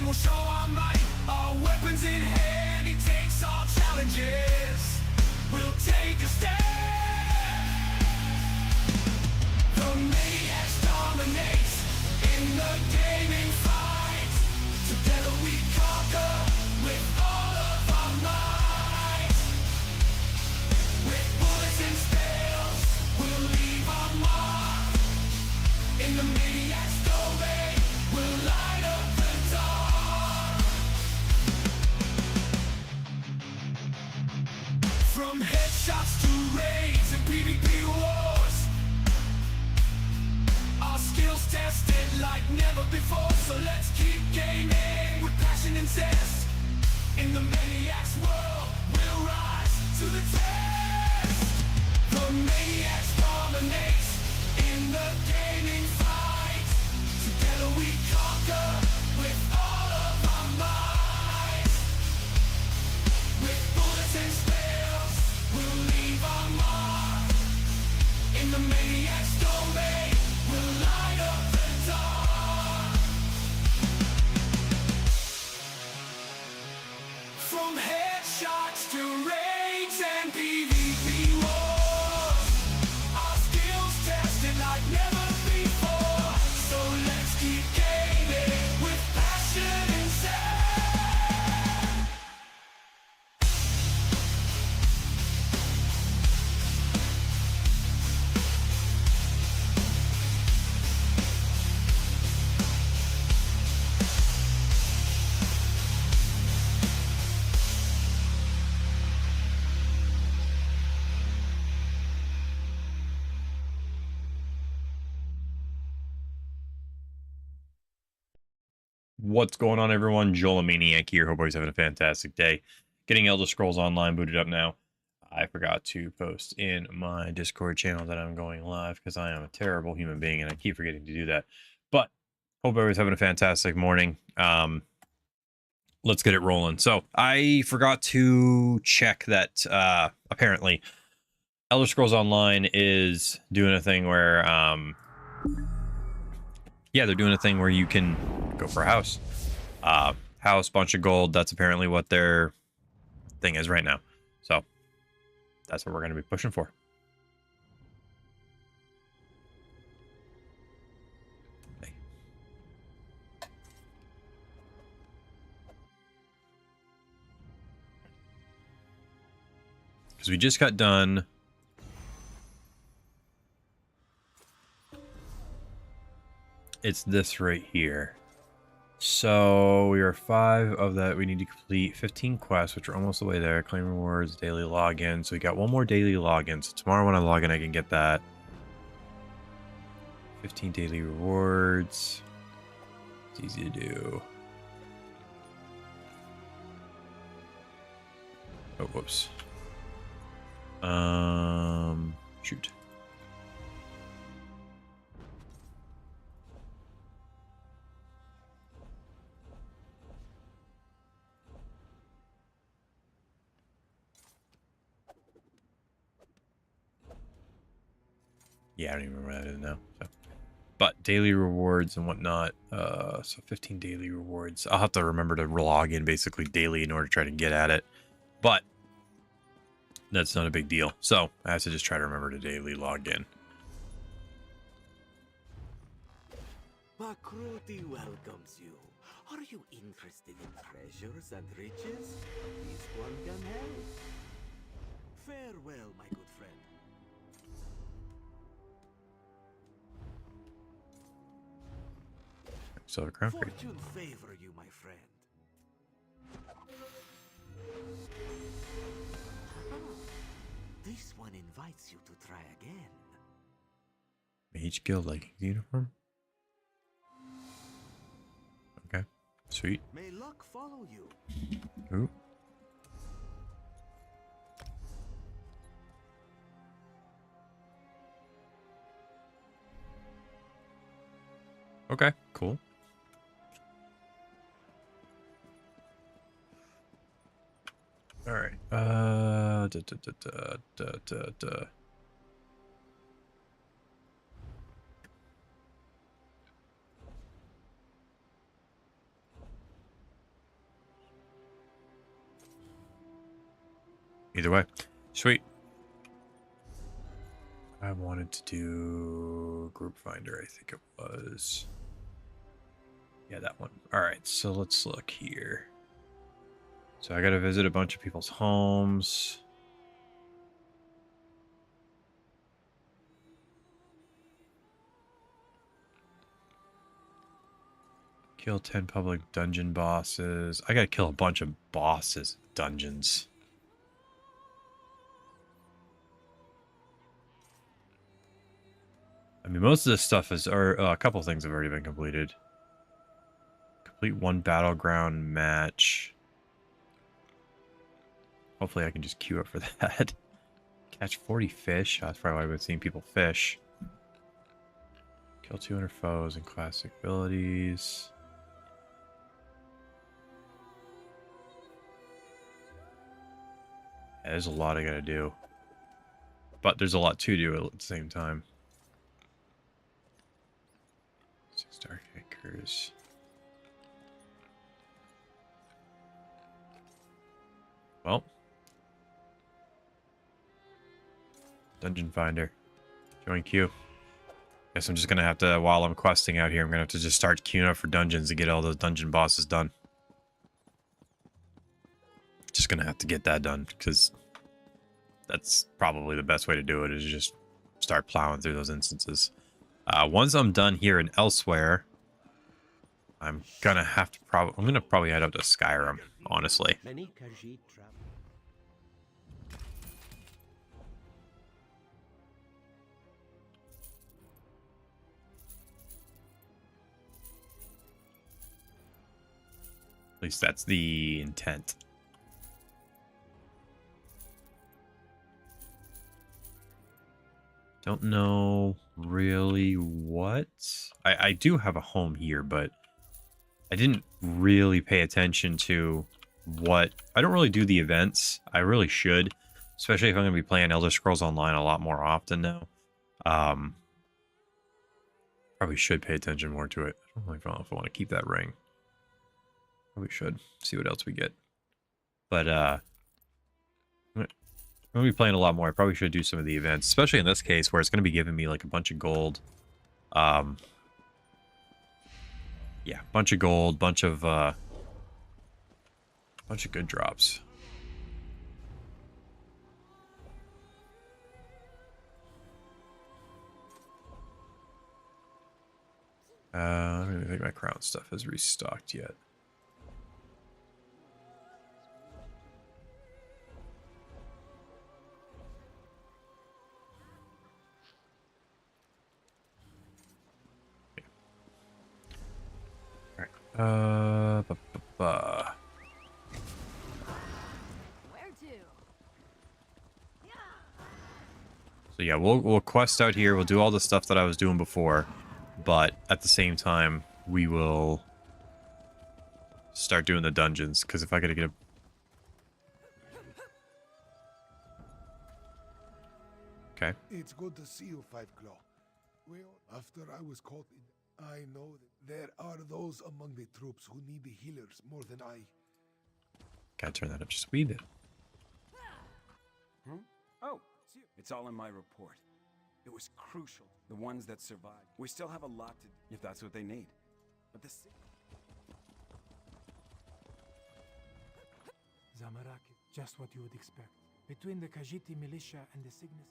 and we'll show our might. Our weapons in hand, he takes all challenges. We'll take a stand. The maniacs dominates in the gaming fight. Together we conquer with all of our might. With bullets and spells, we'll leave our mark. In the maniac's domain, we'll light up the dark. From headshots to raids and PvP wars, our skills tested like never before. So let's keep gaming with passion and zest. In the maniac's world, we'll rise to the test. The maniacs dominate in the gaming fight. Together we conquer with all of our might. With bullets and spells, we'll leave our mark. In the maniac's domain, we'll light up the dark. From headshots to raids and PvP wars, our skills tested like never before. So let's keep gaming with passion and zest. What's going on, everyone? Joel Maniac here. Hope everybody's having a fantastic day. Getting Elder Scrolls Online booted up now. I forgot to post in my Discord channel that I'm going live because I am a terrible human being and I keep forgetting to do that. But hope everybody's having a fantastic morning. Let's get it rolling. So I forgot to check that apparently Elder Scrolls Online is doing a thing where yeah, they're doing a thing where you can go for a house. House, bunch of gold. That's apparently what their thing is right now. So that's what we're going to be pushing for. Because we just got done. It's this right here. So we are 5 of that. We need to complete 15 quests, which are almost the way there. Claim rewards, daily login. So we got one more daily login. So tomorrow when I log in, I can get that. 15 daily rewards. It's easy to do. Oh, whoops. Shoot. Yeah, I don't even remember what that is now. So. But daily rewards and whatnot. So 15 daily rewards. I'll have to remember to log in basically daily in order to try to get at it. But that's not a big deal. So I have to just try to remember to daily log in. Bakruti welcomes you. Are you interested in treasures and riches? This one can help. Farewell, my good friend. So a crown crate. Fortune favor you, my friend. This one invites you to try again. Mage Guild Leggings uniform. Okay, sweet. May luck follow you. Ooh. Okay, cool. All right. Either way. Sweet. I wanted to do group finder, I think it was. Yeah, that one. All right, so let's look here. So I got to visit a bunch of people's homes. Kill 10 public dungeon bosses. I got to kill a bunch of bosses, dungeons. I mean, most of this stuff is, or a couple things have already been completed. Complete one battleground match. Hopefully I can just queue up for that. Catch 40 fish. That's probably why I've been seeing people fish. Kill 200 foes and classic abilities. Yeah, there's a lot I gotta do. But there's a lot to do at the same time. 6 dark anchors. Well. Dungeon finder. Join queue. Guess I'm just gonna have to, while I'm questing out here, I'm gonna have to just start queuing up for dungeons to get all those dungeon bosses done. Just gonna have to get that done, because that's probably the best way to do it, is just start plowing through those instances. Once I'm done here and elsewhere, I'm gonna have to probably head up to Skyrim, honestly. Many Khajiit travel. At least that's the intent. Don't know really what. I do have a home here, but I didn't really pay attention to what. I don't really do the events. I really should, especially if I'm going to be playing Elder Scrolls Online a lot more often now. Probably should pay attention more to it. I don't really know if I want to keep that ring. Probably should. See what else we get. But I'm going to be playing a lot more. I probably should do some of the events, especially in this case where it's going to be giving me like a bunch of gold. Yeah, bunch of gold, bunch of good drops. I don't even think my crown stuff has restocked yet. Where to? So yeah, we'll quest out here. We'll do all the stuff that I was doing before, but at the same time, we will start doing the dungeons. Because if I gotta get a... Okay. It's good to see you, Five Claw. Well, after I was caught in, I know that there are those among the troops who need the healers more than I. Gotta turn that up just a wee bit. Hmm? Oh, it's all in my report. It was crucial. The ones that survived. We still have a lot to do, if that's what they need. But the... Zamarak, just what you would expect. Between the Khajiit militia and the Cygnus,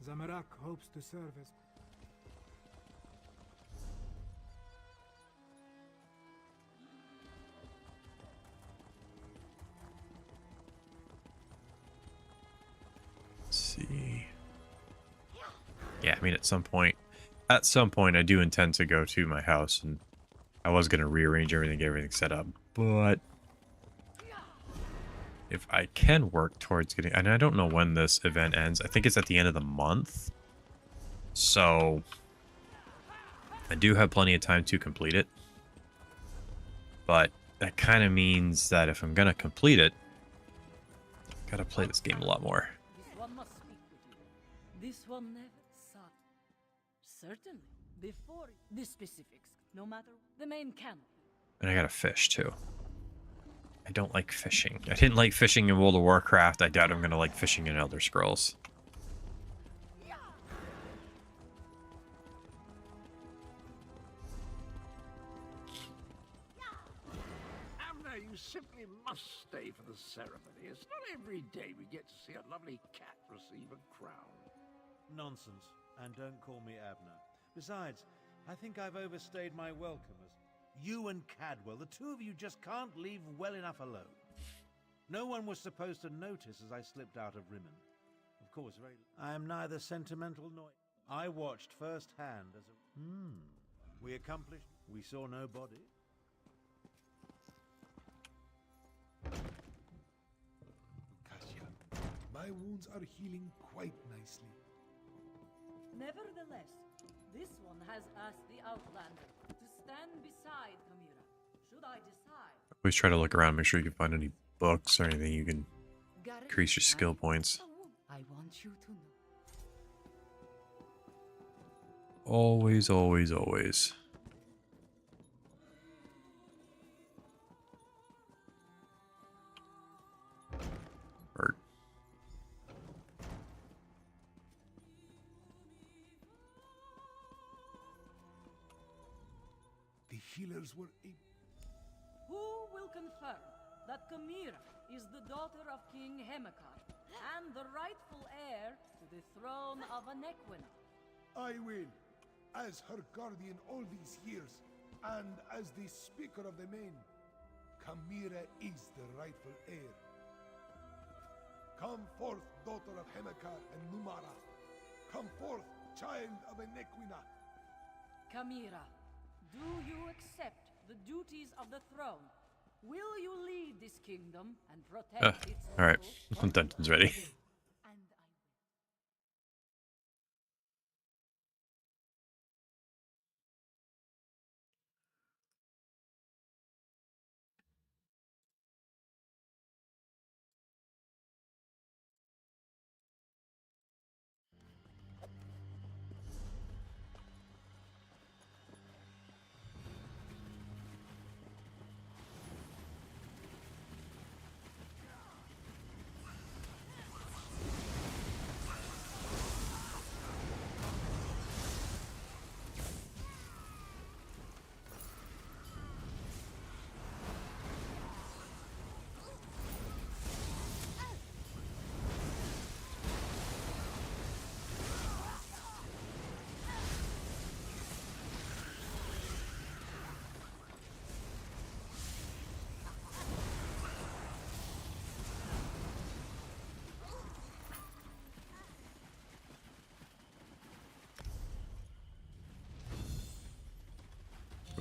Zamarak hopes to serve as... Let's see. Yeah, I mean, at some point, I do intend to go to my house, and I was going to rearrange everything, get everything set up, but if I can work towards getting, and I don't know when this event ends. I think it's at the end of the month, so I do have plenty of time to complete it, but that kind of means that if I'm going to complete it, I've got to play this game a lot more. This one must speak with you. This one never saw. Certainly. Before the specifics, no matter the main canon. And I got to fish too. I I don't like fishing. I didn't like fishing in World of Warcraft. I doubt I'm gonna like fishing in Elder Scrolls. Abner, you simply must stay for the ceremony. It's not every day we get to see a lovely cat receive a crown. Nonsense. And don't call me Abner. Besides, I think I've overstayed my welcome as you and Cadwell. The two of you just can't leave well enough alone. No one was supposed to notice as I slipped out of Rimmon. Of course, I am neither sentimental nor... I watched firsthand as a... We accomplished... We saw no body. Lucasia, my wounds are healing quite nicely. Nevertheless, this one has asked the Outlander to stand beside Kamira. Should I decide? Always try to look around, make sure you can find any books or anything you can increase your skill points. I want you to know. Always, always, always. Bird. The healers were able... Who will confirm that Kamira is the daughter of King Hemekar and the rightful heir to the throne of Anequina? I will, as her guardian all these years, and as the Speaker of the Main. Kamira is the rightful heir. Come forth, daughter of Hemekar and Numara. Come forth, child of Anequina. Kamira, do you accept the duties of the throne? Will you lead this kingdom and protect its people? Alright, dungeon's ready. And I will.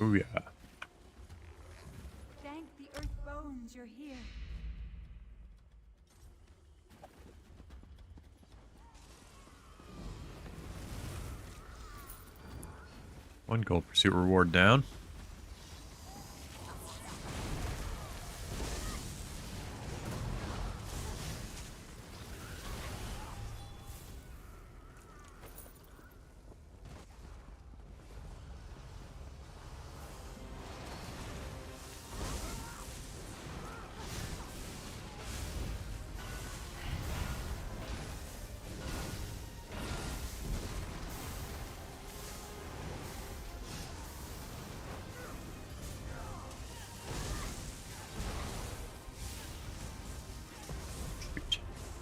Oh yeah. Thank the earth bones you're here. One gold pursuit reward down.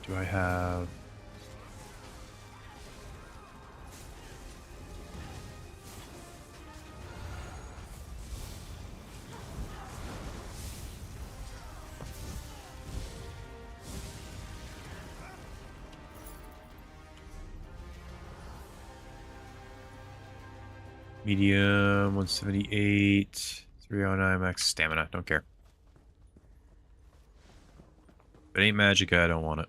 Do I have... Medium, 178, 309 max stamina. Don't care. If it ain't magicka, I don't want it.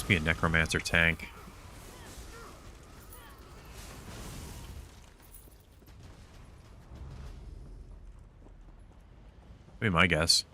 Be a necromancer tank. Be my guess.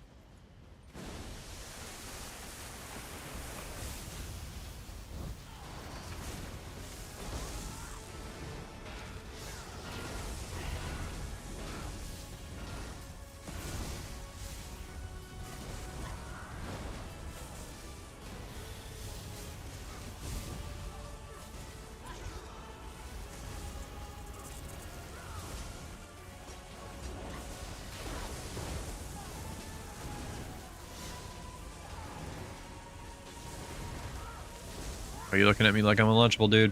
Are you looking at me like I'm a Lunchable, dude?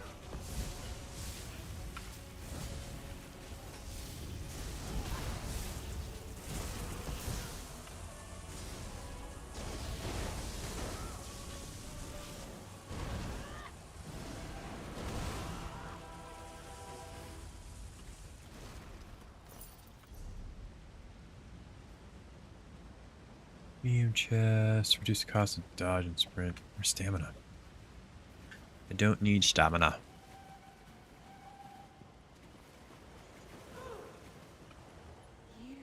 Medium chest, reduce the cost of dodge and sprint. Or stamina. I don't need stamina. You.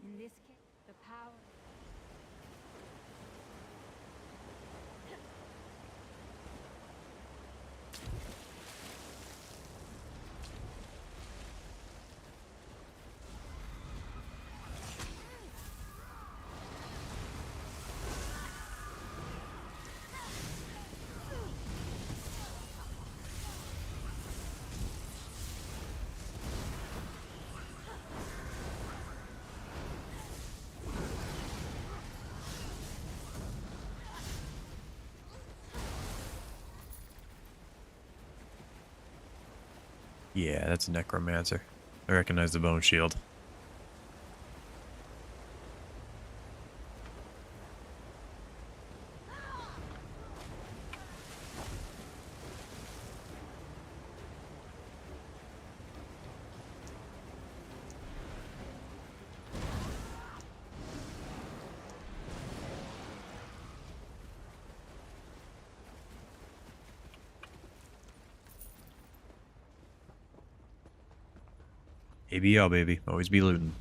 In this case, the power. Yeah, that's a necromancer. I recognize the bone shield. ABL, baby. Always be looting.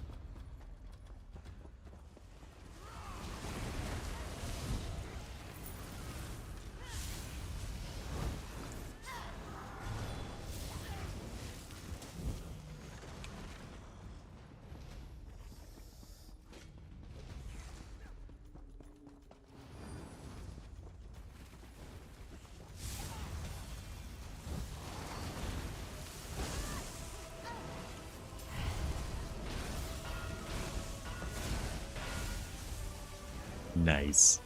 Nice.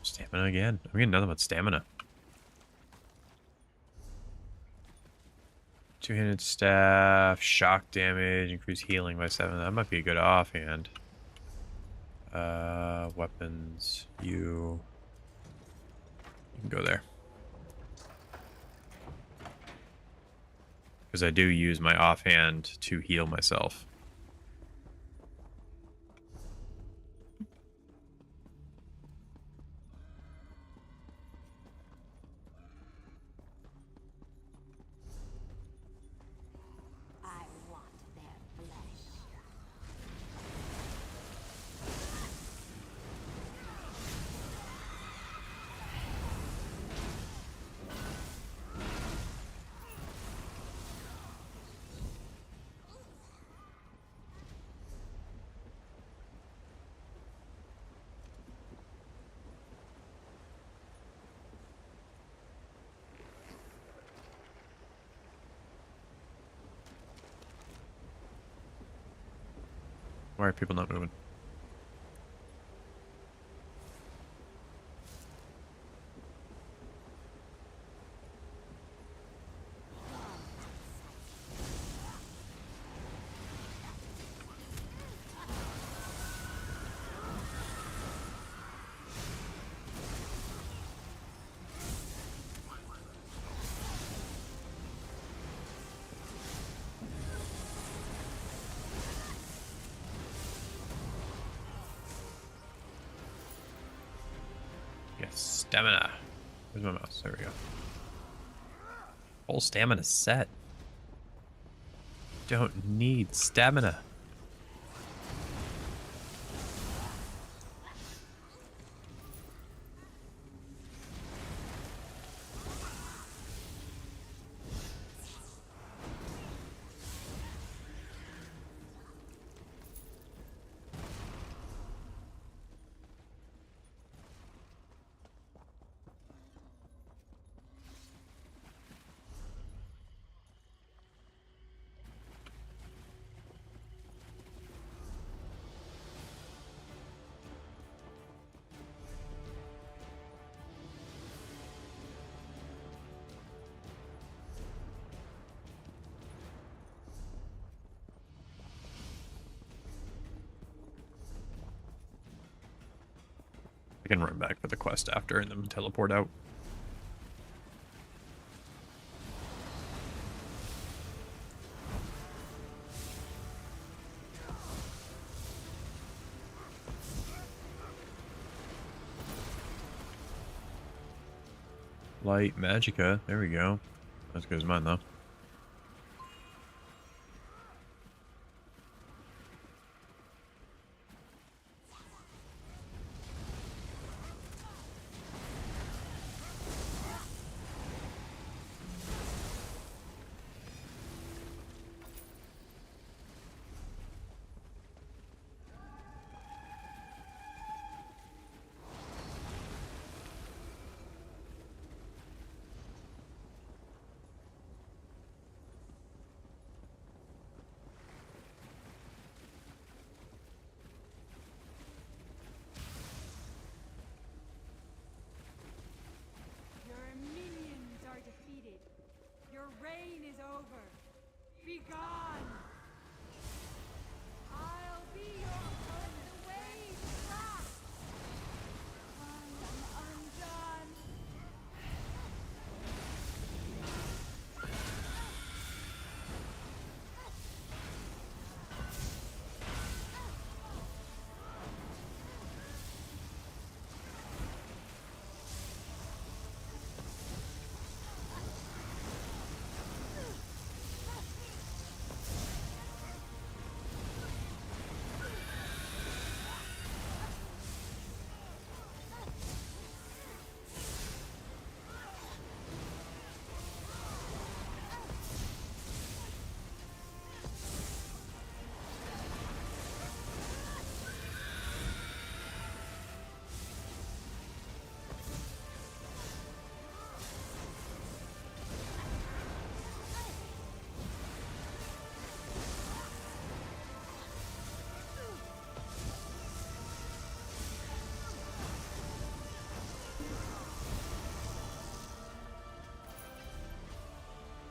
Stamina again. I'm getting nothing but stamina. Two-handed staff, shock damage, increase healing by 7. That might be a good offhand. Weapons. You can go there. Because I do use my offhand to heal myself. I want their flesh. Why are people not moving? Yes, stamina. Where's my mouse? There we go. Whole stamina set. Don't need stamina. I can run back for the quest after and then teleport out. Light Magicka. There we go. Not as good as mine, though. Your minions are defeated. Your reign is over. Be gone! I'll be your when the waves crash. I am undone.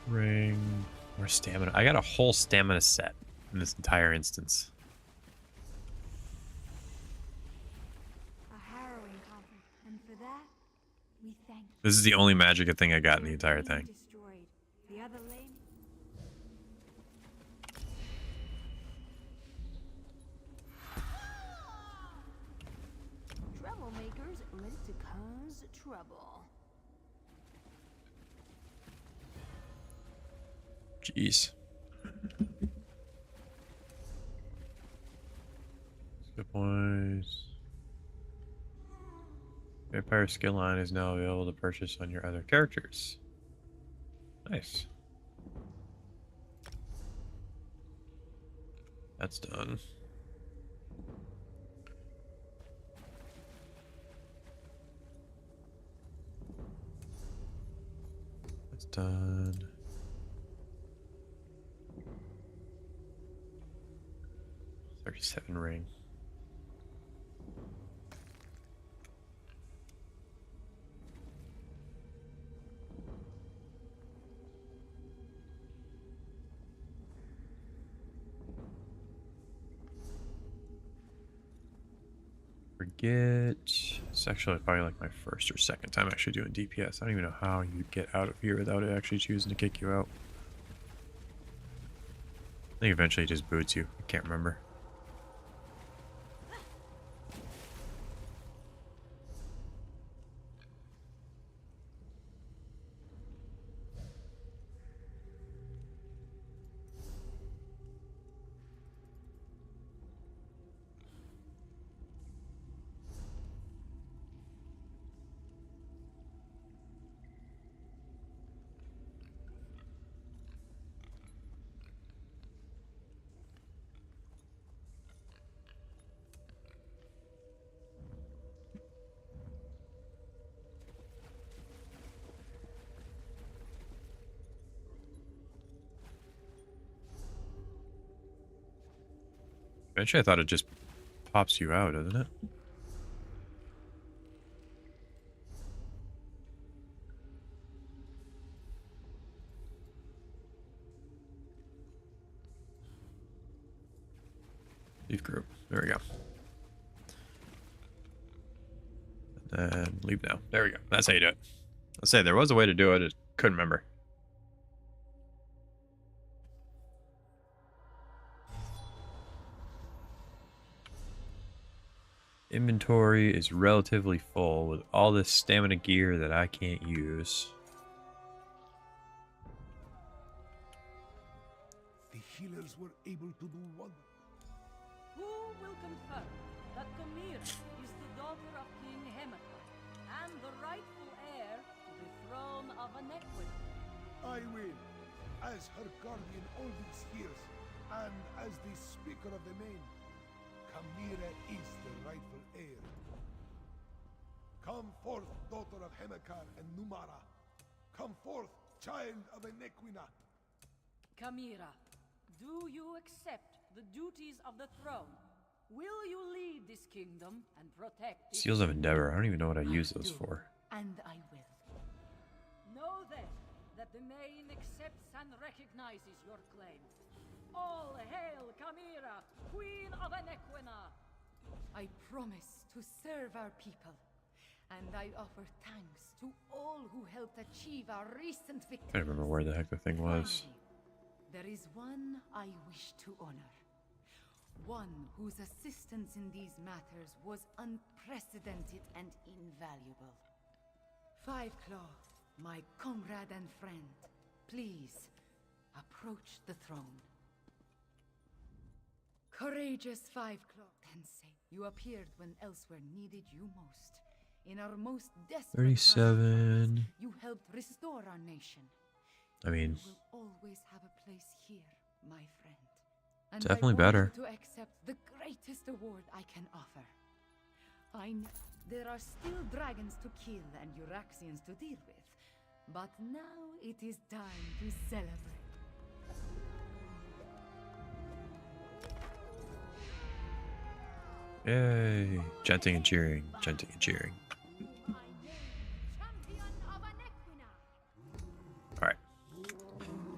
Ring. More stamina. I got a whole stamina set in this entire instance. A harrowing conflict, and for that, we thank you. This is the only Magicka thing I got in the entire Your thing. queen destroyed. The other lane. Troublemakers ready to cause trouble. Jeez. Skill points. Vampire skill line is now available to purchase on your other characters. Nice. That's done. That's done. 37 ring. Forget. It's actually probably like my first or second time actually doing DPS. I don't even know how you get out of here without it actually choosing to kick you out. I think eventually it just boots you. I can't remember. Eventually I thought it just pops you out, doesn't it? Leave group. There we go. And then leave now. There we go. That's how you do it. Let's say there was a way to do it. I couldn't remember. Inventory is relatively full with all this stamina gear that I can't use. The healers were able to do wonders. Who will confirm that Camira is the daughter of King Hemekar and the rightful heir to the throne of Necro? I will, as her guardian all these years, and as the speaker of the main. Camira is the rightful heir. Come forth, daughter of Hemekar and Numara. Come forth, child of Enequina. Camira, do you accept the duties of the throne? Will you lead this kingdom and protect its Seals of Endeavor. I don't even know what I use those do, for. And I will. Know then that the main accepts and recognizes your claim. All hail Camira, Queen of Enequina! I promise to serve our people, and I offer thanks to all who helped achieve our recent victory. I don't remember where the heck the thing was. There is one I wish to honor. One whose assistance in these matters was unprecedented and invaluable. Five Claw, my comrade and friend, please approach the throne. Courageous Five Claw, Tensei, you appeared when elsewhere needed you most. In our most desperate 37. times, you helped restore our nation. I mean, You will always have a place here, my friend. And definitely I want better. you to accept the greatest award I can offer. I know there are still dragons to kill and Euraxians to deal with, but now it is time to celebrate. Yay. Chanting and cheering. Chanting and cheering. Champion of Enequina. Alright.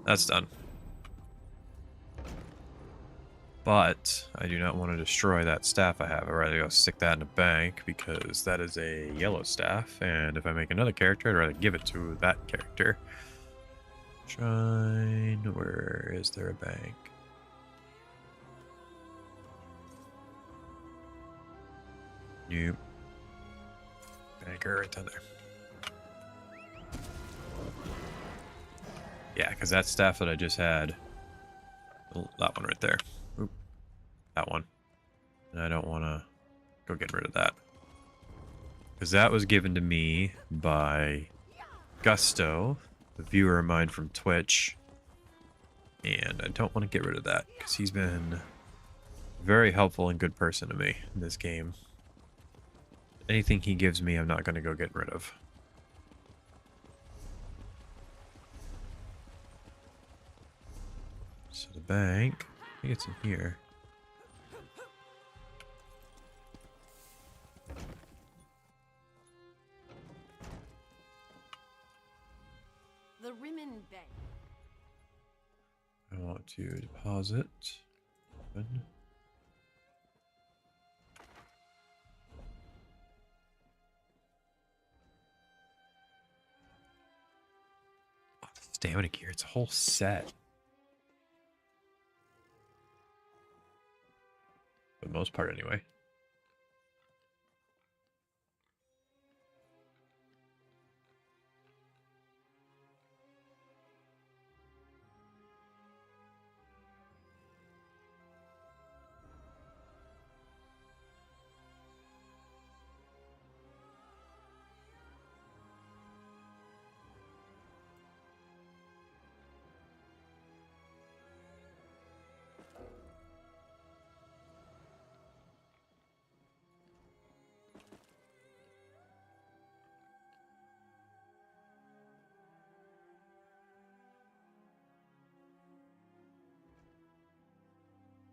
That's done. But I do not want to destroy that staff I have. I'd rather go stick that in a bank because that is a yellow staff. And if I make another character, I'd rather give it to that character. Shrine. Where is there a bank? Nope. Banker right down there. Yeah, because that staff that I just had. Oh, that one right there. Oop. That one. And I don't want to go get rid of that. Because that was given to me by Gusto, a viewer of mine from Twitch. And I don't want to get rid of that because he's been a very helpful and good person to me in this game. Anything he gives me, I'm not going to go get rid of. So the bank, I think it's in here. the Rimmen Bank. I want to deposit. Open. Stamina gear. It's a whole set. For the most part, anyway.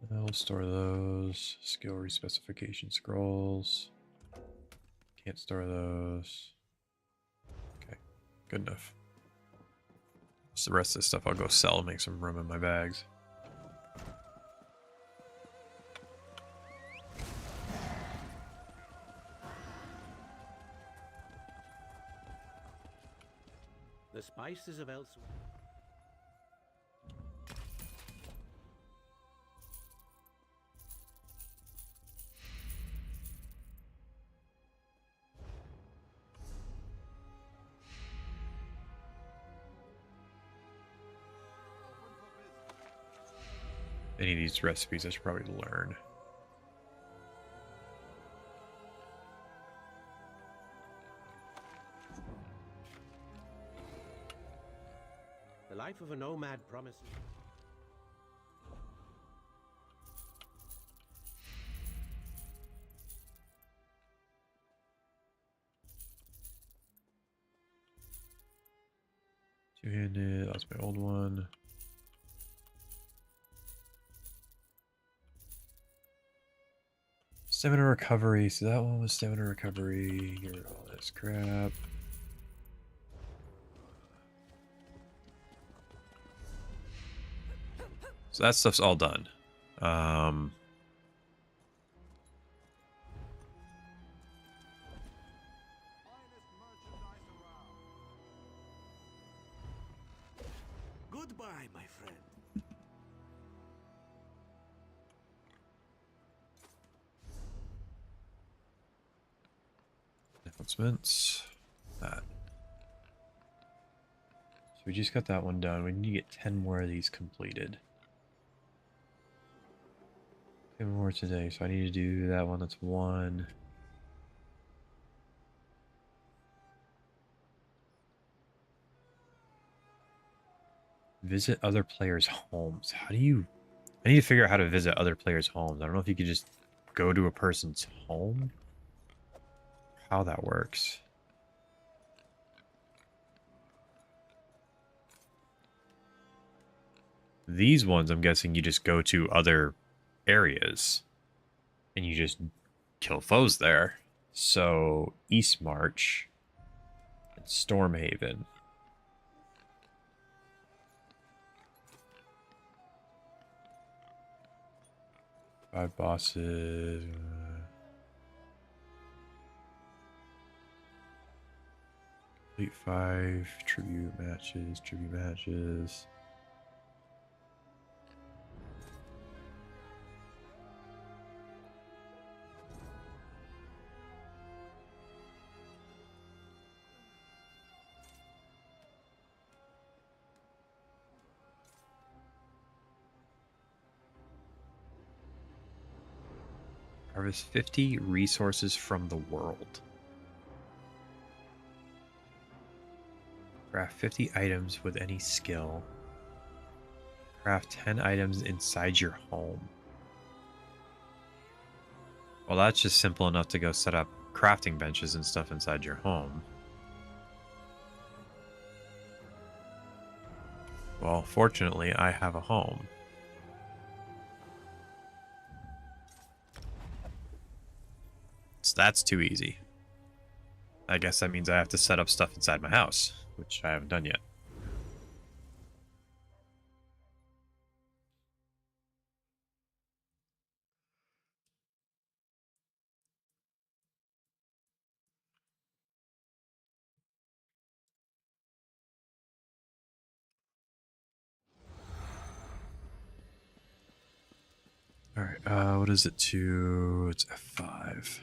I'll store those. Skill respecification scrolls. Can't store those. Okay, good enough. So the rest of this stuff I'll go sell and make some room in my bags. The spices of elsewhere. Any of these recipes I should probably learn. The life of a nomad promises. Two-handed, that's my old one. Stamina recovery, so that one was stamina recovery. Get rid of all this crap. So that stuff's all done. Goodbye, my friend. Announcements. That. So we just got that one done. We need to get 10 more of these completed. 10 more today, so I need to do that one. That's one. Visit other players' homes. How do you... I need to figure out how to visit other players' homes. I don't know if you could just go to a person's home. How that works. These ones, I'm guessing you just go to other areas and you just kill foes there. So, East March and Stormhaven. Five bosses. Complete 5 tribute matches. Harvest 50 resources from the world. Craft 50 items with any skill. Craft 10 items inside your home. Well, that's just simple enough to go set up crafting benches and stuff inside your home. Well, fortunately, I have a home. So that's too easy. I guess that means I have to set up stuff inside my house, which I haven't done yet. All right, what is it to? It's F5.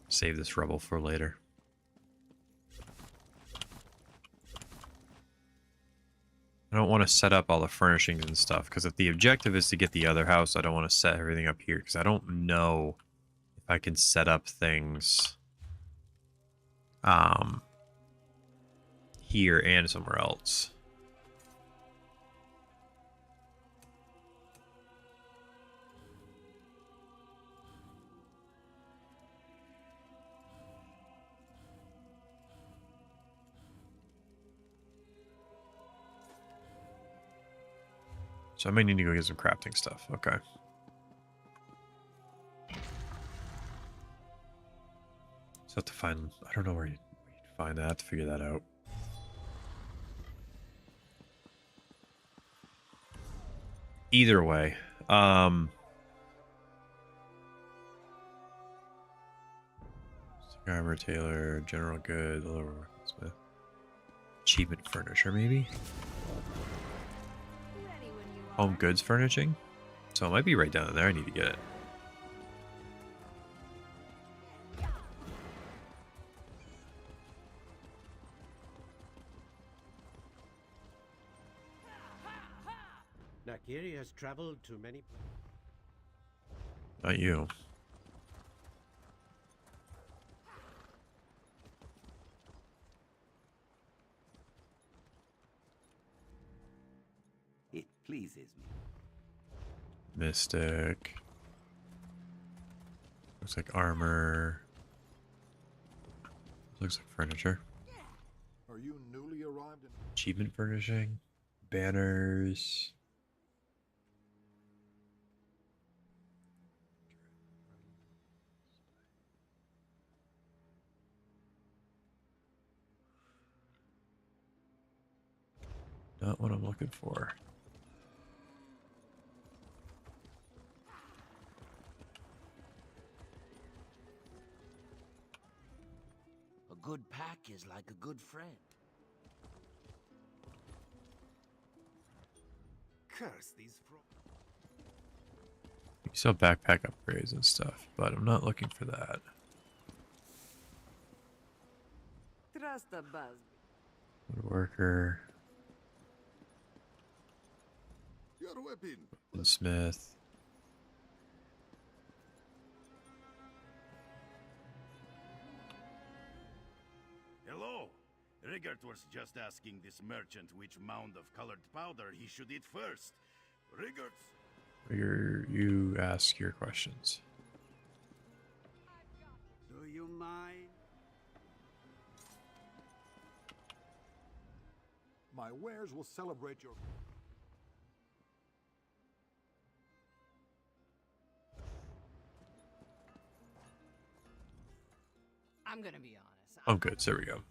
Save this rubble for later. I don't want to set up all the furnishings and stuff, because if the objective is to get the other house, I don't want to set everything up here, because I don't know if I can set up things here and somewhere else. So I might need to go get some crafting stuff. Okay. So I have to find, I don't know where you'd find that, I have to figure that out. Either way, armor, tailor, general good, lower smith, achievement furniture, maybe Ready when you are. home goods furnishing. So it might be right down there. I need to get it. Nakiri has traveled to many. Not you. It pleases me. Mystic. Looks like armor. Looks like furniture. Are you newly arrived in... Achievement furnishing. Banners. Not what I'm looking for. A good pack is like a good friend. Curse these You sell backpack upgrades and stuff, but I'm not looking for that. Trust a buzz. Woodworker. Your weapon. Smith. Hello. Rigert was just asking this merchant which mound of colored powder he should eat first. You ask your questions. Do you mind? My wares will celebrate your... I'm gonna be honest. Oh, good. There we go.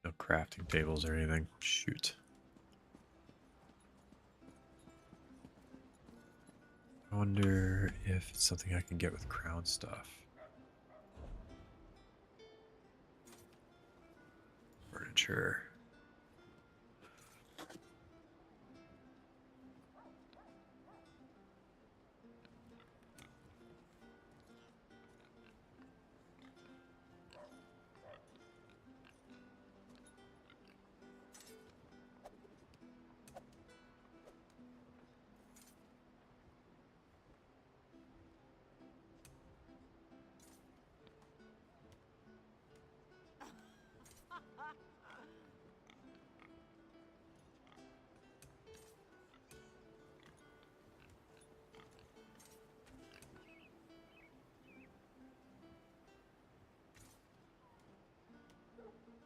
No crafting tables or anything. Shoot. I wonder if it's something I can get with crown stuff. Furniture.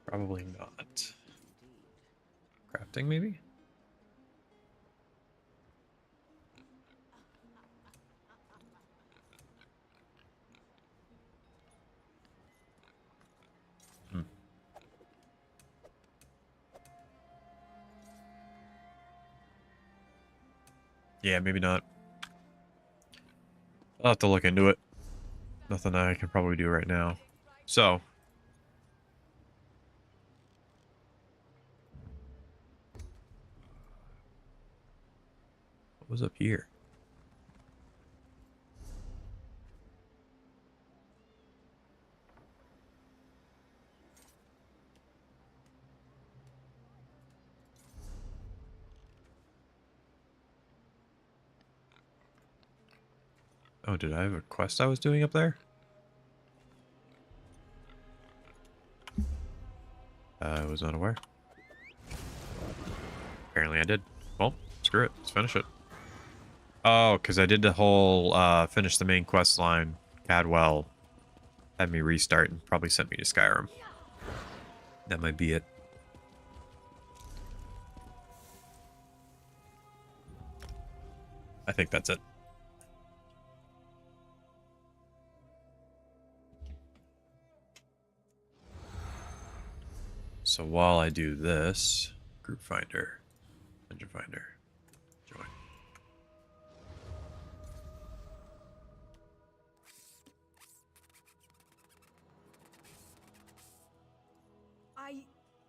Probably not. Crafting, maybe? Yeah, maybe not. I'll have to look into it. Nothing I can probably do right now. So. What was up here? Oh, did I have a quest I was doing up there? I was not aware. Apparently I did. Well, screw it. Let's finish it. Oh, because I did the whole finish the main quest line. Cadwell had me restart and probably sent me to Skyrim. That might be it. I think that's it. So while I do this, group finder, engine finder, join.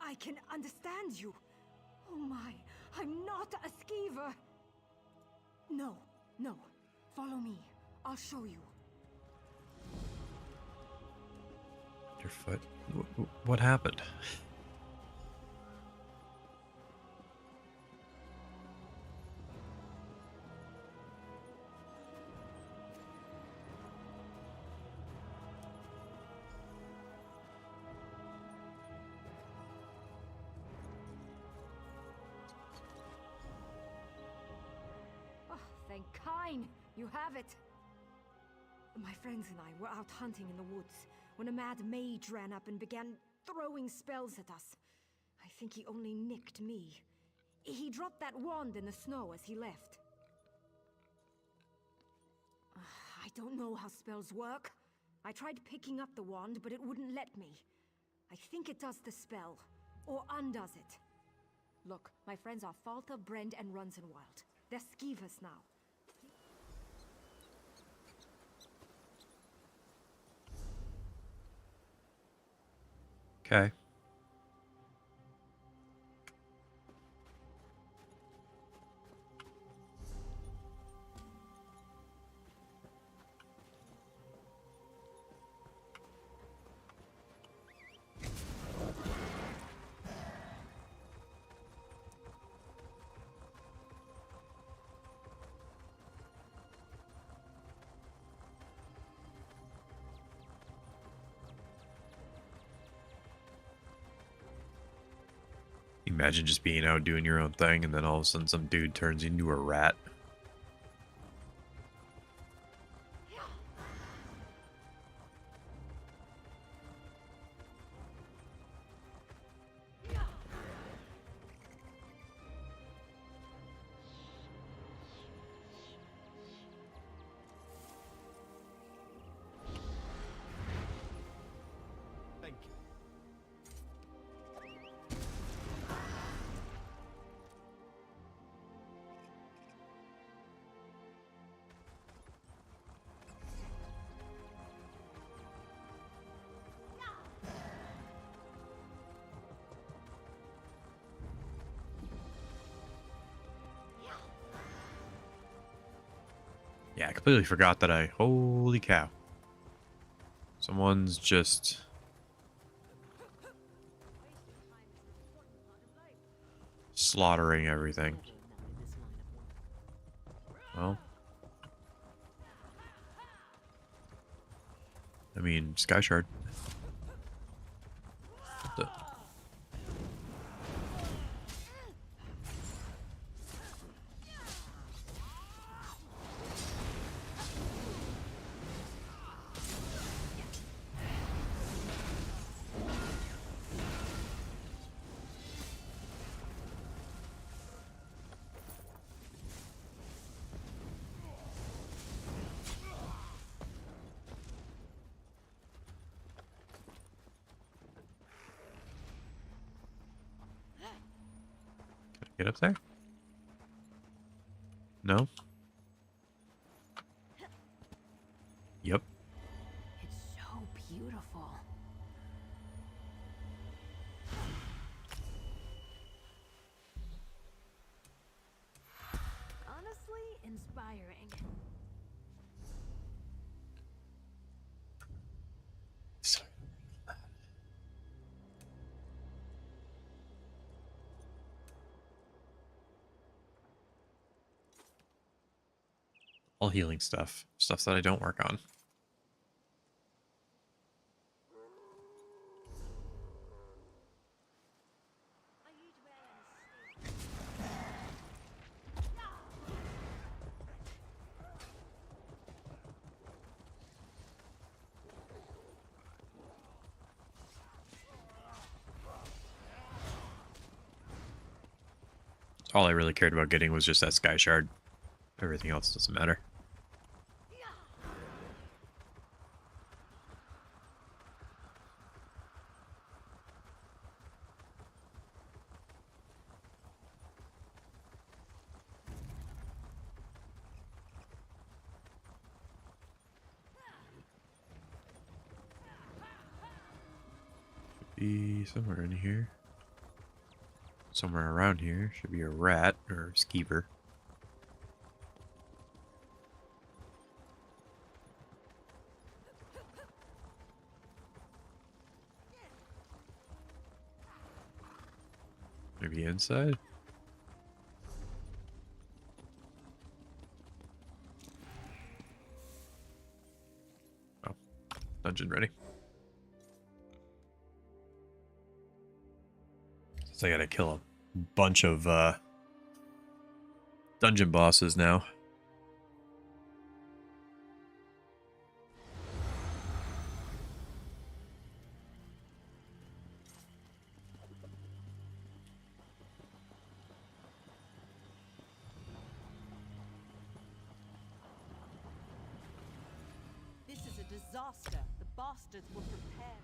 I can understand you. Oh my, I'm not a skeever. No, no. Follow me. I'll show you. Your foot. What happened? Oh, thank Kine. You have it. My friends and I were out hunting in the woods when a mad mage ran up and began throwing spells at us. I think he only nicked me. He dropped that wand in the snow as he left. I don't know how spells work. I tried picking up the wand, but it wouldn't let me. I think it does the spell, or undoes it. Look, my friends are Falta, Brend, and Runzenwild. They're skeevers now. Okay. Imagine just being out doing your own thing and then all of a sudden some dude turns into a rat. Thank you. Yeah, I completely forgot that holy cow. Someone's just slaughtering everything. Well, I mean, Sky Shard. Can I get up there? No? Yep. It's so beautiful. Honestly, inspiring. All healing stuff. Stuff that I don't work on. All I really cared about getting was just that sky shard. Everything else doesn't matter. Be somewhere in here. Somewhere around here should be a rat or a skeever. Maybe inside? Oh, dungeon ready. So I gotta kill a bunch of dungeon bosses now. This is a disaster. The bastards were prepared.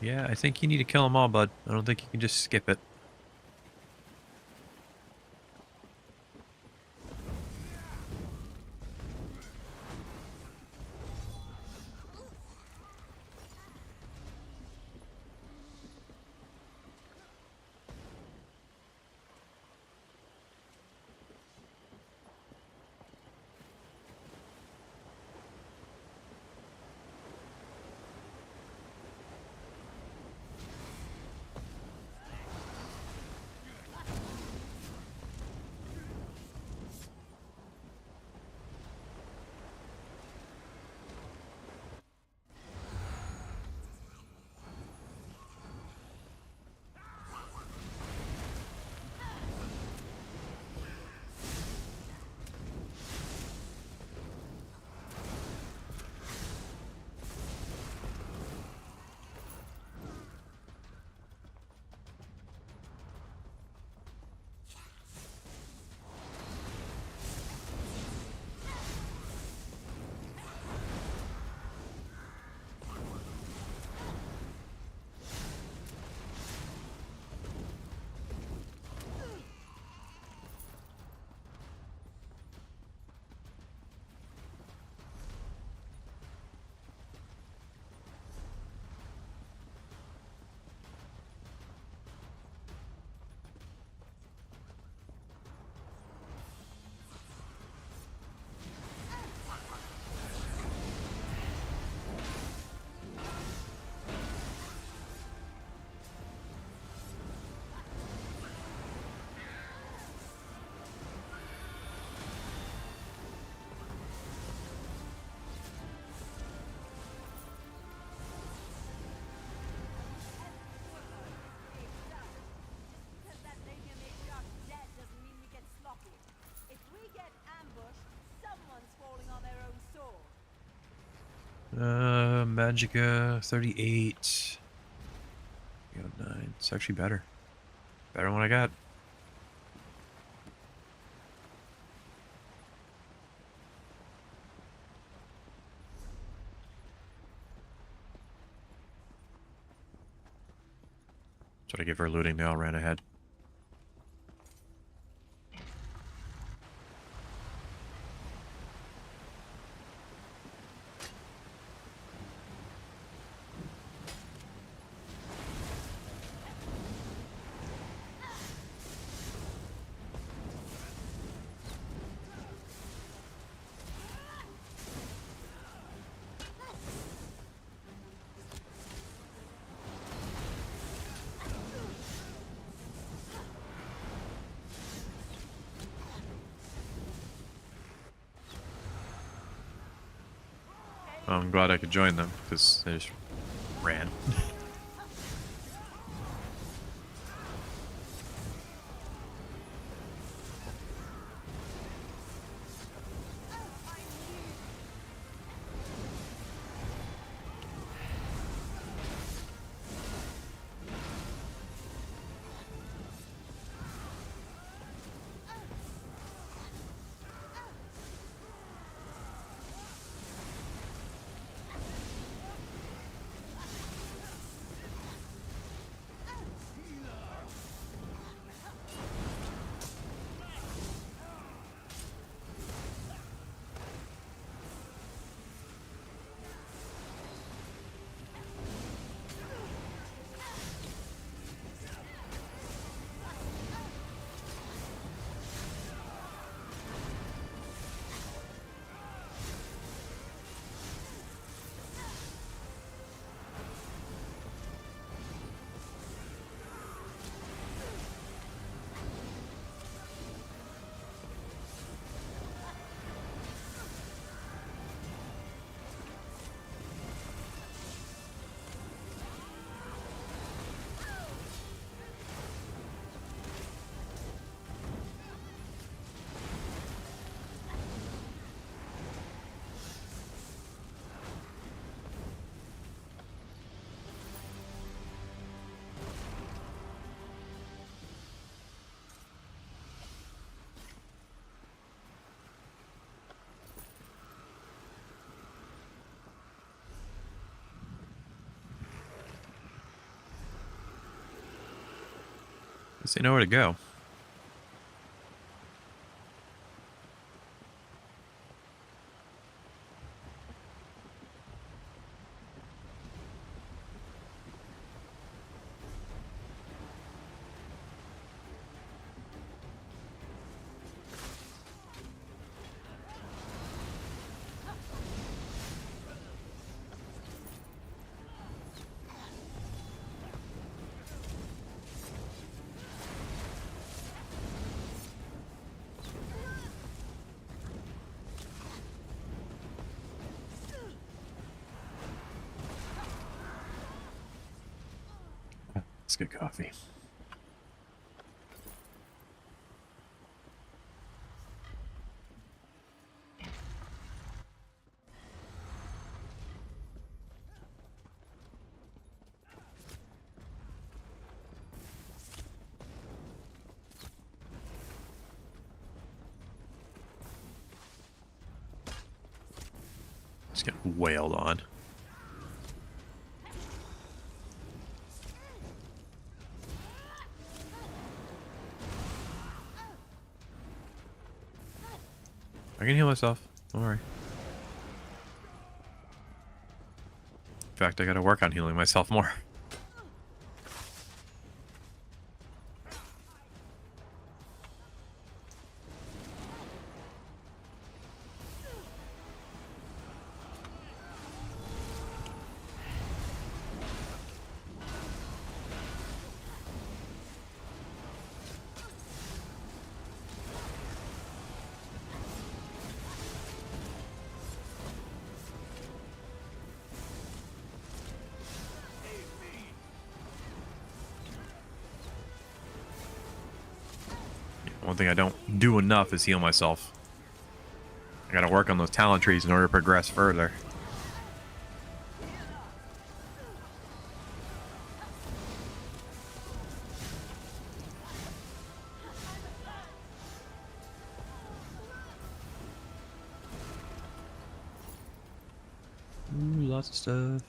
Yeah, I think you need to kill them all, bud. I don't think you can just skip it. Magica 38. 9. It's actually better. Better than what I got. That's what I give her looting. They all ran ahead. I'm glad I could join them, because they just ran. Guess they know where to go. Let's get coffee. Just get wailed on. I can heal myself. Don't worry. In fact, I gotta work on healing myself more. One thing I don't do enough is heal myself. I gotta work on those talent trees in order to progress further. lots of stuff.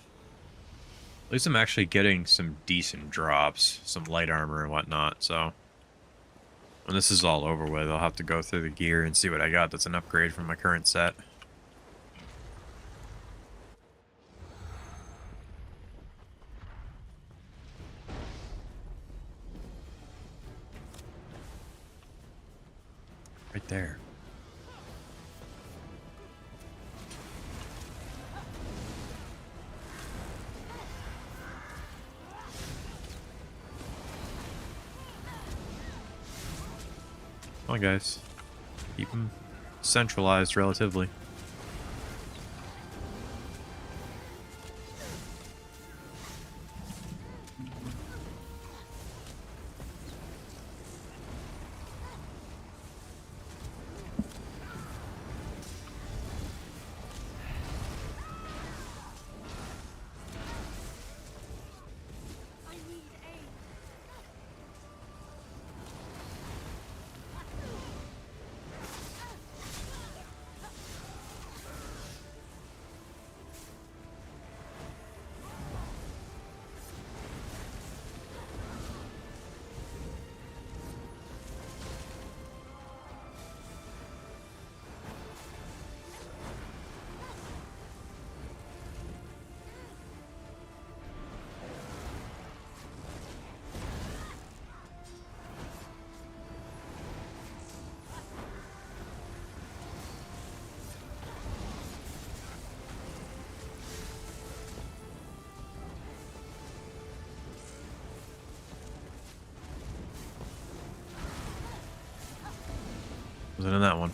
At least I'm actually getting some decent drops, some light armor and whatnot, so when this is all over with, I'll have to go through the gear and see what I got that's an upgrade from my current set. Right there. Come on, guys. Keep them centralized relatively. Wasn't in that one.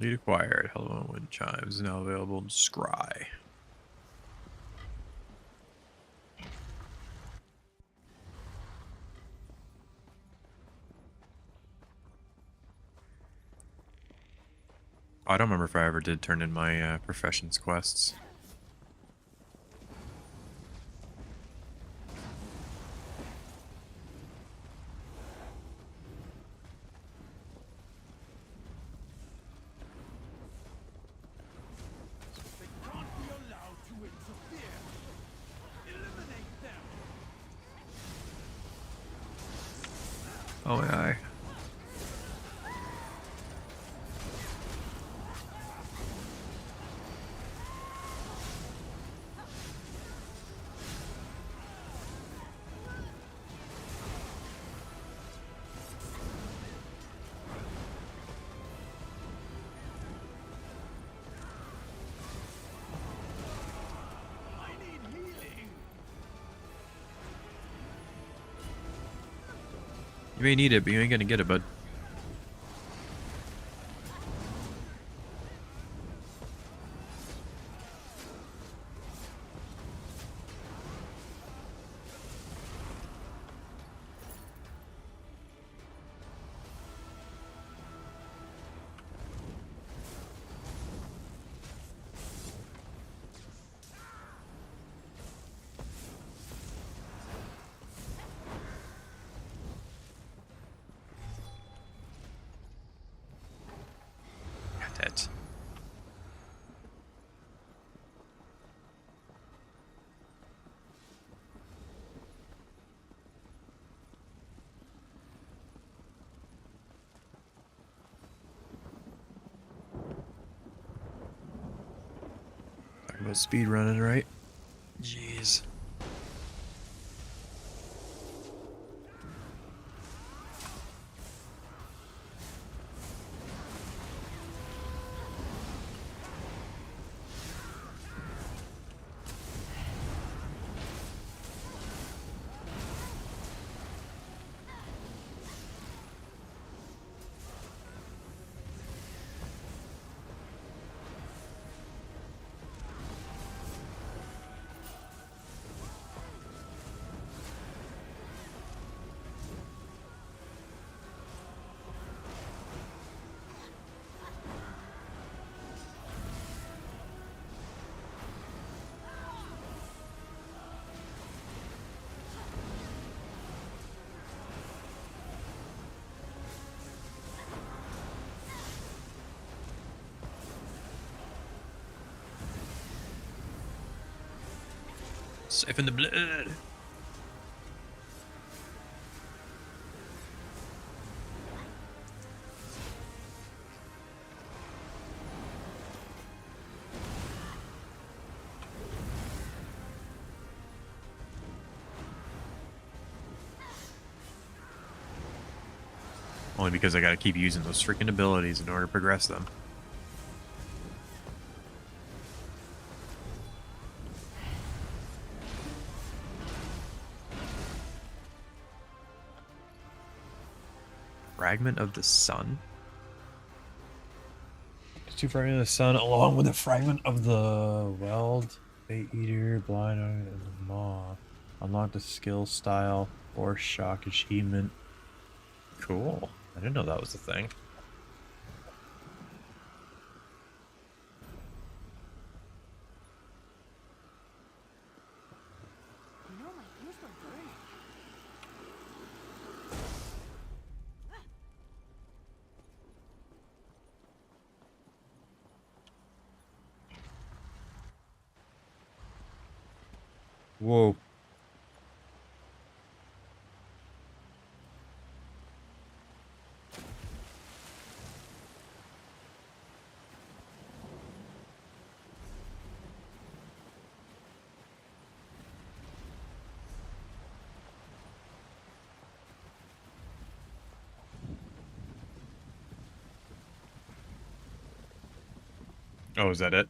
Lead acquired. Hello, wind chimes now available in Scry. I don't remember if I ever did turn in my professions quests. They can't be allowed to interfere. Eliminate them. Oh yeah. I need healing. You may need it, but you ain't gonna get it, bud. Got that. Talking about speed running, right? Jeez. Siphon the blood. Only because I gotta keep using those freaking abilities in order to progress them. Fragment of the sun? Two fragments of the sun along with a fragment of the weld, bait eater, blind eye, and the maw. Unlock the skill style or shock achievement. Cool. I didn't know that was the thing. You know, my ears were burning. Whoa. Oh, is that it?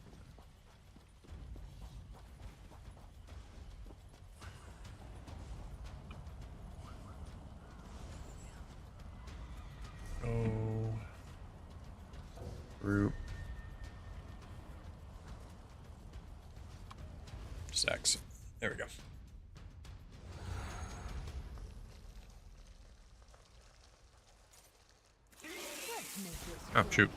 Oh. Group. Sex. There we go. Oh, shoot.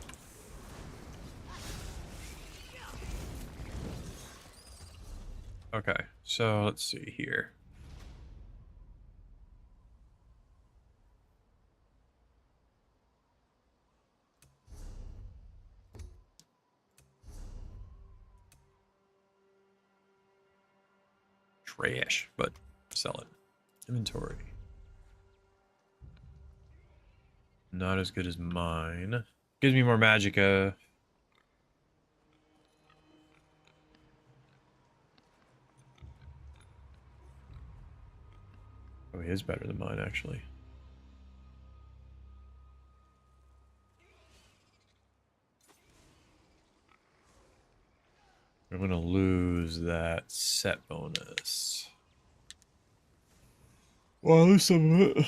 Okay, so let's see here. Trash, but sell it. Inventory. Not as good as mine. Gives me more magicka. Oh, he is better than mine, actually. I'm gonna lose that set bonus. Well, I'll lose some of it.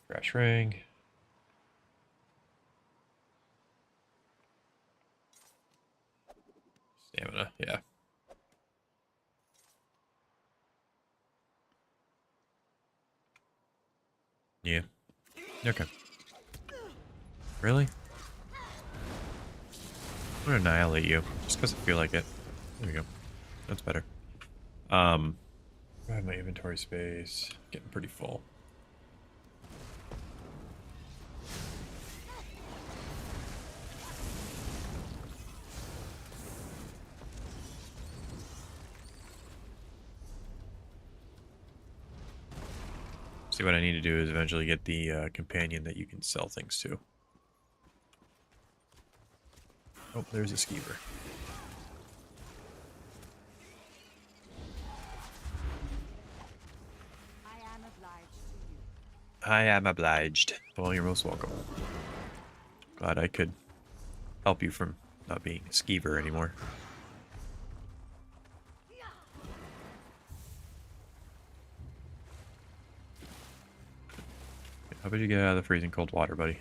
Crash ring. Stamina, yeah. Yeah. Okay. Really? I'm gonna annihilate you, just because I feel like it. There we go. That's better. I have my inventory space. Getting pretty full. See, what I need to do is eventually get the companion that you can sell things to. Oh, there's a skeever. I am obliged to you. I am obliged. Well, you're most welcome. Glad I could help you from not being a skeever anymore. How about you get out of the freezing cold water, buddy?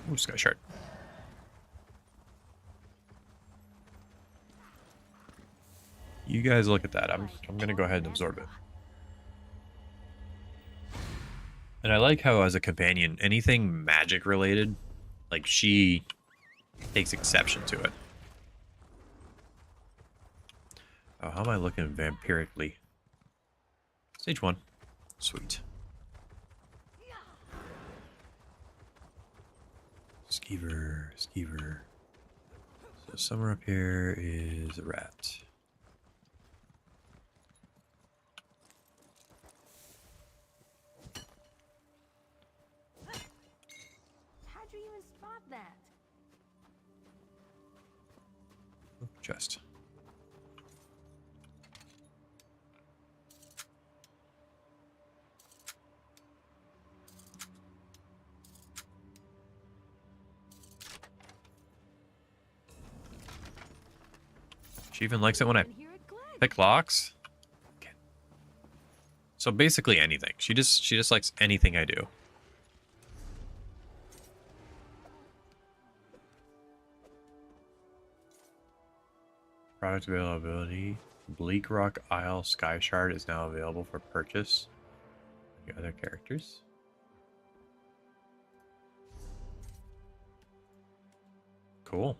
Ooh, sky shard. You guys look at that. I'm gonna go ahead and absorb it. And I like how, as a companion, anything magic related, like, she takes exception to it. Oh, how am I looking vampirically? Stage 1. Sweet. Skeever, Skeever. So somewhere up here is a rat. How'd you even spot that? Chest. She even likes it when I pick locks. Okay. So basically anything. She just likes anything I do. Product availability. Bleak Rock Isle Sky Shard is now available for purchase. The other characters. Cool.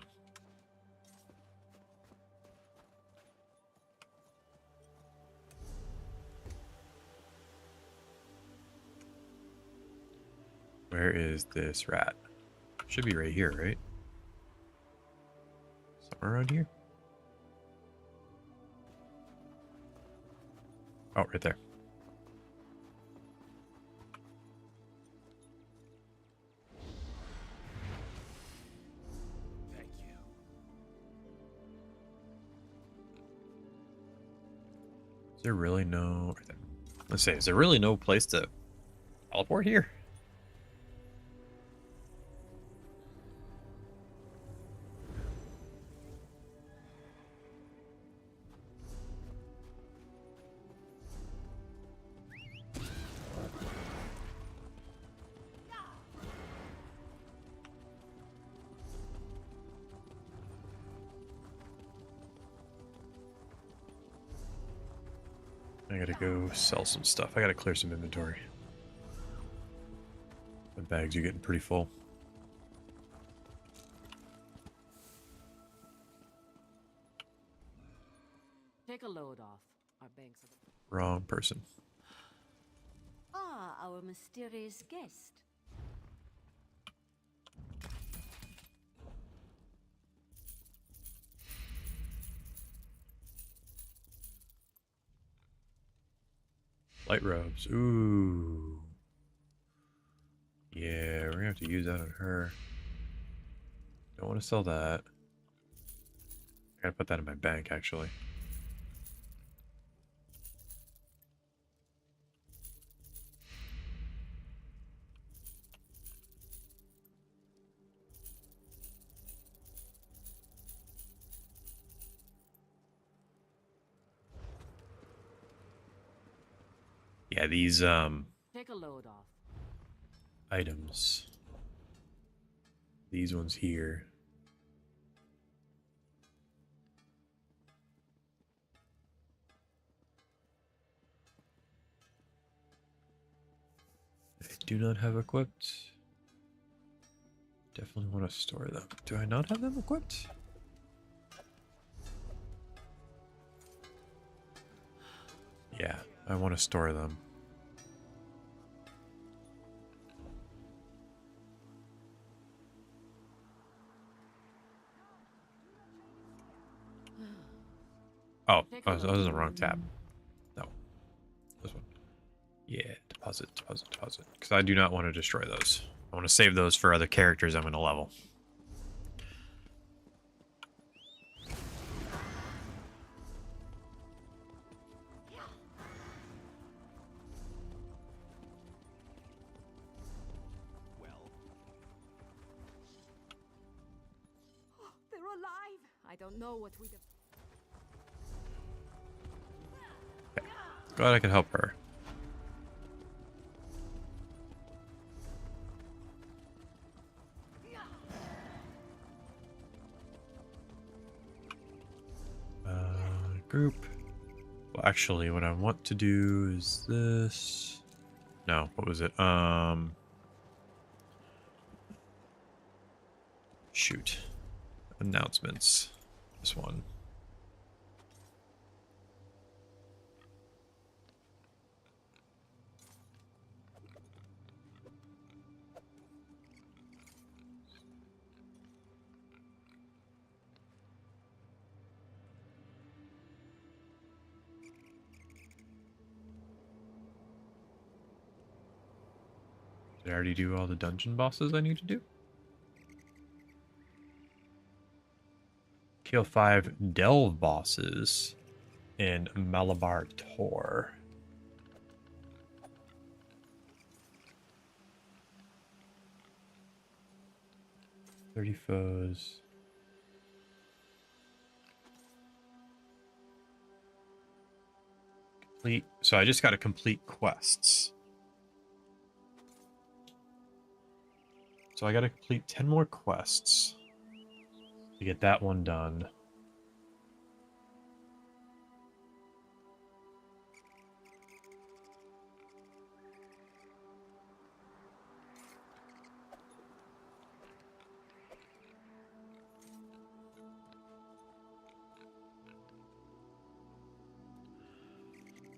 Where is this rat? Should be right here, right? Somewhere around here? Oh, right there. Thank you. Is there really no... Right there. Let's say, is there really no place to teleport here? I gotta go sell some stuff. I gotta clear some inventory. The bags are getting pretty full. Take a load off. Our banks are... Wrong person. Ah, our mysterious guest. Light robes. Ooh. Yeah, we're gonna have to use that on her. Don't want to sell that. I gotta put that in my bank, actually. Yeah, these Take a load off. items. These ones here. I do not have equipped. Definitely want to store them. Do I not have them equipped? Yeah, I want to store them. Oh, I was in the wrong tab. No. This one. Yeah, deposit. Because I do not want to destroy those. I want to save those for other characters I'm going to level. Oh, they're alive. I don't know what we'd have... Glad I could help her. Group. Well, actually, what I want to do is this. No, what was it? Shoot. Announcements. This one. Did I already do all the dungeon bosses I need to do? Kill 5 delve bosses in Malabar Tor. "30 foes. Complete. So I just got to complete quests. So I got to complete 10 more quests to get that one done.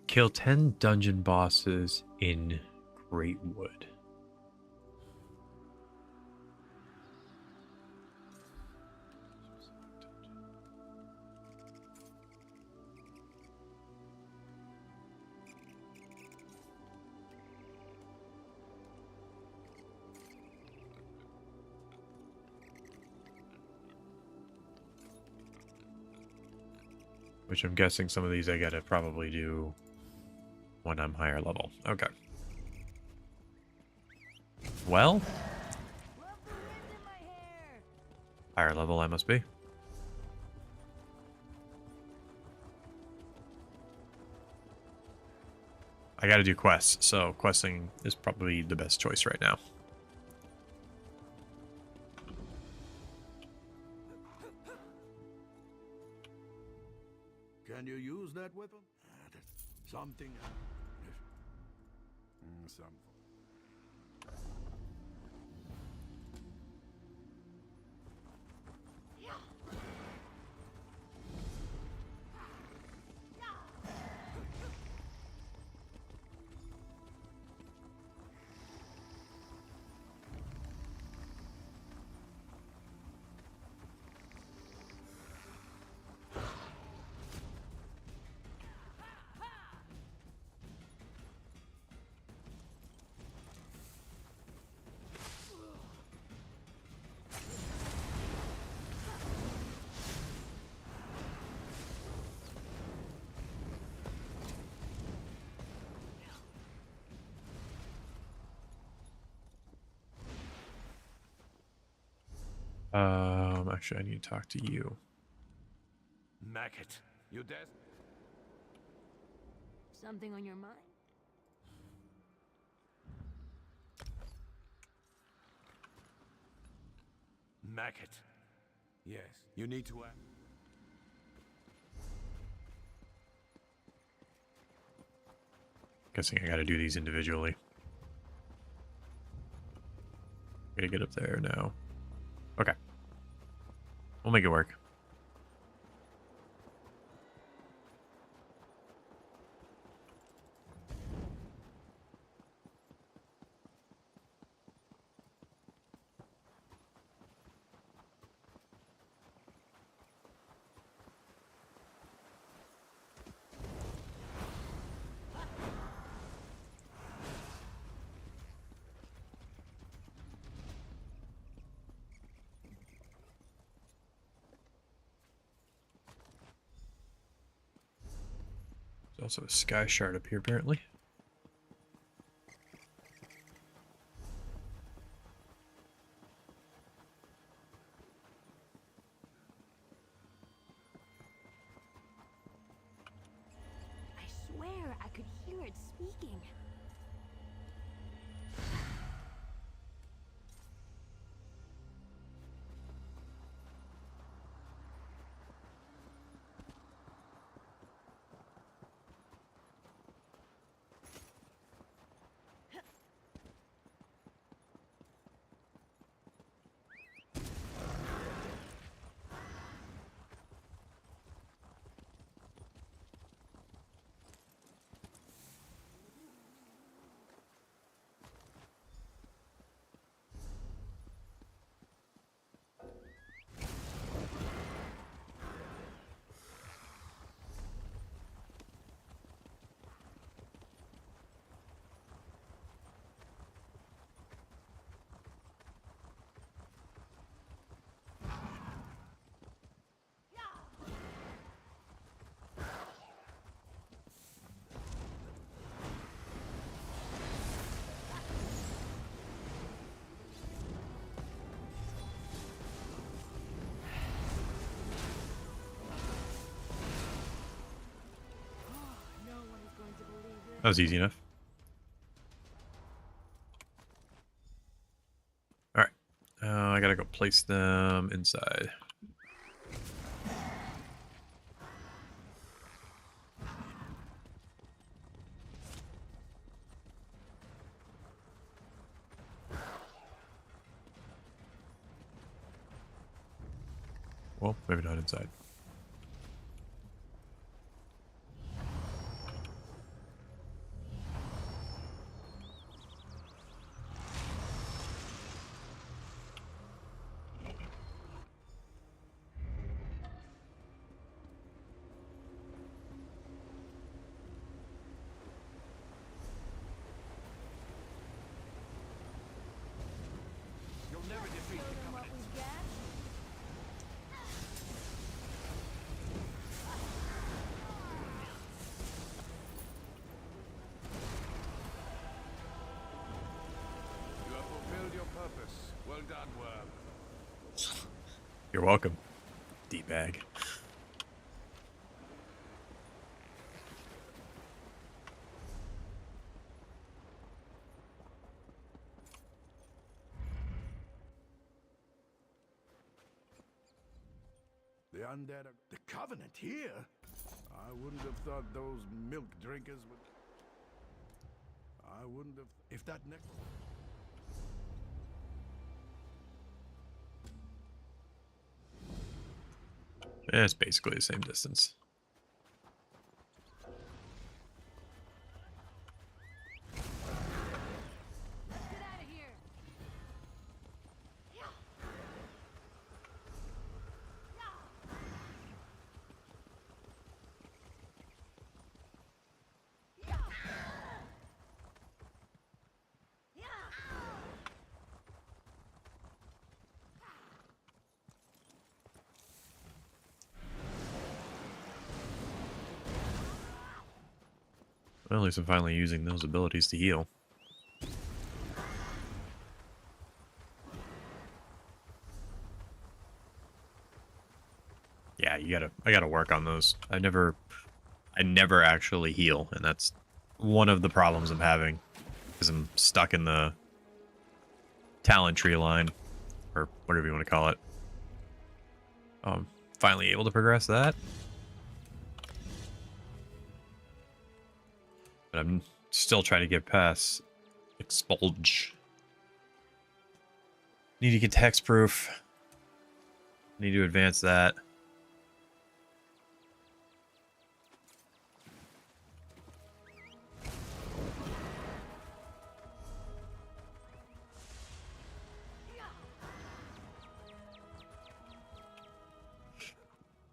Kill 10 dungeon bosses in Greatwood. Which I'm guessing some of these I gotta probably do when I'm higher level. Okay. Well, higher level I must be. I gotta do quests, so questing is probably the best choice right now. Can you use that weapon? Something. Some. Actually, I need to talk to you. Macket, you dead? Something on your mind? Macket. Yes, you need to act. Guessing I gotta do these individually. Gotta get up there now. Okay. We'll make it work. There's also a sky shard up here, apparently. I swear I could hear it speaking. That was easy enough. Alright. I gotta go place them inside. Well, maybe not inside. You'll never defeat the Covenant. You have fulfilled your purpose. Well done, worm. You're welcome, D-bag. The undead are... The Covenant here? I wouldn't have thought those milk drinkers would... I wouldn't have... If that Necro... Yeah, it's basically the same distance. Get out of here! Well, at least I'm finally using those abilities to heal. Yeah, I gotta work on those. I never actually heal, and that's one of the problems I'm having, because I'm stuck in the talent tree line, or whatever you want to call it. Finally able to progress that. But I'm still trying to get past Expulge. Need to get hexproof. Need to advance that.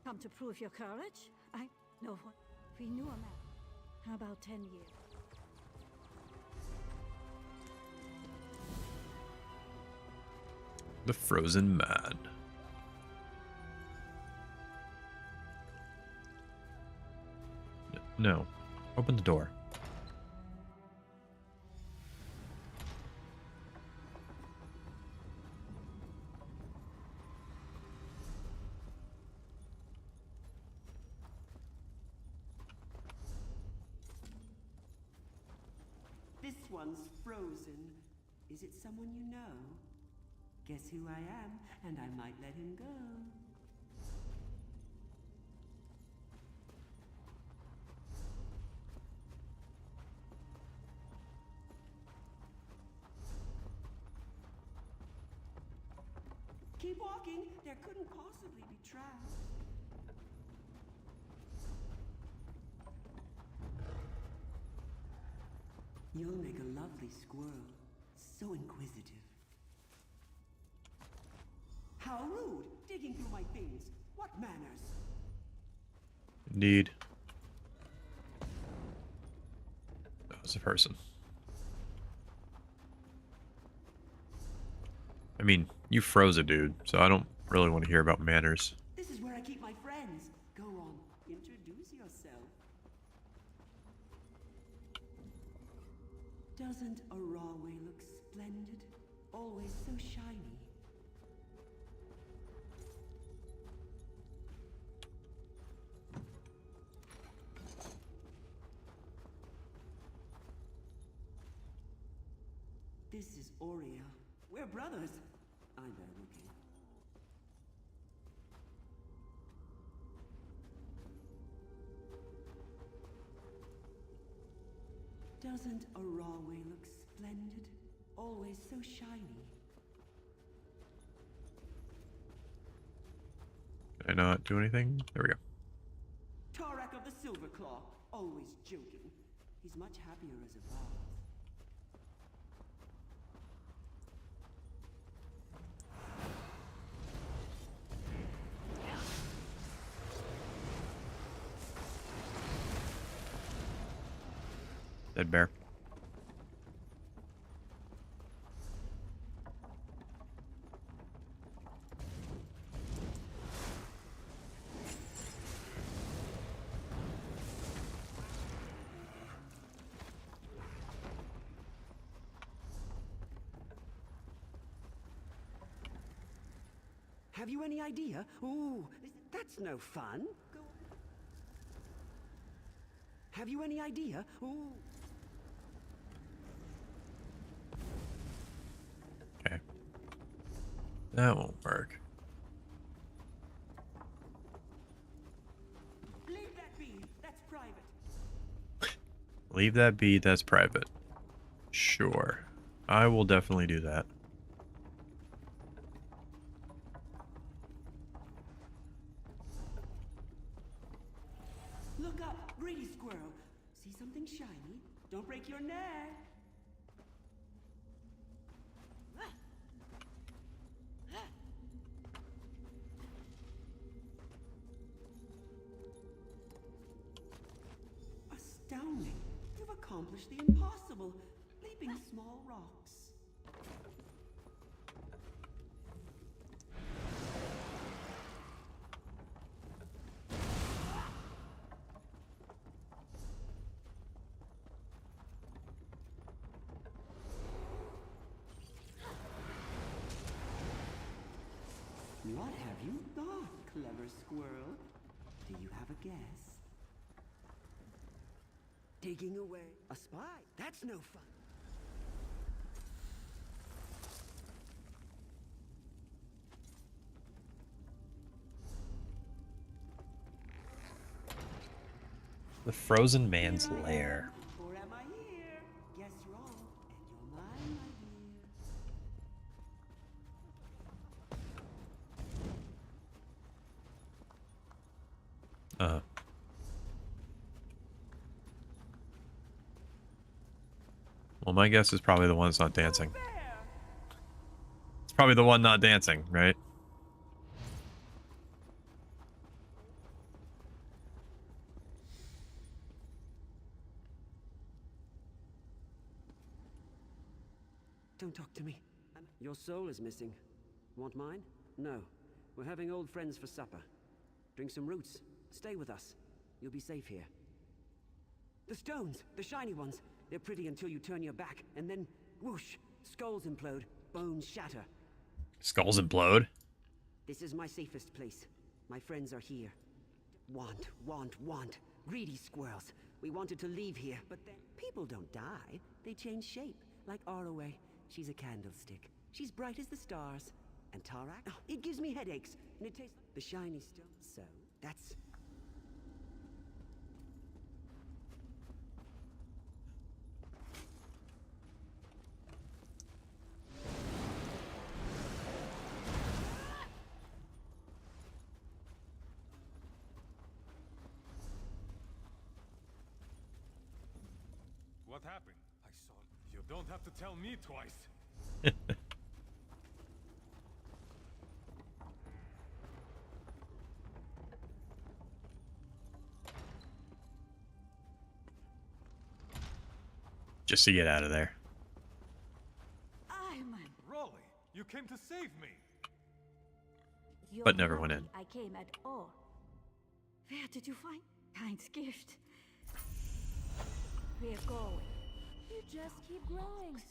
Come to prove your courage? I know what. We knew a man. How about 10 years? The Frozen Man. No. Open the door. This one's frozen. Is it someone you know? Guess who I am, and I might let him go. Keep walking. There couldn't possibly be traps. You'll make a lovely squirrel. So inquisitive. How rude! Digging through my things. What manners? Indeed. That was a person. I mean, you froze a dude, so I don't really want to hear about manners. This is where I keep my friends. Go on, introduce yourself. Doesn't a Rawway look splendid? Always so shiny. This is Oriel. We're brothers. I know, okay. Doesn't a Rawway look splendid? Always so shiny. Can I not do anything? There we go. Tarak of the Silver Claw, always joking. He's much happier as a Vav. Dead bear. Have you any idea? Ooh, that's no fun. Have you any idea? Ooh. Okay. That won't work. Leave that be. That's private. Leave that be, that's private. Sure. I will definitely do that. Look up, greedy squirrel. See something shiny? Don't break your neck. Astounding. You've accomplished the impossible, leaping small rocks. What have you thought, clever squirrel? Do you have a guess? Digging away. A spy? That's no fun. The Frozen Man's Lair. Or am I here? Guess wrong, and you're mine, my dear. Well, my guess is probably the one that's not dancing. It's probably the one not dancing, right? Don't talk to me. Your soul is missing. Want mine? No. We're having old friends for supper. Drink some roots. Stay with us. You'll be safe here. The stones! The shiny ones! They're pretty until you turn your back, and then, whoosh! Skulls implode, bones shatter. Skulls implode? This is my safest place. My friends are here. Want. Greedy squirrels. We wanted to leave here, but then people don't die. They change shape, like Arroway. She's a candlestick. She's bright as the stars. And Tarak? Oh, it gives me headaches, and it tastes like the shiny stone. So, that's... What happened? I saw it. You don't have to tell me twice. Just to get out of there. Raleigh, you came to save me. But never went in. I came at all. Where did you find Kind's gift? We're going. You just keep growing.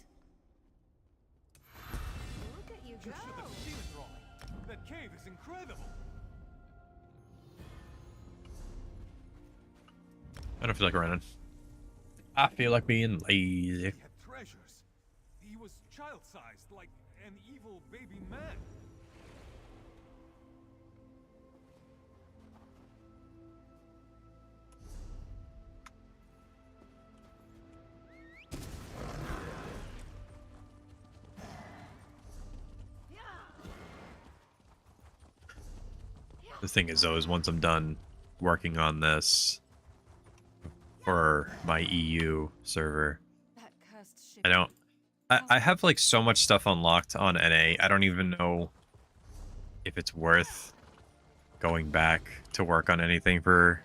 Look at you You go. should have seen it, Raleigh. That cave is incredible. I don't feel like running. I feel like being lazy. He had treasures. He was child-sized, like an evil baby man. The thing is, though, is once I'm done working on this for my EU server, I have like so much stuff unlocked on NA. I don't even know if it's worth going back to work on anything for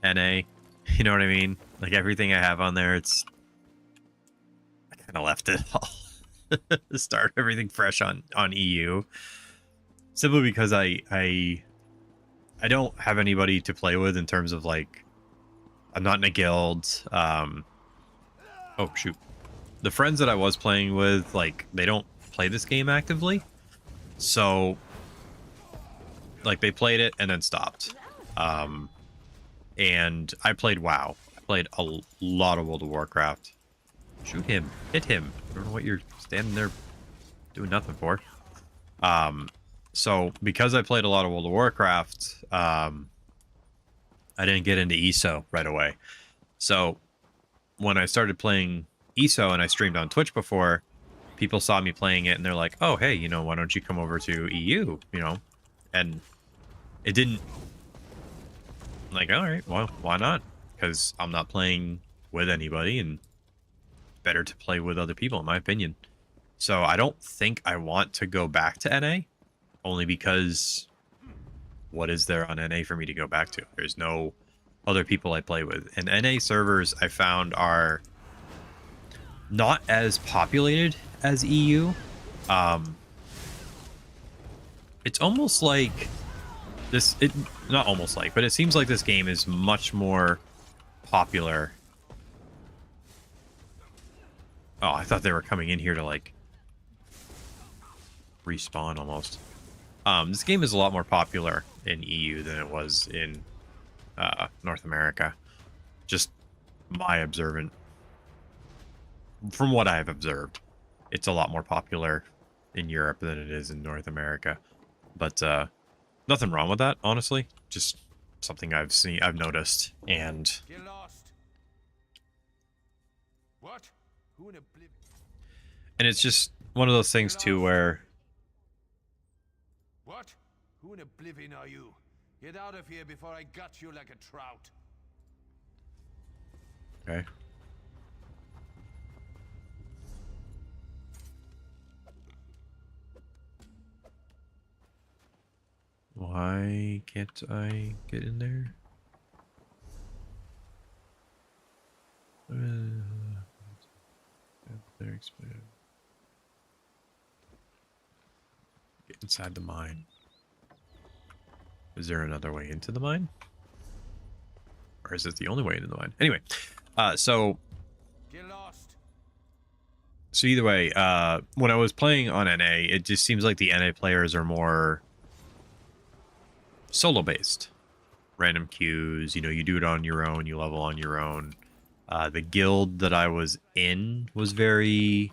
NA. You know what I mean? Like everything I have on there, I kind of left it all to start everything fresh on EU. Simply because I don't have anybody to play with in terms of like, I'm not in a guild. Oh shoot. The friends that I was playing with, like, they don't play this game actively. So like they played it and then stopped. And I played WoW. I played a lot of World of Warcraft. Shoot him. Hit him. I don't know what you're standing there doing nothing for. So because I played a lot of World of Warcraft, I didn't get into ESO right away. So when I started playing ESO and I streamed on Twitch before, people saw me playing it and they're like, oh, hey, you know, why don't you come over to EU, you know? And it didn't, like, all right, well, why not? Because I'm not playing with anybody and better to play with other people, in my opinion. So I don't think I want to go back to NA, only because what is there on NA for me to go back to? There's no other people I play with. And NA servers I found are not as populated as EU. It's almost like this, not almost like, but it seems like this game is much more popular. Oh, I thought they were coming in here to like respawn almost. This game is a lot more popular in EU than it was in North America. Just my observant. From what I've observed, it's a lot more popular in Europe than it is in North America. But nothing wrong with that, honestly. Just something I've noticed. And Get lost. What? Who in oblivion? And it's just one of those things too where What? Who in oblivion are you? Get out of here before I gut you like a trout. okay. Why can't I get in there? Get inside the mine. Is there another way into the mine? Or is it the only way into the mine? Anyway, so Get lost. So either way, when I was playing on NA, it just seems like the NA players are more solo-based. Random queues, you know, you do it on your own, you level on your own. The guild that I was in was very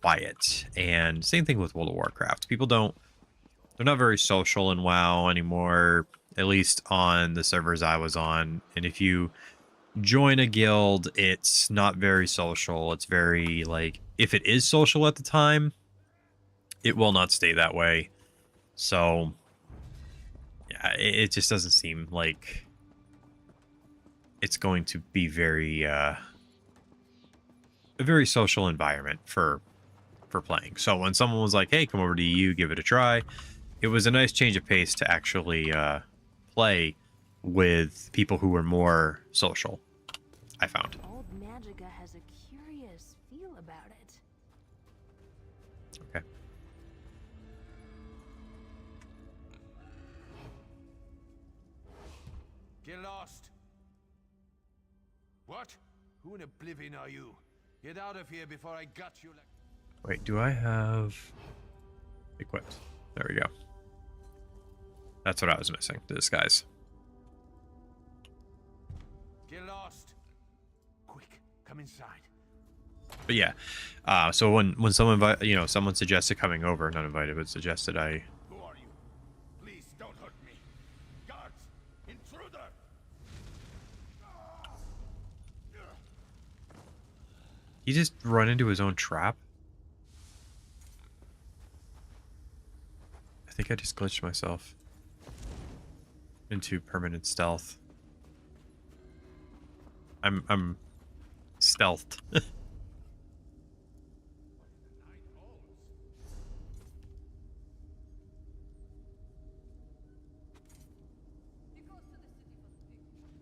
quiet. And same thing with World of Warcraft. People they're not very social in WoW anymore, at least on the servers I was on. And if you join a guild, it's not very social. It's very, like, if it is social at the time, it will not stay that way. So, yeah, it just doesn't seem like it's going to be a very social environment for playing. So when someone was like, hey, come over to EU, give it a try, it was a nice change of pace to actually play with people who were more social, I found. Old Magica has a curious feel about it. Okay. Get lost. What? Who in oblivion are you? Get out of here before I gut you like... Wait, do I have equipped? There we go. That's what I was missing, the disguise. Get lost. Quick, come inside. But yeah, so when someone someone suggested coming over, not invited, but suggested I. Who are you? Please don't hurt me. Guards! Intruder! He just run into his own trap. I think I just glitched myself into permanent stealth. I'm stealthed.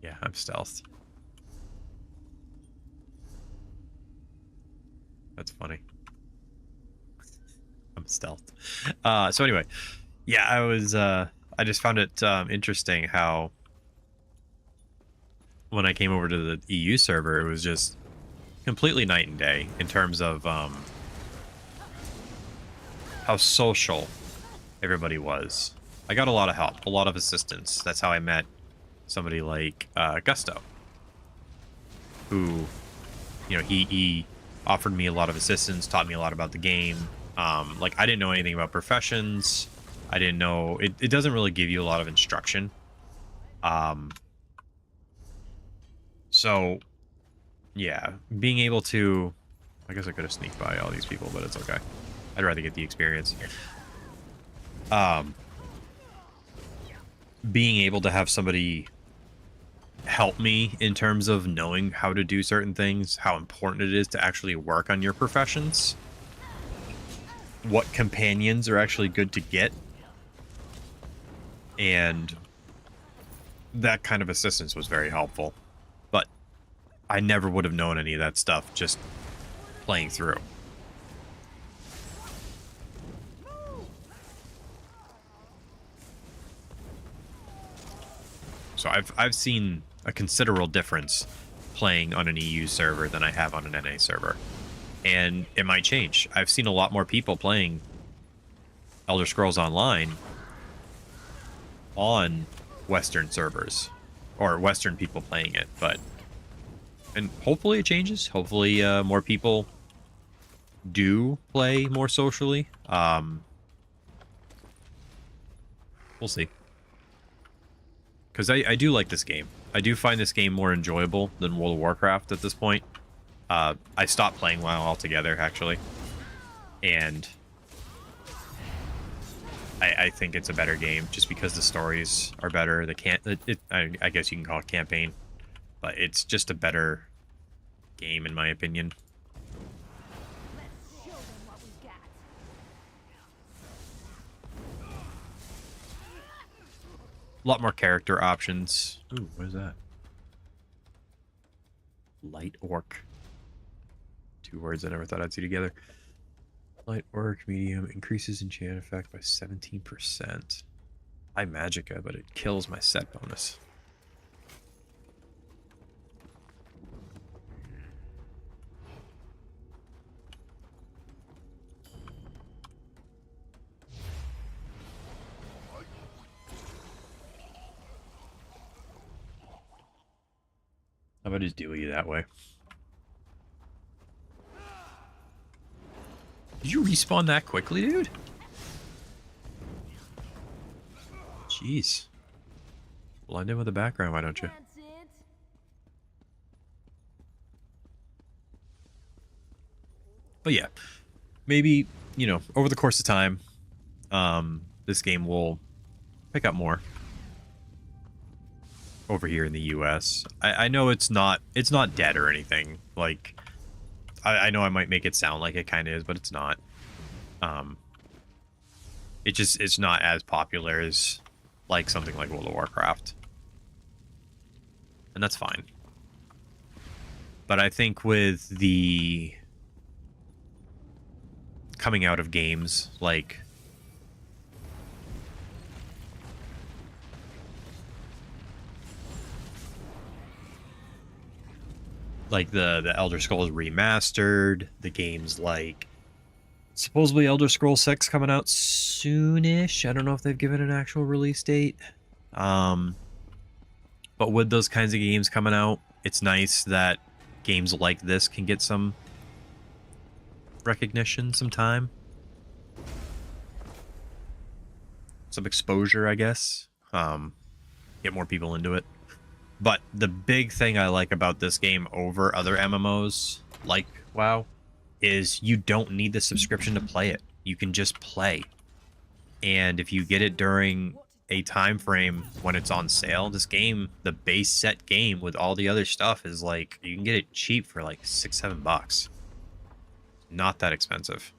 Yeah, I'm stealthed. That's funny. I'm stealthed. So anyway, yeah, I just found it interesting how when I came over to the EU server, it was just completely night and day in terms of how social everybody was. I got a lot of help, a lot of assistance. That's how I met somebody like Gusto, who, he offered me a lot of assistance, taught me a lot about the game. Like, I didn't know anything about professions. I didn't know... It doesn't really give you a lot of instruction. So, yeah, being able to... I guess I could have sneaked by all these people, but it's okay. I'd rather get the experience. Being able to have somebody help me in terms of knowing how to do certain things, how important it is to actually work on your professions, what companions are actually good to get, and that kind of assistance was very helpful. But I never would have known any of that stuff just playing through. So I've seen a considerable difference playing on an EU server than I have on an NA server. And it might change. I've seen a lot more people playing Elder Scrolls Online on Western servers, or Western people playing it, and hopefully it changes. Hopefully more people do play more socially. We'll see. Because I do like this game. I do find this game more enjoyable than World of Warcraft at this point. I stopped playing WoW altogether, actually. And I think it's a better game just because the stories are better. I guess you can call it campaign. But it's just a better game, in my opinion. Let's show them what we got. A lot more character options. Ooh, what is that? Light Orc. Two words I never thought I'd see together. Light Orc, medium, increases enchant effect by 17%. High Magicka, but it kills my set bonus. How about just deal with you that way? Did you respawn that quickly, dude? Jeez. Blend in with the background, why don't you? But yeah, maybe, over the course of time, this game will pick up more over here in the US. I know it's not dead or anything. Like, I know I might make it sound like it kind of is, but it's not. It's not as popular as like something like World of Warcraft. And that's fine. But I think with the coming out of games like the Elder Scrolls Remastered, the games like supposedly Elder Scrolls 6 coming out soonish. I don't know if they've given an actual release date. But with those kinds of games coming out, it's nice that games like this can get some recognition, some time. Some exposure, I guess. Get more people into it. But the big thing I like about this game over other MMOs, like WoW, is you don't need the subscription to play it. You can just play. And if you get it during a time frame when it's on sale, this game, the base set game with all the other stuff is like, you can get it cheap for like $6-7. Not that expensive.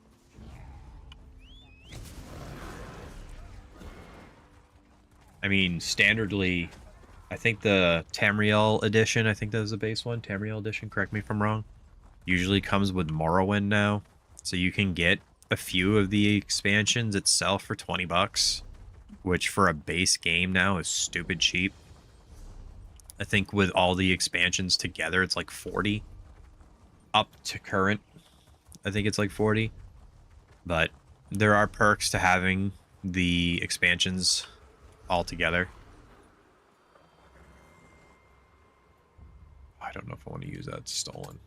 I mean, standardly, I think the Tamriel edition, I think that was the base one, Tamriel edition, correct me if I'm wrong, usually comes with Morrowind now. So you can get a few of the expansions itself for $20, which for a base game now is stupid cheap. I think with all the expansions together, it's like 40 up to current. I think it's like 40, but there are perks to having the expansions all together. I don't know if I want to use that. It's stolen.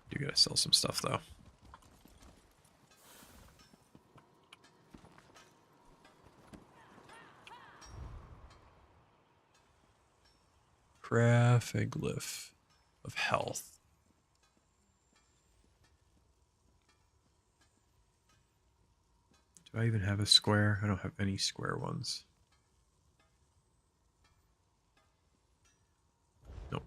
Do gotta sell some stuff though. Craft a glyph of health. Do I even have a square? I don't have any square ones. Nope.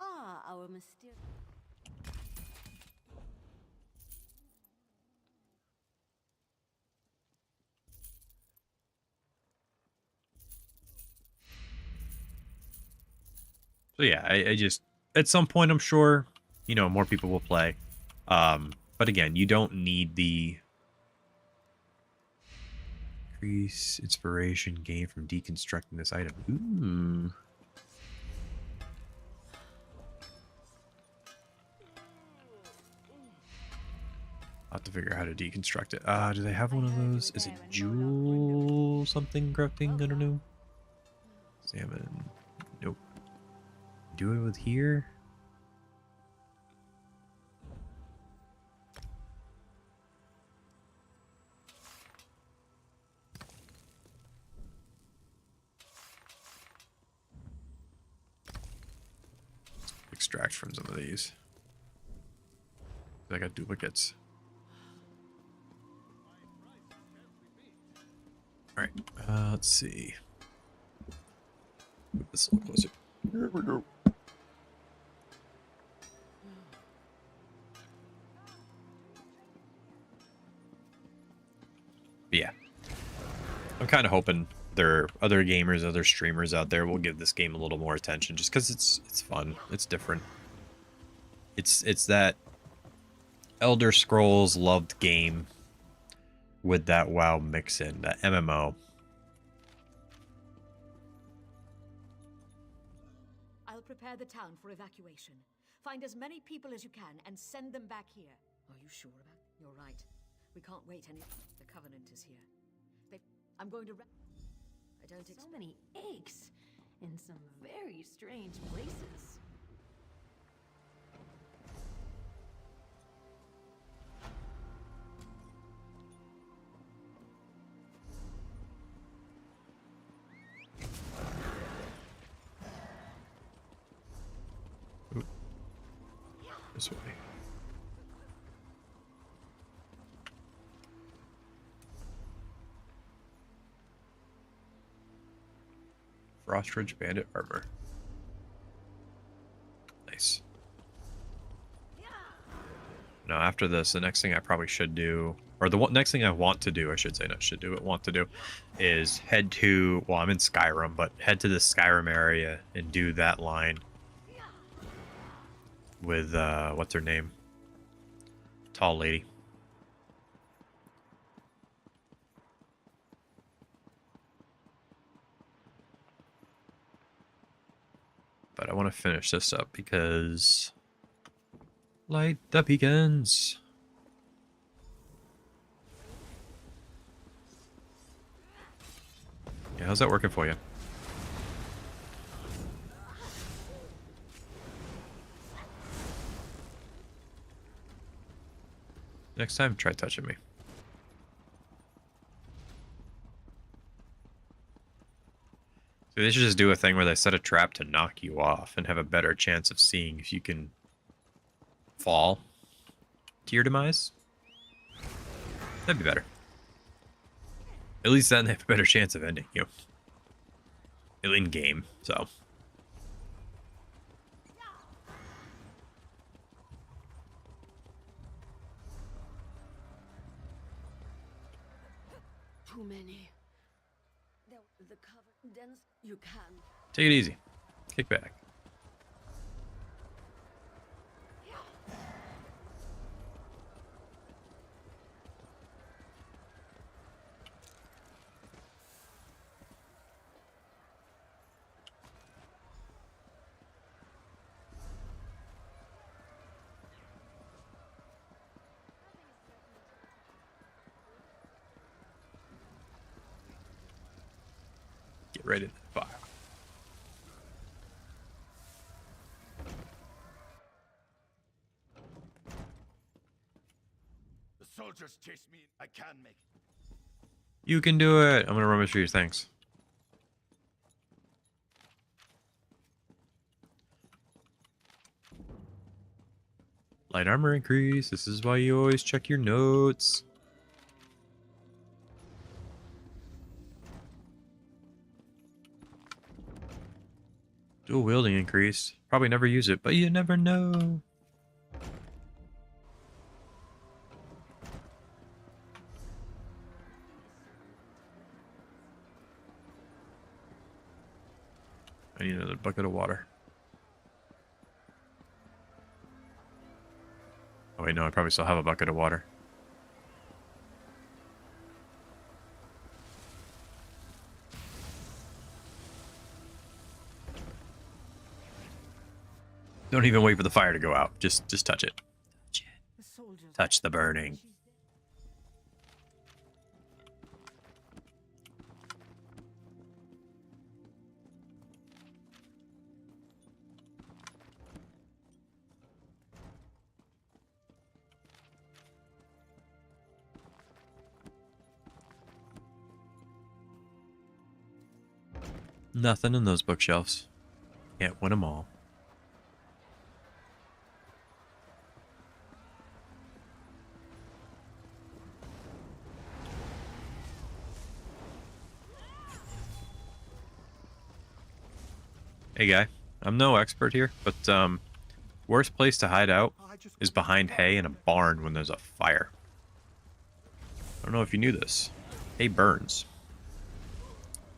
Ah, our mysterious. So yeah, I just, at some point I'm sure, you know, more people will play. But again, you don't need the increase inspiration gained from deconstructing this item. Ooh. I'll have to figure out how to deconstruct it. Do they have one of those? Is it jewel something crafting? I don't know. Salmon. Nope. Do it with here? Extract from some of these. I got duplicates. Alright, let's see. Move this a little closer. Here we go. But yeah. I'm kind of hoping there are other gamers, other streamers out there will give this game a little more attention just because it's fun. It's different. It's that Elder Scrolls loved game with that WoW mix in, that MMO. I'll prepare the town for evacuation. Find as many people as you can and send them back here. Are you sure about it? You're right. We can't wait any. The Covenant is here. I'm going to. I don't So many aches in some very strange places. Ooh. This way. Frostridge Bandit armor. Nice. Now after this, the next thing I probably should do, or the next thing I want to do, I should say, not should do it, want to do, is head to, well, I'm in Skyrim, but head to the Skyrim area and do that line with, what's her name? Tall lady. But I want to finish this up because light the beacons. Yeah, how's that working for you? Next time, try touching me. So they should just do a thing where they set a trap to knock you off and have a better chance of seeing if you can fall to your demise. That'd be better. At least then they have a better chance of ending you. In game, so. Too many. The cover dense. You can. Take it easy. Kick back. Get right in the fire. The soldiers chase me. I can't make it. You can do it. I'm gonna run through your things. Light armor increase. This is why you always check your notes. Dual wielding increase. Probably never use it, but you never know. I need another bucket of water. Oh wait, no, I probably still have a bucket of water. Don't even wait for the fire to go out. Just touch it. Touch it. Touch the burning. Nothing in those bookshelves. Can't win them all. Hey guy, I'm no expert here, but worst place to hide out is behind hay in a barn when there's a fire. I don't know if you knew this. Hay burns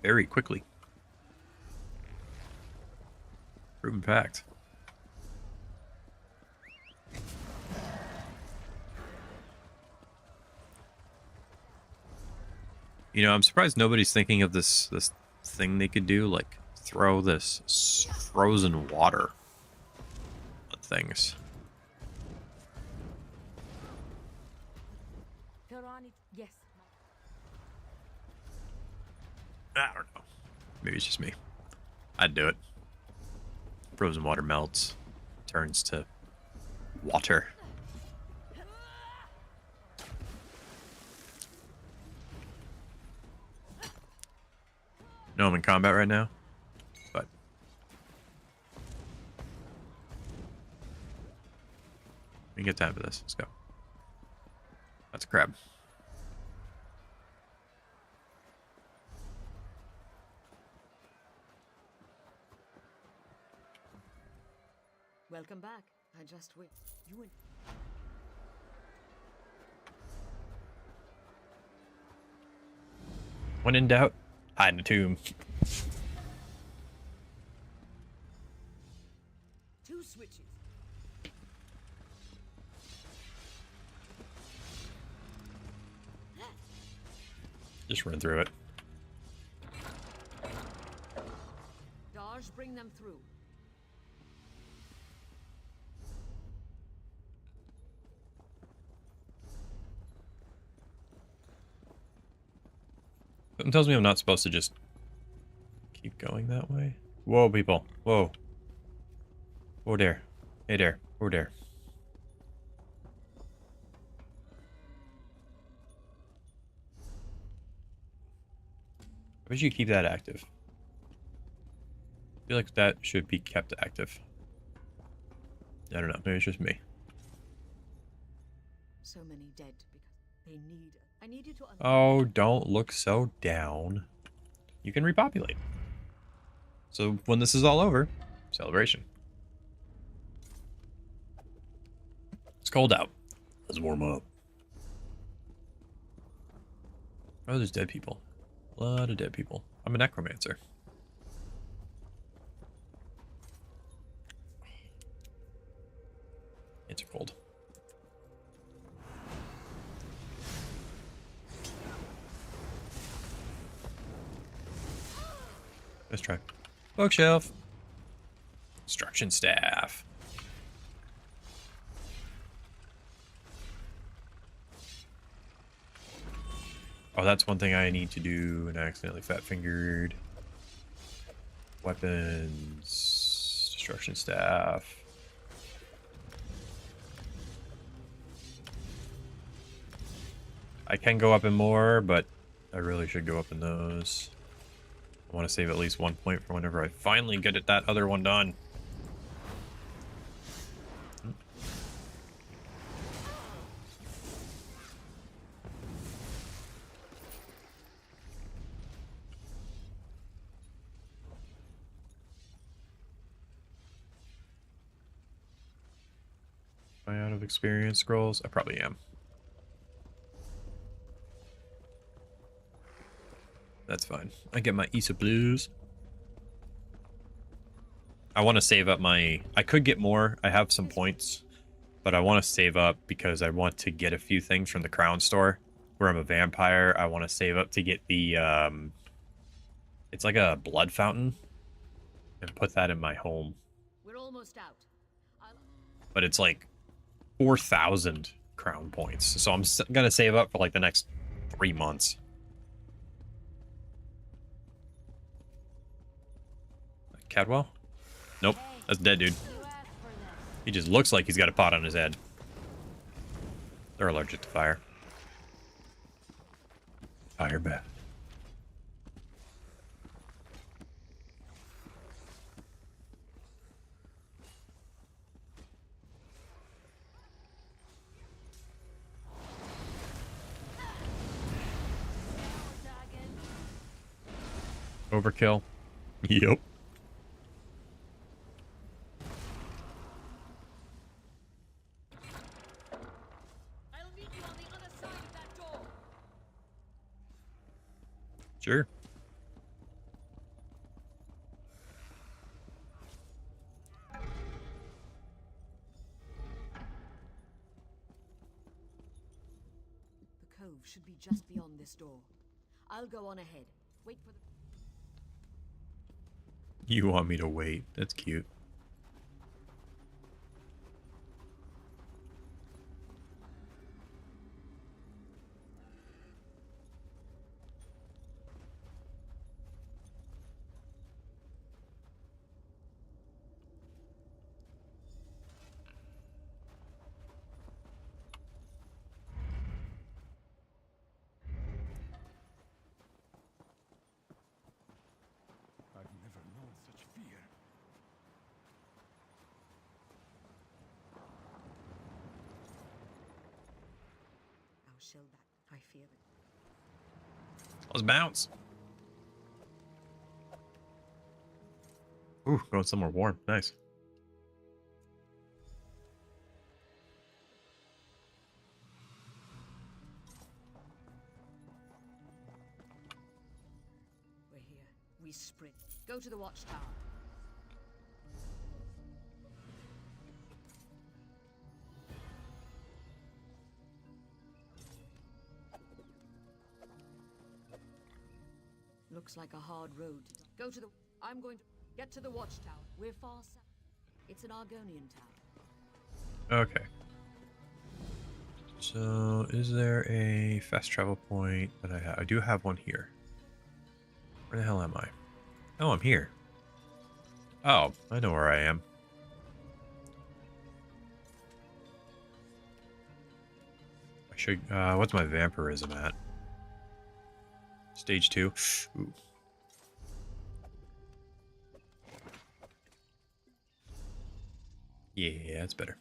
very quickly. Proven fact. You know, I'm surprised nobody's thinking of this thing they could do, like throw this frozen water at things. Yes. I don't know. Maybe it's just me. I'd do it. Frozen water melts, turns to water. No, I'm in combat right now, but we can get time for this. Let's go. That's a crab. Welcome back. I just wait. You and When in doubt, hide in a tomb. two switches. Just run through it. Dodge, bring them through. Something tells me I'm not supposed to just keep going that way? Whoa, people. Whoa. Whoa there. Hey there. Whoa there. I wish you keep that active. I feel like that should be kept active. I don't know. Maybe it's just me. So many dead because they need. I need you to. Oh, don't look so down. You can repopulate. So when this is all over, celebration. It's cold out. Let's warm up. Oh, there's dead people. A lot of dead people. I'm a necromancer. It's cold. Let's try. Bookshelf. Construction staff. Oh, that's one thing I need to do, and I accidentally fat-fingered. Weapons. Destruction staff. I can go up in more, but I really should go up in those. I want to save at least 1 point for whenever I finally get that other one done. Am I out of experience scrolls? I probably am. That's fine. I get my ESO blues. I want to save up my... I could get more. I have some points. But I want to save up because I want to get a few things from the Crown Store. Where I'm a vampire. I want to save up to get the... it's like a blood fountain. And put that in my home. We're almost out. But it's like 4,000 crown points. So I'm going to save up for like the next 3 months. Cadwell? Nope. That's dead, dude. He just looks like he's got a pot on his head. They're allergic to fire. Fire bad. Overkill. Yep. Sure. The cove should be just beyond this door. I'll go on ahead. Wait for the... You want me to wait? That's cute. I've never known such fear. I'll shell back. I feel it. Let's bounce. Ooh, going somewhere warm. Nice. We're here. We sprint. Go to the watchtower. Looks like a hard road. Go to the... I'm going to... Get to the watchtower. We're far south. It's an Argonian town. Okay. So, is there a fast travel point that I have? I do have one here. Where the hell am I? Oh, I'm here. Oh, I know where I am. I should, what's my vampirism at? Stage 2. Ooh. Yeah, that's better.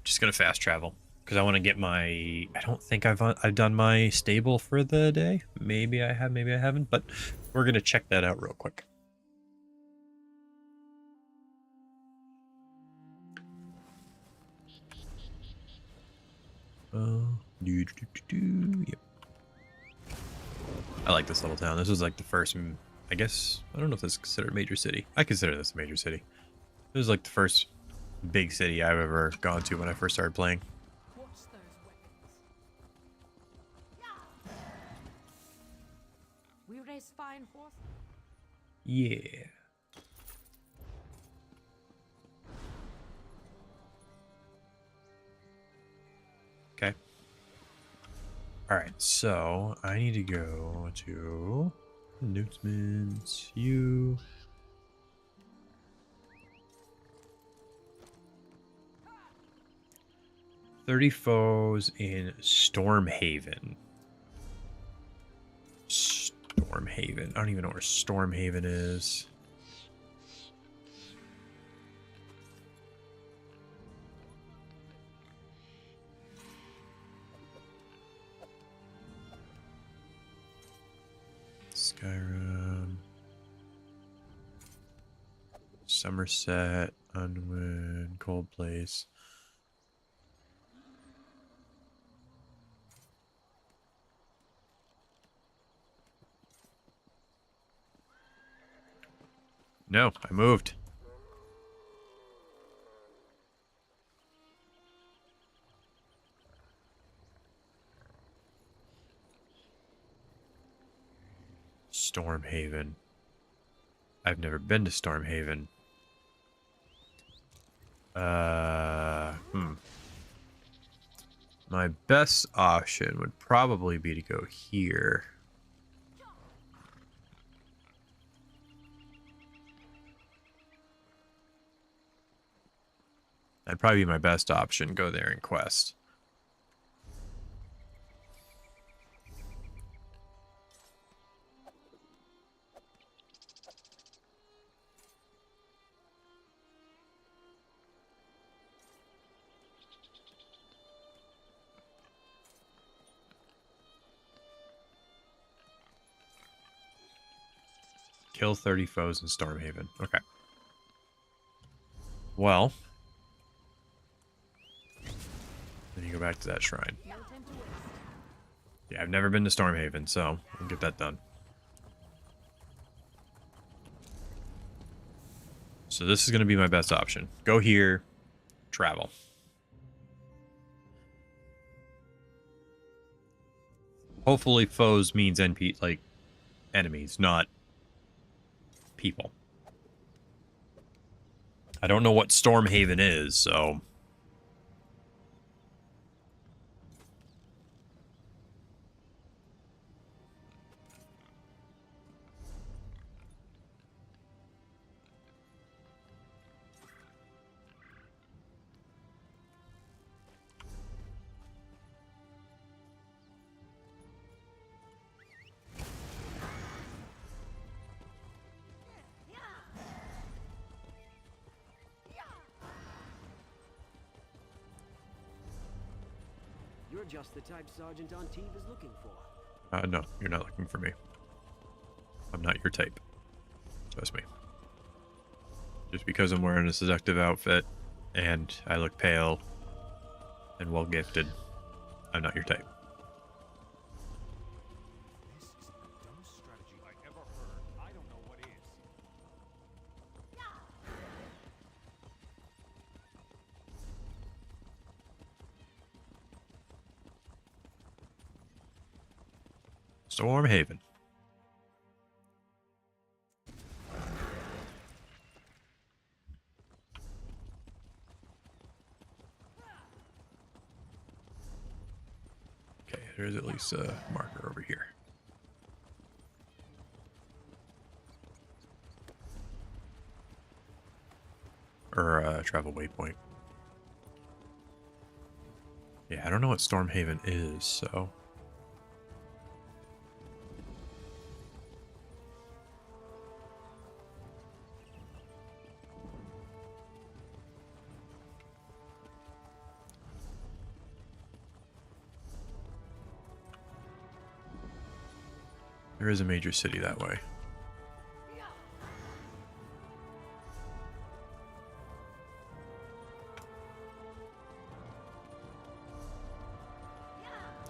Just gonna fast travel because I want to get my. I don't think I've done my stable for the day. Maybe I have, maybe I haven't, but we're gonna check that out real quick. Yep. I like this little town. This was like the first. I guess I don't know if this is considered a major city. I consider this a major city. This was like the first big city I've ever gone to when I first started playing. What's those weapons? We raise fine horse. Yeah. Okay. All right, so I need to go to announcements. You. $30 foes in Stormhaven. Stormhaven. I don't even know where Stormhaven is. Skyrim. Somerset. Unwin. Cold Place. No, I moved. Stormhaven. I've never been to Stormhaven. My best option would probably be to go here. That'd probably be my best option. Go there and quest. Kill 30 foes in Stormhaven. Okay. Well. Then you go back to that shrine. Yeah, I've never been to Stormhaven, so I'll get that done. So this is going to be my best option. Go here, travel. Hopefully foes means NP, like enemies, not people. I don't know what Stormhaven is, so... You're just the type Sergeant Antibes is looking for. No, you're not looking for me. I'm not your type. Trust me. Just because I'm wearing a seductive outfit and I look pale and well gifted, I'm not your type. This is the dumbest strategy I ever heard. I don't know what is. Stormhaven. Okay, there's at least a marker over here. Or a travel waypoint. Yeah, I don't know what Stormhaven is, so... There is a major city that way.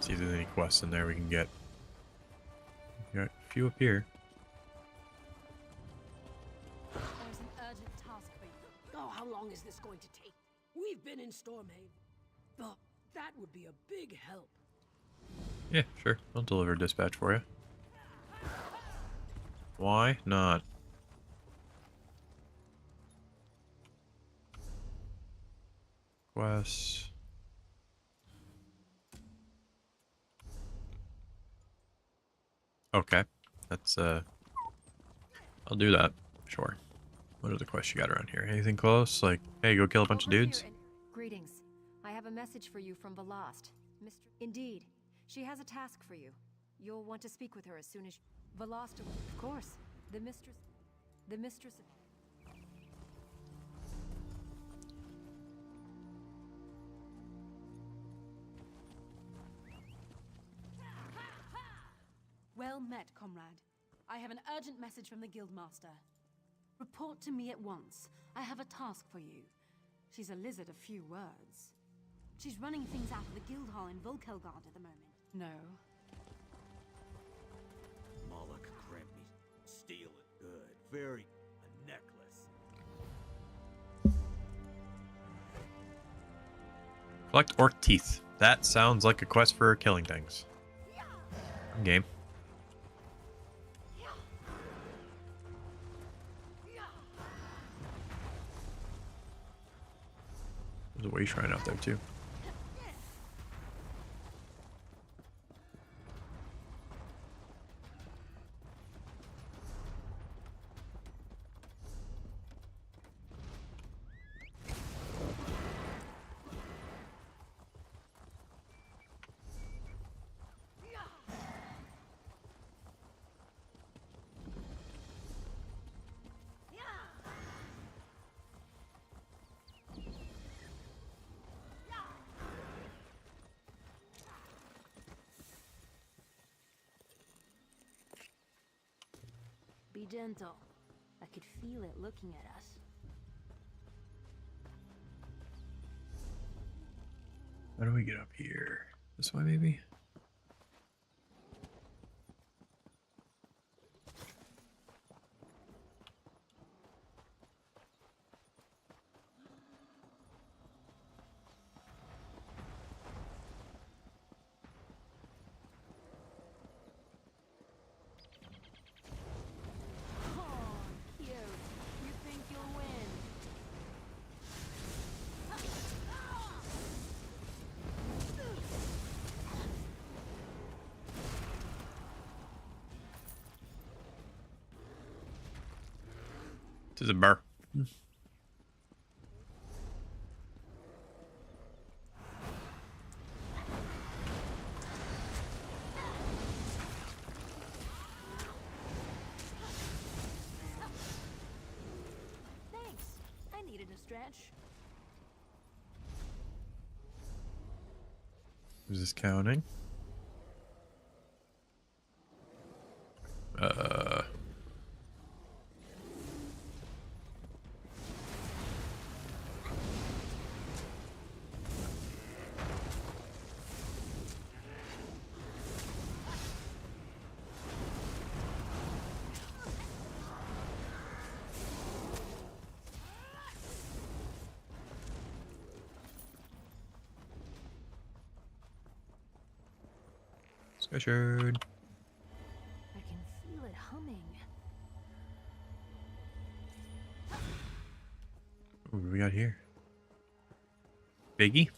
See if there's any quests in there we can get. Got a few up here. There's an urgent task for you. Oh, how long is this going to take? We've been in Stormhaven, but that would be a big help. Yeah, sure. I'll deliver a dispatch for you. Why not? Quests. Okay. That's, I'll do that. Sure. What are the quests you got around here? Anything close? Like, hey, go kill a bunch of dudes? Greetings. I have a message for you from Velast. Mr. Indeed. She has a task for you. You'll want to speak with her as soon as... Velast... Of course. The mistress... The mistress... Well met, comrade. I have an urgent message from the Guildmaster. Report to me at once. I have a task for you. She's a lizard of few words. She's running things out of the guild hall in Volkelgard at the moment. No. Moloch grant me. Steal it. Good. Very. A necklace. Collect orc teeth. That sounds like a quest for killing things. Game. There's a way shrine out there too. Be gentle. I could feel it looking at us. How do we get up here? This way, maybe? This is a bear. Thanks. I needed a stretch. Is this counting? Squishered. I can feel it humming. What do we got here? Biggie?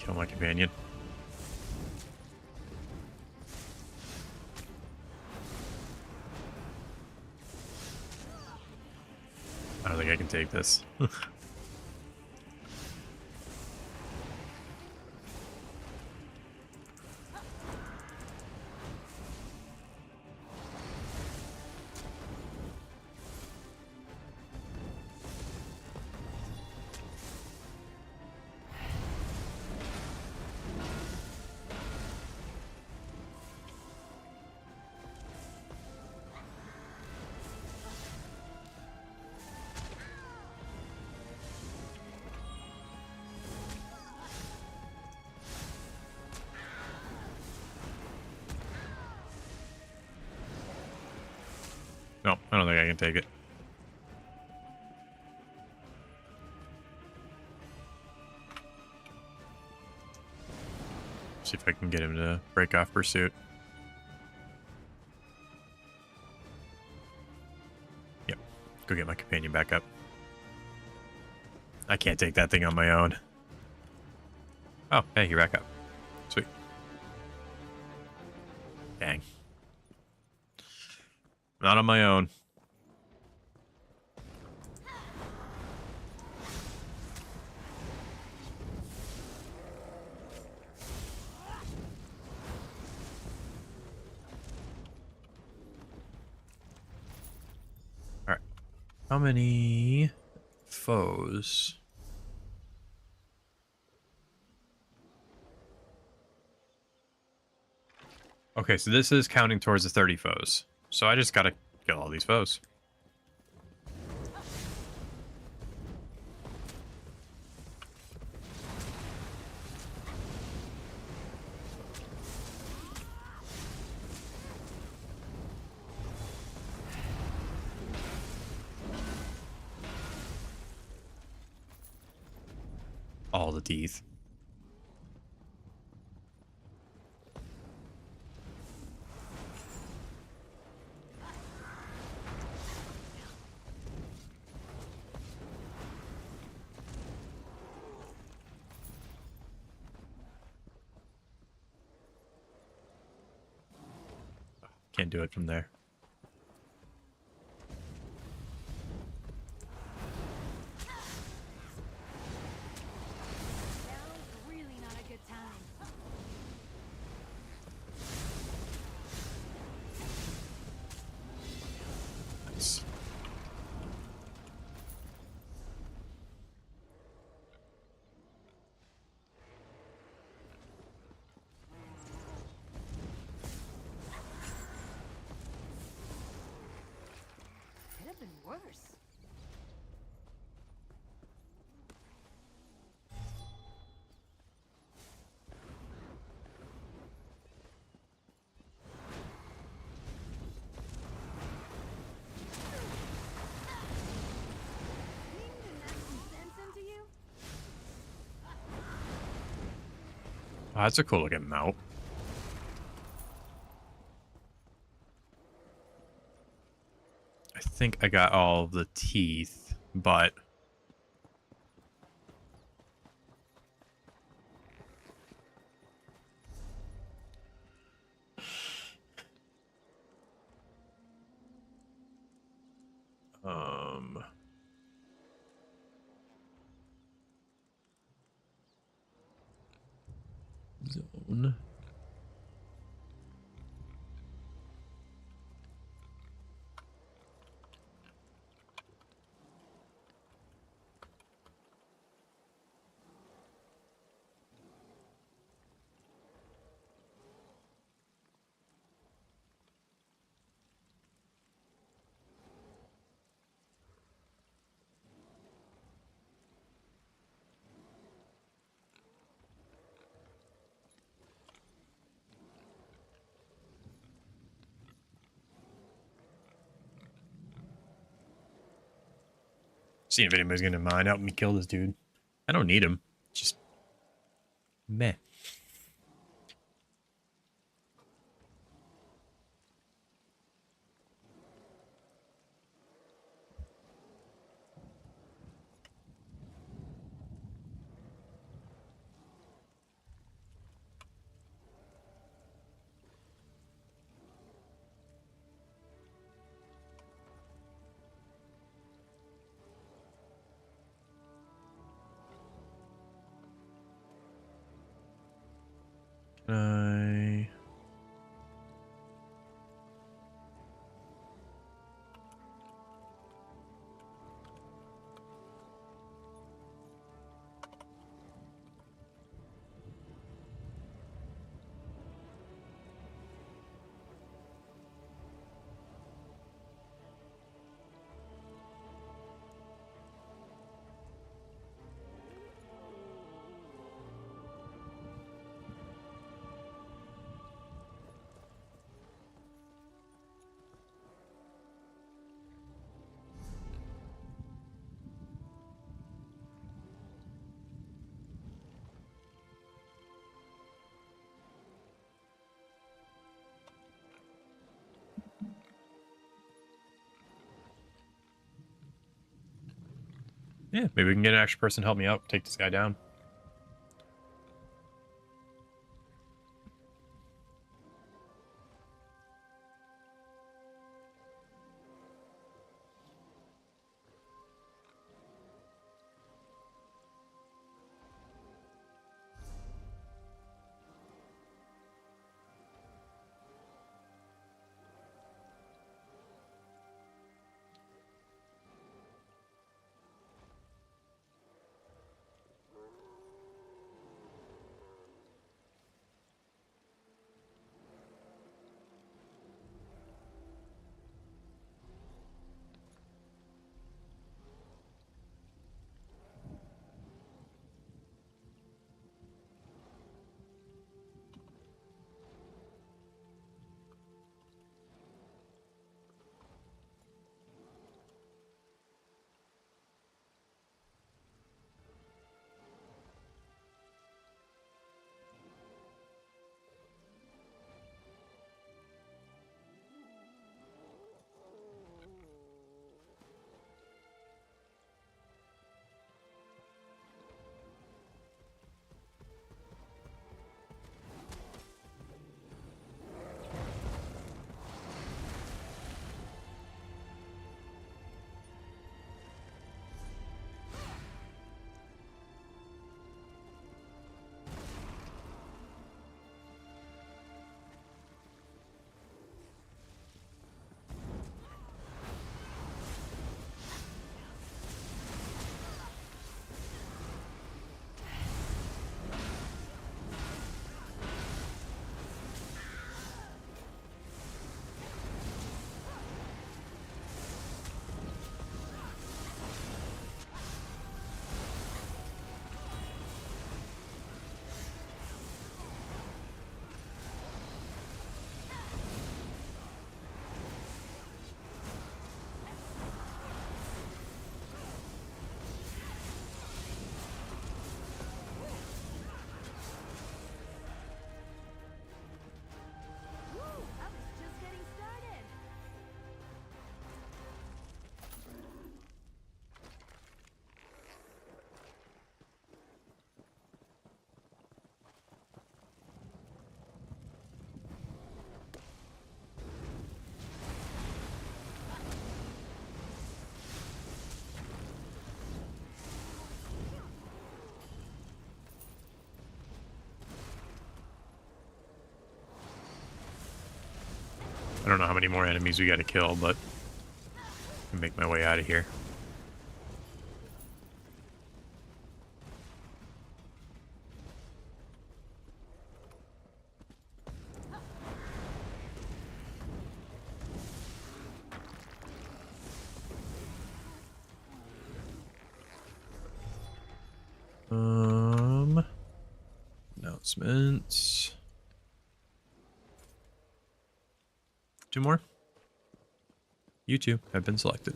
Kill my companion. I don't think I can take this. No, I don't think I can take it. See if I can get him to break off pursuit. Yep. Go get my companion back up. I can't take that thing on my own. Oh, hey, you're back up. Sweet. Dang. Not on my own. Alright. How many foes? Okay, so this is counting towards the 30 foes. So I just gotta kill all these foes. All the teeth. Can't do it from there. Really not a good time. Nice. Could have been worse. Oh, that's a cool looking mount. I think I got all the teeth, but zone. Seeing if anybody's gonna mind helping me kill this dude. I don't need him. Just meh. Can I... Yeah, maybe we can get an extra person to help me out, take this guy down. I don't know how many more enemies we got to kill, but I can make my way out of here. Announcements. 2 more. You 2 have been selected.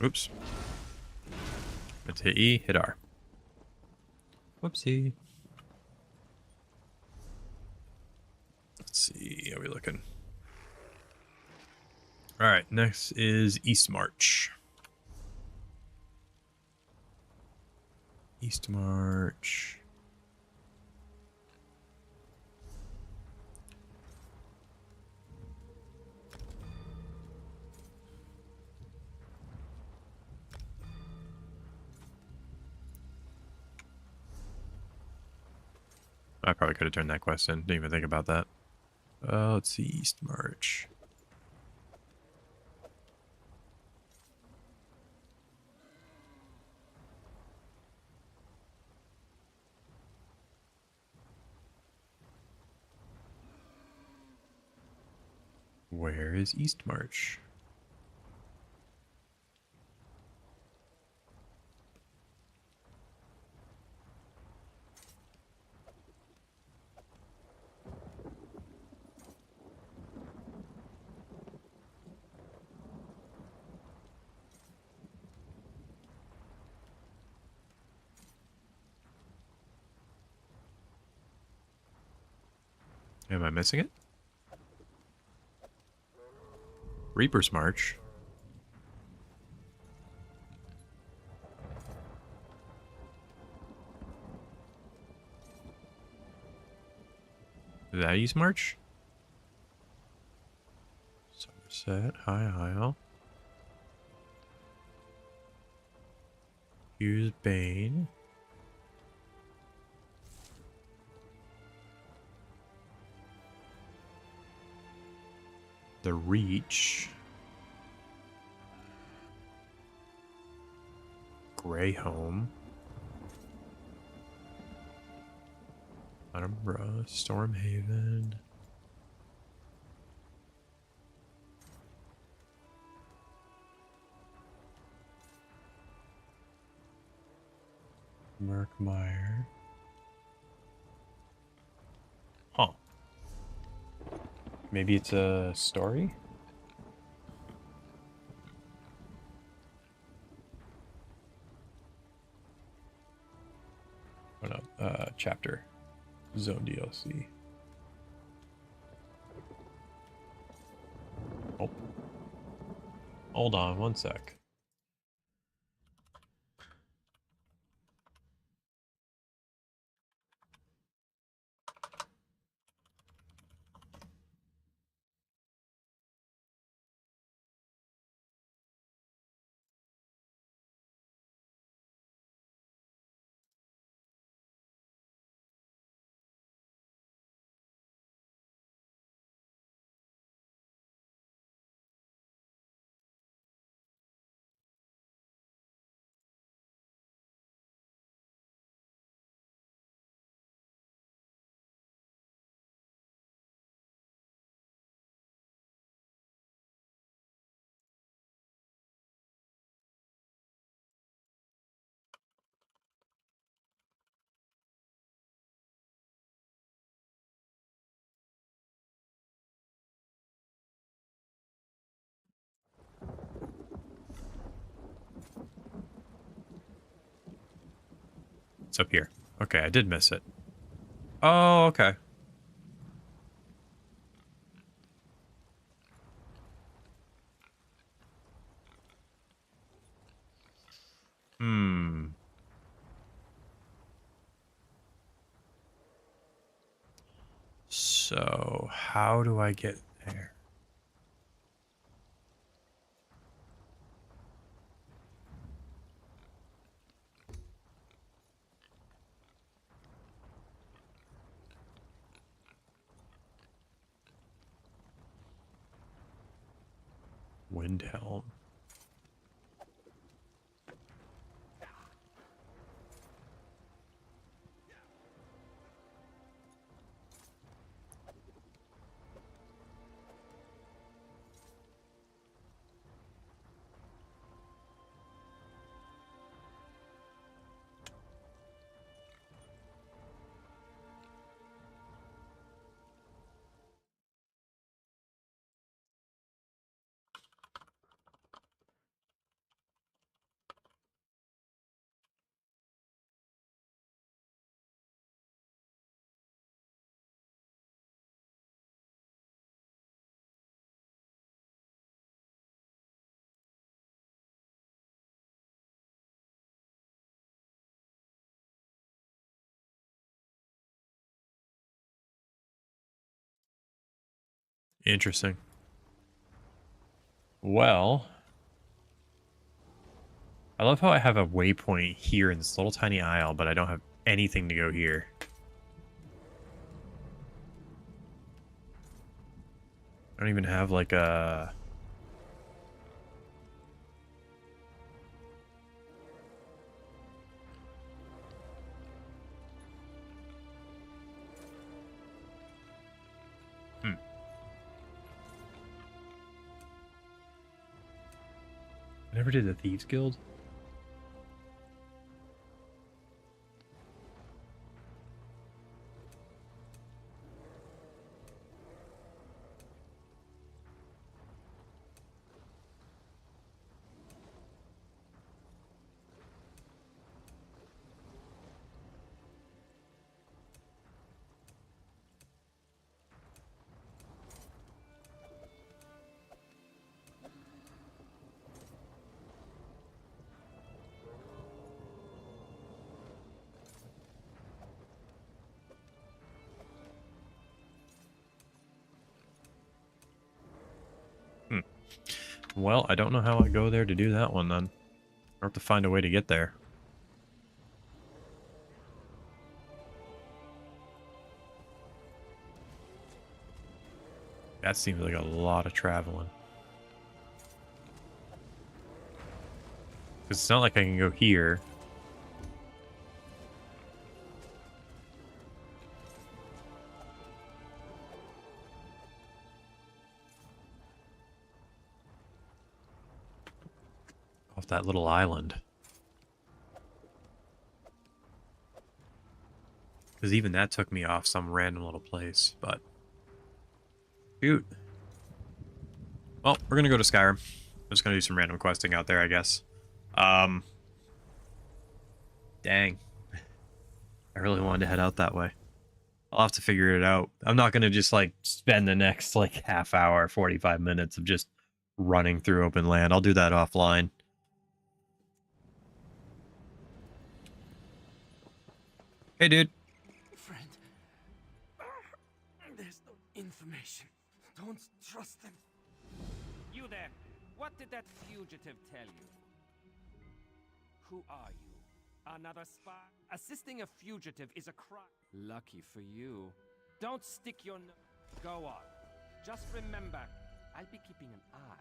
Oops. Let's hit E, hit R. Whoopsie. Let's see, how are we looking? Alright, next is East March. East March. I probably could have turned that quest in. Didn't even think about that. Let's see. East March. Where is East March? Am I missing it? Reaper's March. Is that East March? Somerset, High Isle. Here's Bane. The Reach. Greyhome. Edinburgh, Stormhaven. Merkmeyer. Huh. Maybe it's a story? Oh no, chapter. Zone DLC. Oh. Hold on one sec. It's up here. Okay, I did miss it. Oh, okay. Hmm. So, how do I get there? Windhelm. Interesting. Well, I love how I have a waypoint here in this little tiny isle, but I don't have anything to go here. don't even have like a... I never did the Thieves Guild. Well, I don't know how I go there to do that one then. I'll have to find a way to get there. That seems like a lot of traveling. Because it's not like I can go here. Off that little island. Because even that took me off some random little place, but... Shoot. Well, we're gonna go to Skyrim. I'm just gonna do some random questing out there, I guess. Dang. I really wanted to head out that way. I'll have to figure it out. I'm not gonna just, like, spend the next, like, half hour, 45 minutes of just running through open land. I'll do that offline. Hey, dude. Friend, there's no information. Don't trust them. You there. What did that fugitive tell you? Who are you? Another spy? Assisting a fugitive is a crime. Lucky for you. Don't stick your nose. Go on. Just remember, I'll be keeping an eye on you.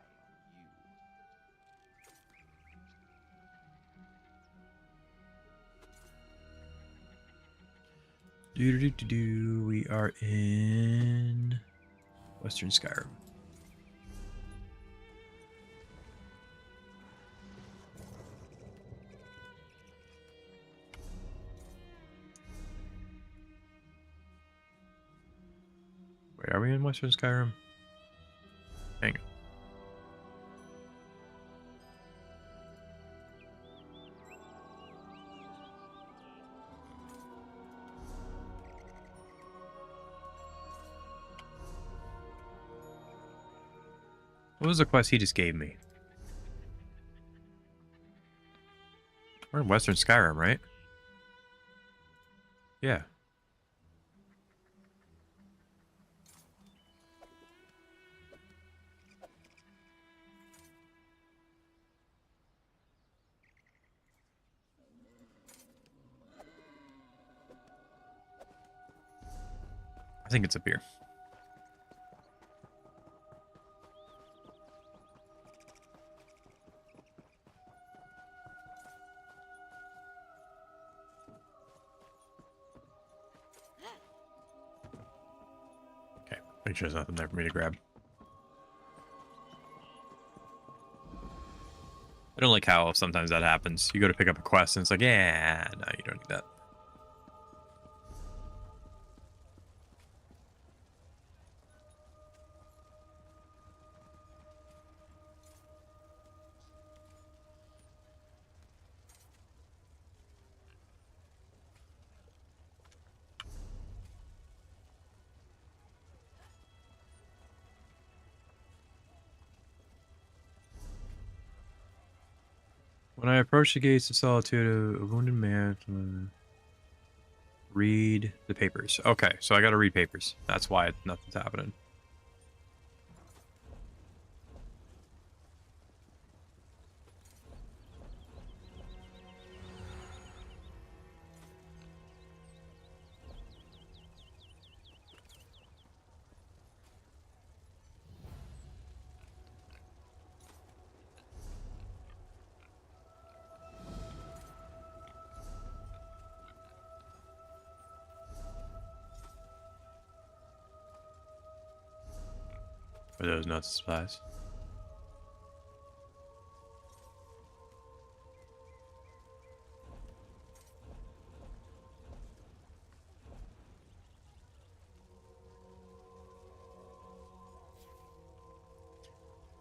We are in Western Skyrim. Wait, are we in Western Skyrim? Hang on. What was the quest he just gave me? We're in Western Skyrim, right? Yeah. I think it's up here. Okay, make sure there's nothing there for me to grab. I don't like how sometimes that happens. You go to pick up a quest and it's like, yeah, no, you don't need that. When I approach the gates of solitude, a wounded man... Read the papers. Okay, so I gotta read papers. That's why nothing's happening. Are those not supplies?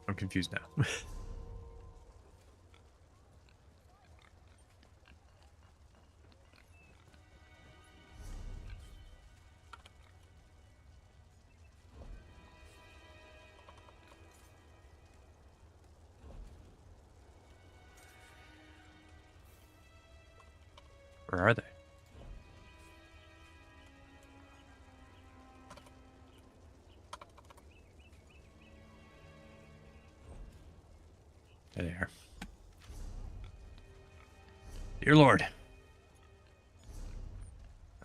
I'm confused now. Where are they? There they are. Dear Lord.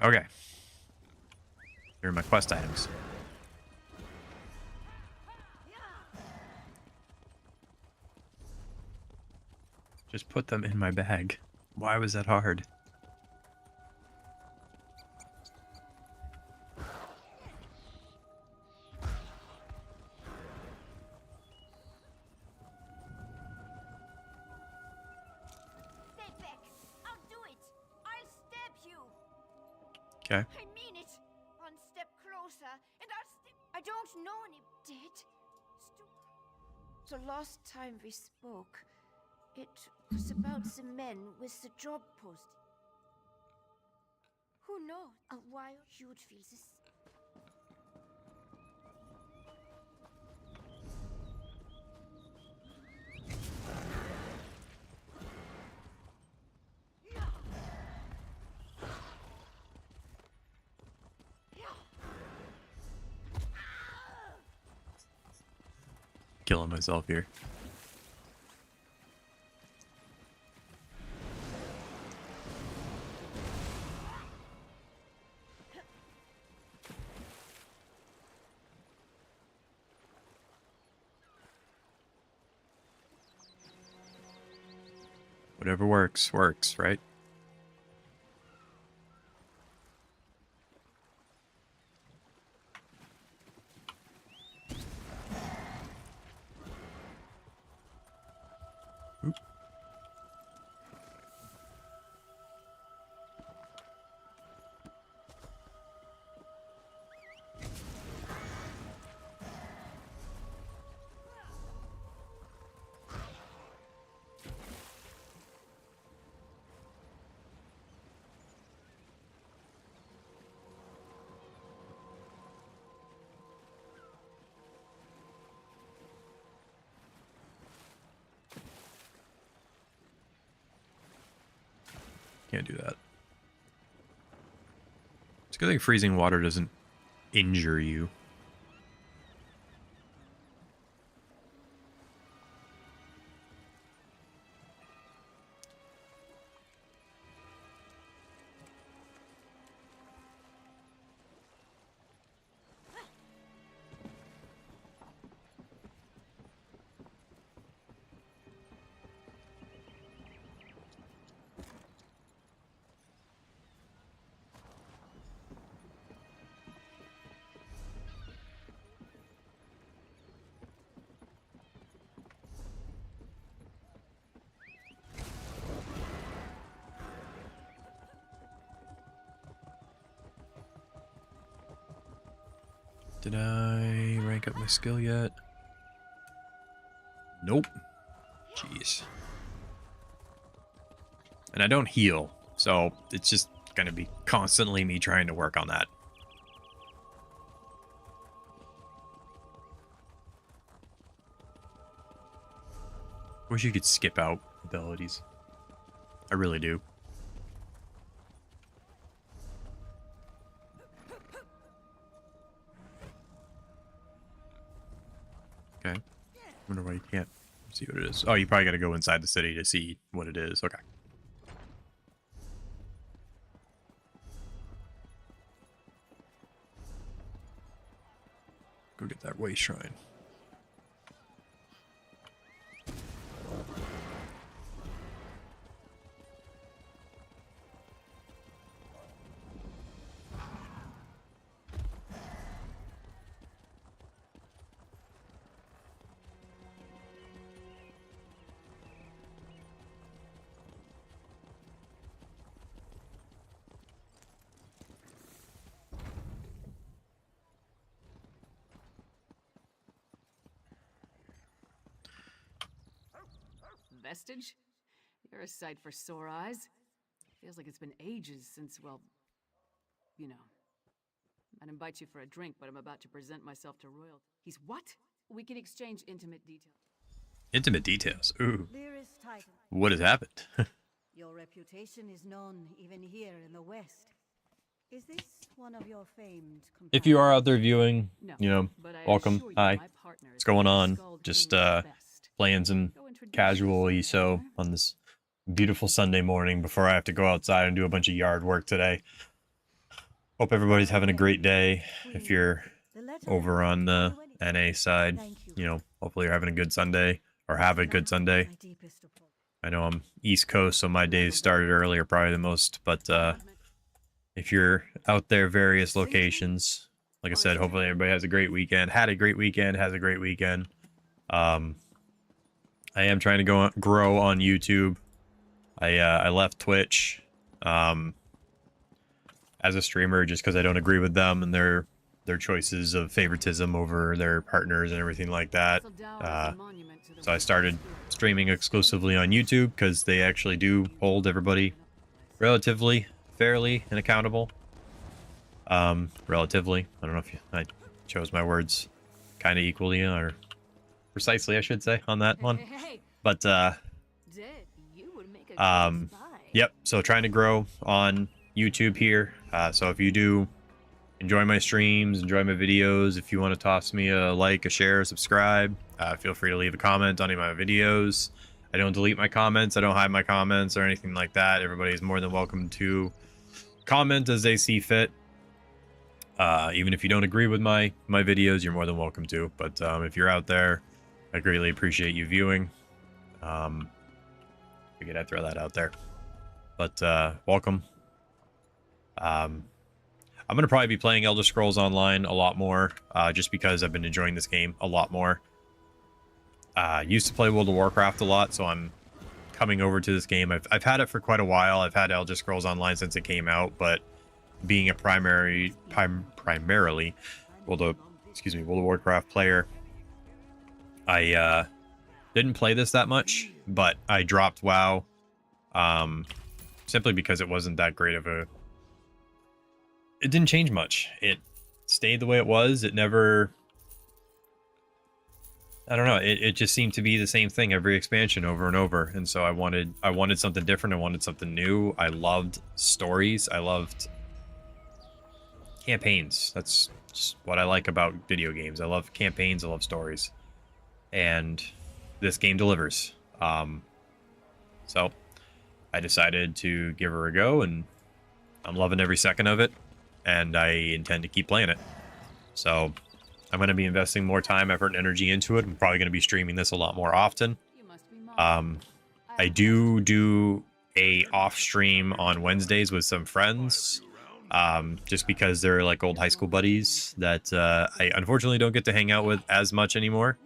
Okay. Here are my quest items. Just put them in my bag. Why was that hard? Stay back. I'll do it. I'll stab you. Okay. I mean it. One step closer, and I'll step. I don't know any dead. The last time we spoke, it was about the men with the job posting. Who knows? A while you'd feel this. Killing myself here. Whatever works, works, right? Oop. Can't do that. It's a good thing freezing water doesn't injure you. Did I rank up my skill yet? Nope. Jeez. And I don't heal, so it's just gonna be constantly me trying to work on that. Wish you could skip out abilities. I really do. Okay. Wonder why you can't see what it is. Oh, you probably gotta go inside the city to see what it is. Okay. Go get that way shrine. vestige? You're a sight for sore eyes. Feels like it's been ages since, well, you know. I'd invite you for a drink, but I'm about to present myself to royalty. He's what? We can exchange intimate details. Intimate details. Ooh. Dearest Titan, What has happened? your reputation is known even here in the West. Is this one of your famed If you are out there viewing, you know, welcome. Hi. What's going on? Just playing some casual ESO on this beautiful Sunday morning before I have to go outside and do a bunch of yard work today. Hope everybody's having a great day. If you're over on the NA side, you know, hopefully you're having a good Sunday or have a good Sunday. I know I'm East Coast, so my days started earlier probably the most, but if you're out there, various locations, like I said, hopefully everybody has a great weekend, had a great weekend, has a great weekend. I am trying to grow on YouTube. I left Twitch as a streamer just because I don't agree with them and their choices of favoritism over their partners and everything like that. So I started streaming exclusively on YouTube because they actually do hold everybody relatively fairly and accountable. Relatively. I don't know if I chose my words kind of equally or precisely, I should say, on that one. But yep, so trying to grow on YouTube here. So if you do enjoy my streams, enjoy my videos, if you want to toss me a like, a share, a subscribe, feel free to leave a comment on any of my videos. I don't delete my comments, I don't hide my comments or anything like that. Everybody's more than welcome to comment as they see fit. Even if you don't agree with my videos, you're more than welcome to. But if you're out there, I greatly appreciate you viewing. Figured I'd throw that out there. But welcome. I'm going to probably be playing Elder Scrolls Online a lot more, just because I've been enjoying this game a lot more. Used to play World of Warcraft a lot, so I'm coming over to this game. I've had it for quite a while. I've had Elder Scrolls Online since it came out, but being a primarily World of Warcraft player, I didn't play this that much, but I dropped WoW simply because it wasn't that great of a... It didn't change much. It stayed the way it was. It never... I don't know. It just seemed to be the same thing every expansion over and over. And so I wanted something different. I wanted something new. I loved stories. I loved campaigns. That's just what I like about video games. I love campaigns. I love stories. And this game delivers. So I decided to give her a go, and I'm loving every second of it, and I intend to keep playing it. So I'm going to be investing more time, effort, and energy into it. I'm probably going to be streaming this a lot more often. I do a off stream on Wednesdays with some friends, just because they're like old high school buddies that I unfortunately don't get to hang out with as much anymore.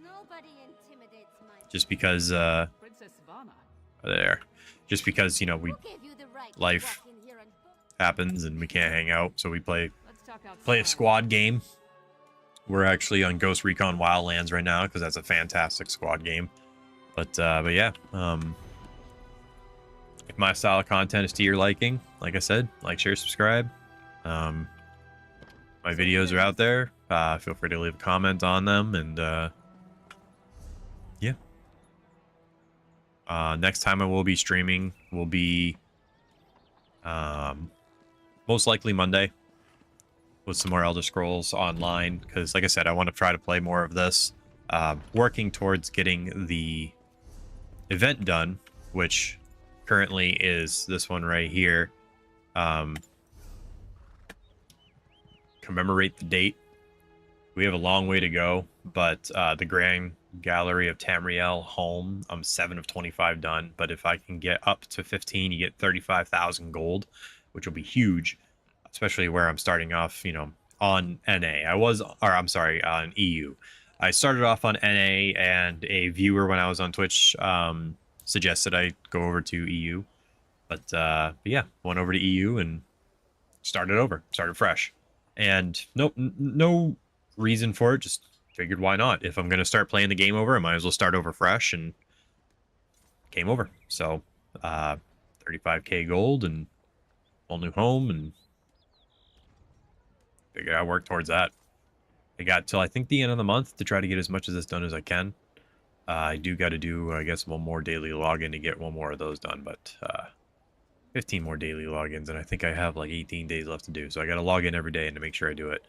Just because just because, you know, life happens and we can't hang out, so we play a squad game. We're actually on Ghost Recon Wildlands right now because that's a fantastic squad game. But yeah, if my style of content is to your liking, like I said, like, share, subscribe. My videos are out there. Feel free to leave a comment on them, and yeah. Next time I will be streaming will be most likely Monday with some more Elder Scrolls Online, because like I said, I want to try to play more of this. Working towards getting the event done, which currently is this one right here. Commemorate the date. We have a long way to go, but the Grand Gallery of Tamriel home, I'm 7 of 25 done, but if I can get up to 15, you get 35,000 gold, which will be huge, especially where I'm starting off, you know, on NA. On EU. I started off on NA, and a viewer when I was on Twitch suggested I go over to EU, but yeah, went over to EU and started fresh, and no reason for it, just figured why not. If I'm going to start playing the game over, I might as well start over fresh and game over. So 35k gold and whole new home, and figure I work towards that. I got till I think the end of the month to try to get as much of this done as I can. I do got to do, I guess, one more daily login to get one more of those done, but 15 more daily logins, and I think I have like 18 days left to do. So I got to log in every day and to make sure I do it.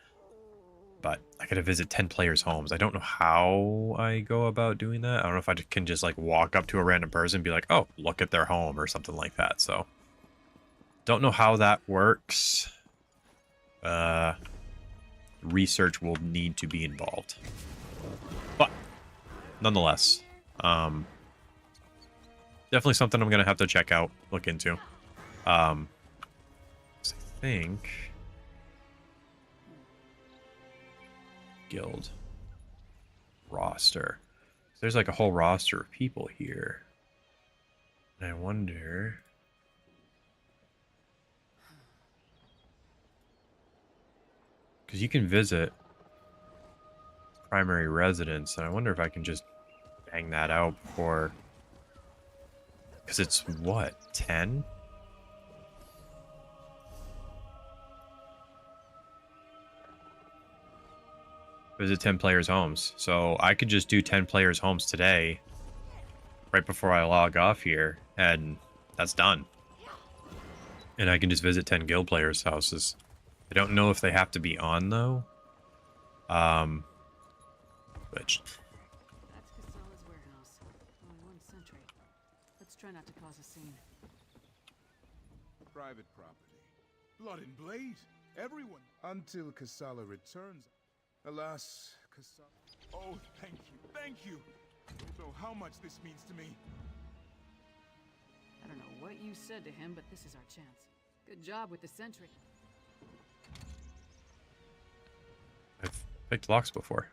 But I got to visit 10 players' homes. I don't know how I go about doing that. I don't know if I can just like walk up to a random person and be like, oh, look at their home or something like that. So don't know how that works. Research will need to be involved. But nonetheless, definitely something I'm going to have to check out, look into. I think guild roster. There's like a whole roster of people here. And I wonder, because you can visit primary residence, and I wonder if I can just bang that out before, because it's what, 10? Visit 10 players' homes. So I could just do 10 players' homes today, right before I log off here, and that's done. And I can just visit 10 guild players' houses. I don't know if they have to be on, though. Which... That's Casala's warehouse. On one sentry. Let's try not to cause a scene. Private property. Blood and blade. Everyone. Until Casala returns. Alas, Casala. Oh, thank you. Thank you. You don't know how much this means to me. I don't know what you said to him, but this is our chance. Good job with the sentry. I've picked locks before.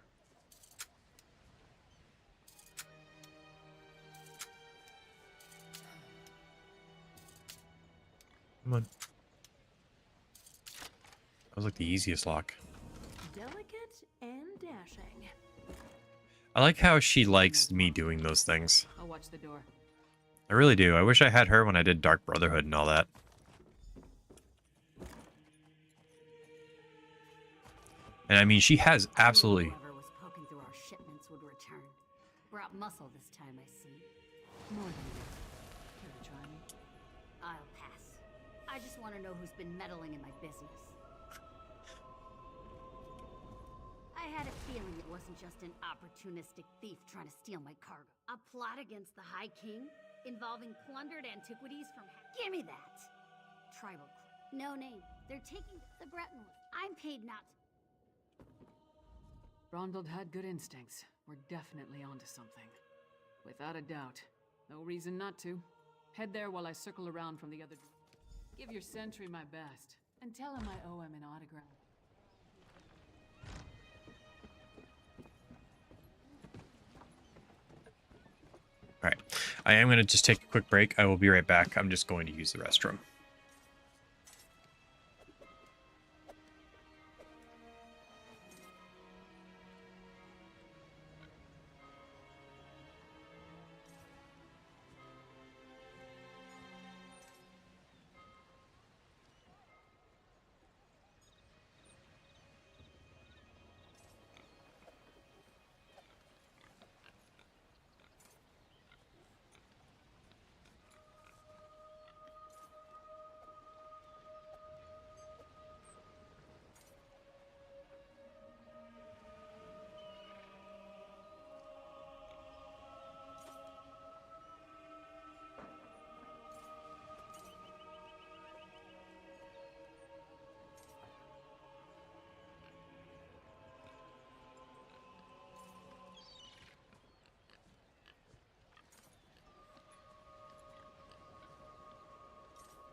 Come on. That was like the easiest lock. Delicate and dashing. I like how she likes me doing those things. I'll watch the door. I really do. I wish I had her when I did Dark Brotherhood and all that. And I mean, she has absolutely... Whoever was poking through our shipments would return. Brought muscle this time, I see. More than that. Care to try me? I'll pass. I just want to know who's been meddling in my business. I had a feeling it wasn't just an opportunistic thief trying to steal my cargo. A plot against the High King involving plundered antiquities from... Give me that! Tribal... No name. They're taking the Bretonwood. I'm paid not... Ronald had good instincts. We're definitely onto something. Without a doubt. No reason not to. Head there while I circle around from the other... Give your sentry my best. And tell him I owe him an autograph. Alright. I am going to just take a quick break. I will be right back. I'm just going to use the restroom.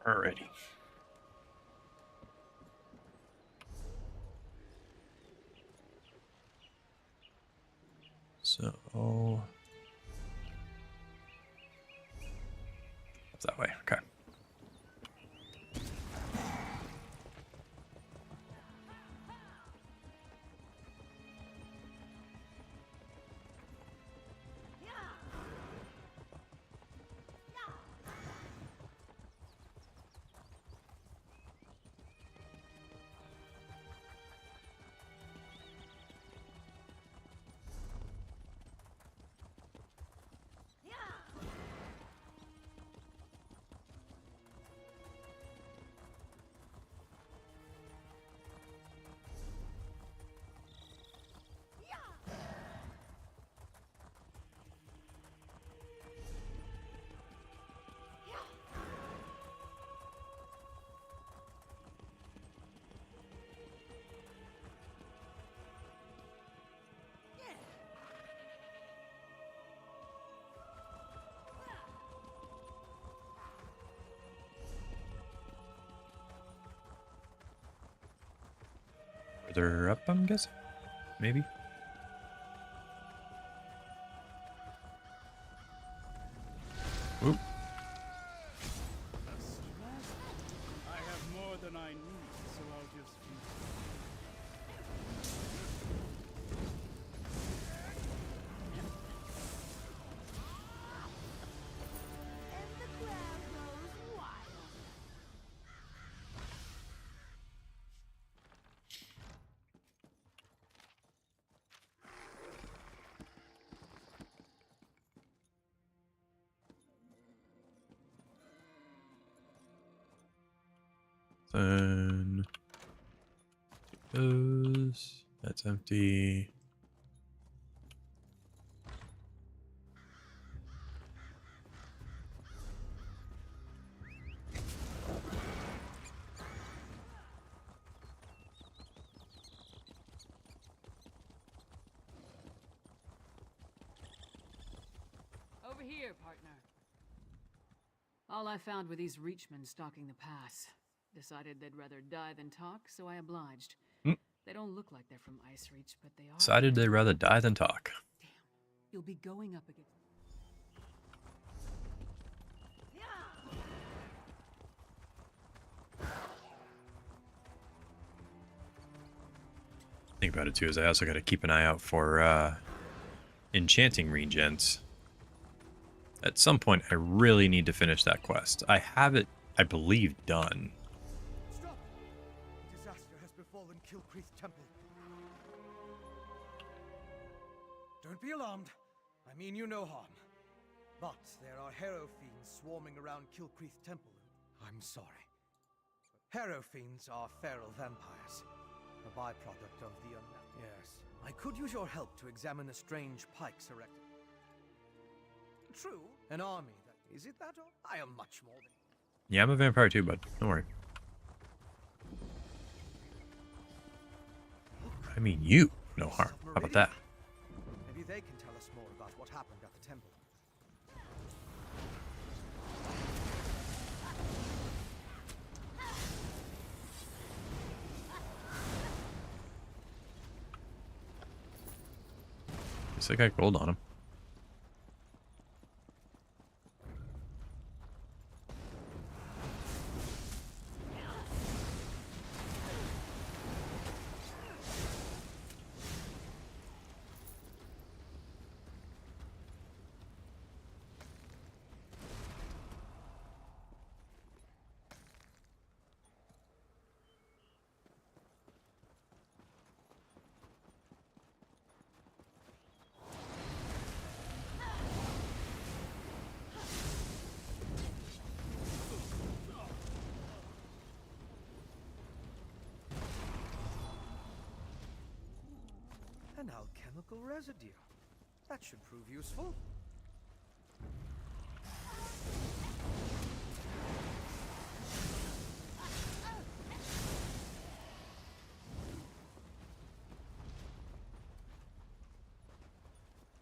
Alrighty. So, up that way. Okay. Further up, I'm guessing? Maybe? Oop. I have more than I need, so I'll just feed Then those. That's empty. Over here, partner. All I found were these Reachmen stalking the pass. Decided they'd rather die than talk, so I obliged. They don't look like they're from Ice Reach, but they are. Decided they'd rather die than talk. You'll be going up against. Think about it too is I also got to keep an eye out for enchanting regens. At some point, I really need to finish that quest. I have it, I believe, done. Stop! Disaster has befallen Kilcreath Temple. Don't be alarmed. I mean you no harm. But there are Harrow Fiends swarming around Kilcreath Temple. I'm sorry. Harrow Fiends are feral vampires. A byproduct of the Yes. I could use your help to examine a strange pikes erected. True. An army. Is it that? Or I am much more than... Yeah, I'm a vampire too, bud. Don't worry. I mean you. No harm. How about that? Maybe they can tell us more about what happened at the temple. Looks like I rolled on him. An alchemical residue. That should prove useful.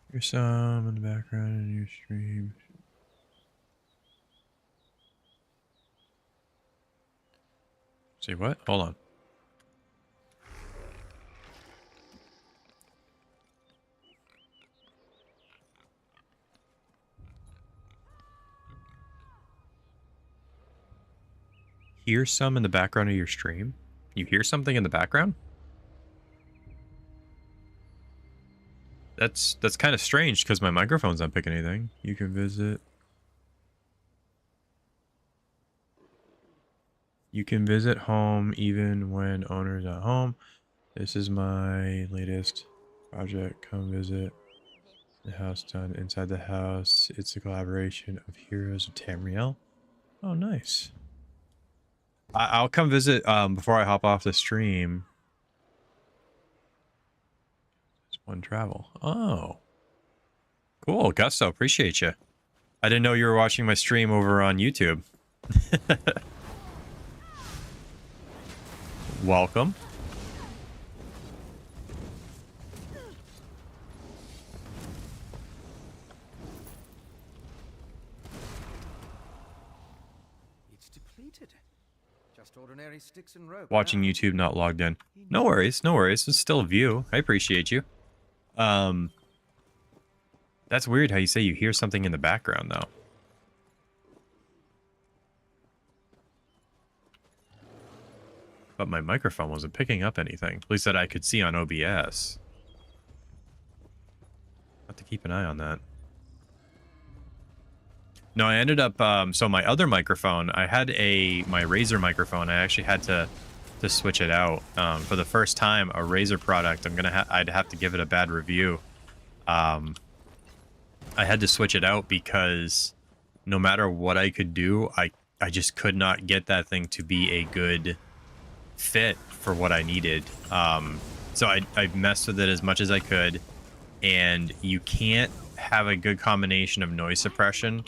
Here's some in the background in your stream. See what? Hold on. Hear some in the background of your stream? You hear something in the background? That's kind of strange because my microphone's not picking anything. You can visit. You can visit home even when owner's at home. This is my latest project. Come visit the house done inside the house. It's a collaboration of Heroes of Tamriel. Oh, nice. I'll come visit before I hop off the stream. It's one travel. Oh. Cool, Gusto. Appreciate you. I didn't know you were watching my stream over on YouTube. Welcome. It's depleted. Just ordinary sticks and rope. Watching YouTube, not logged in. No worries, no worries. It's still a view. I appreciate you. That's weird how you say you hear something in the background, though. But my microphone wasn't picking up anything. At least that I could see on OBS. Have to keep an eye on that. No, I ended up, so my other microphone, I had my Razer microphone. I actually had to switch it out. For the first time, a Razer product, I'd have to give it a bad review. I had to switch it out because no matter what I could do, I just could not get that thing to be a good fit for what I needed. So I messed with it as much as I could, and you can't have a good combination of noise suppression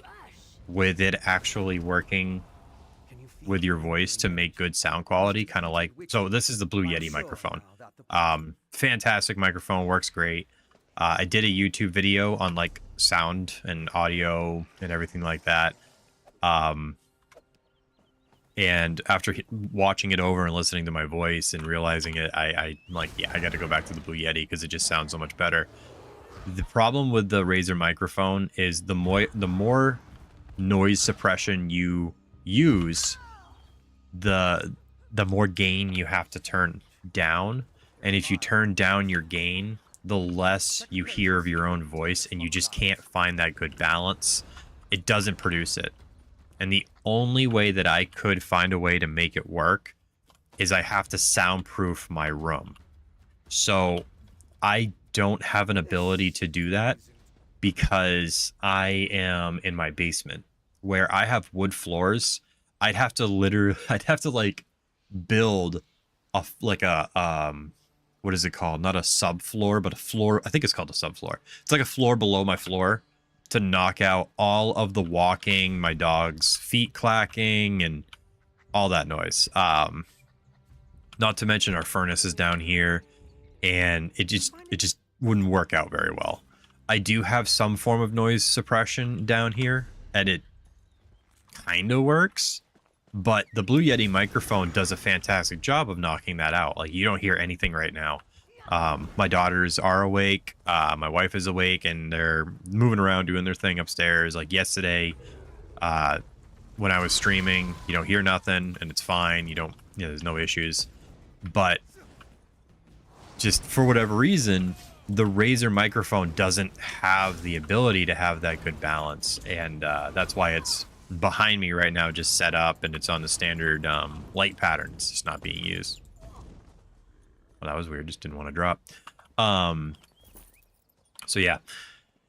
with it actually working with your voice to make good sound quality. Kind of like, so this is the Blue Yeti microphone. Fantastic microphone, works great. I did a YouTube video on like sound and audio and everything like that. And after watching it over and listening to my voice and realizing it, I'm like, yeah, I got to go back to the Blue Yeti because it just sounds so much better. The problem with the Razer microphone is the more noise suppression you use, the more gain you have to turn down. And if you turn down your gain, the less you hear of your own voice, and you just can't find that good balance. It doesn't produce it. And the only way that I could find a way to make it work is I have to soundproof my room. So I don't have an ability to do that because I am in my basement where I have wood floors. I'd have to like build what is it called? Not a subfloor, but a floor. I think it's called a subfloor. It's like a floor below my floor to knock out all of the walking, my dog's feet clacking, and all that noise. Not to mention our furnace is down here, and it just wouldn't work out very well. I do have some form of noise suppression down here, and it kind of works. But the Blue Yeti microphone does a fantastic job of knocking that out. Like, you don't hear anything right now. My daughters are awake. My wife is awake, and they're moving around doing their thing upstairs. Like yesterday, when I was streaming, you don't hear nothing, and it's fine. There's no issues. But just for whatever reason, the Razer microphone doesn't have the ability to have that good balance, and that's why it's behind me right now, just set up, and it's on the standard light pattern. It's just not being used. Well, that was weird. Just didn't want to drop. So yeah,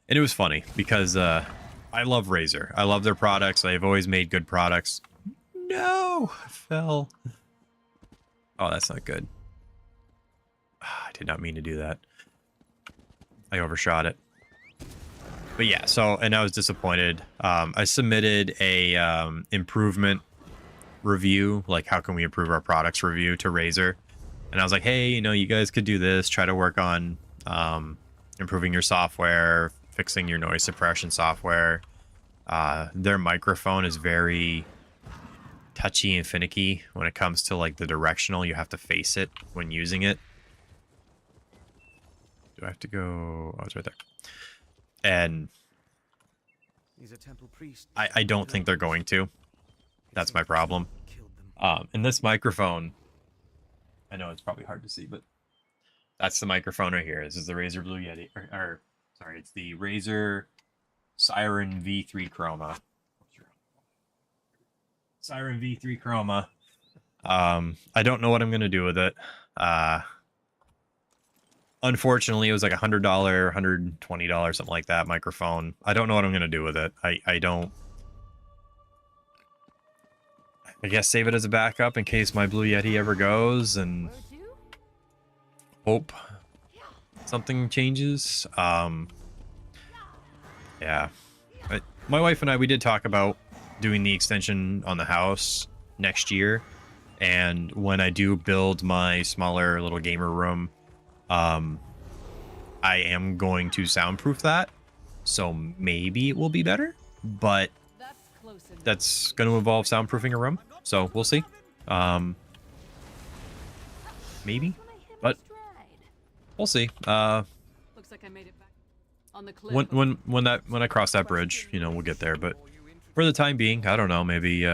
and it was funny because I love Razer. I love their products. They've always made good products. No, I fell. Oh, that's not good. I did not mean to do that. I overshot it. But yeah, and I was disappointed. I submitted a improvement review, like how can we improve our products review, to Razer. And I was like, hey, you guys could do this. Try to work on improving your software, fixing your noise suppression software. Their microphone is very touchy and finicky when it comes to like the directional. You have to face it when using it. Do I have to go? Oh, it's right there. And I don't think they're going to. That's my problem. And this microphone, I know it's probably hard to see, but that's the microphone right here. This is the Razer Blue Yeti, or sorry, it's the Razer Siren V3 Chroma. Siren V3 Chroma. I don't know what I'm gonna do with it. Unfortunately, it was like $100, $120, something like that microphone. I don't know what I'm going to do with it. I guess save it as a backup in case my Blue Yeti ever goes, and hope something changes. Yeah. My wife and I, we did talk about doing the extension on the house next year. And when I do build my smaller little gamer room, I am going to soundproof that, so maybe it will be better, but that's going to involve soundproofing a room, so we'll see. Maybe, but we'll see. Looks like I made it back on the cliff. When I cross that bridge, you know, we'll get there. But for the time being, I don't know. Maybe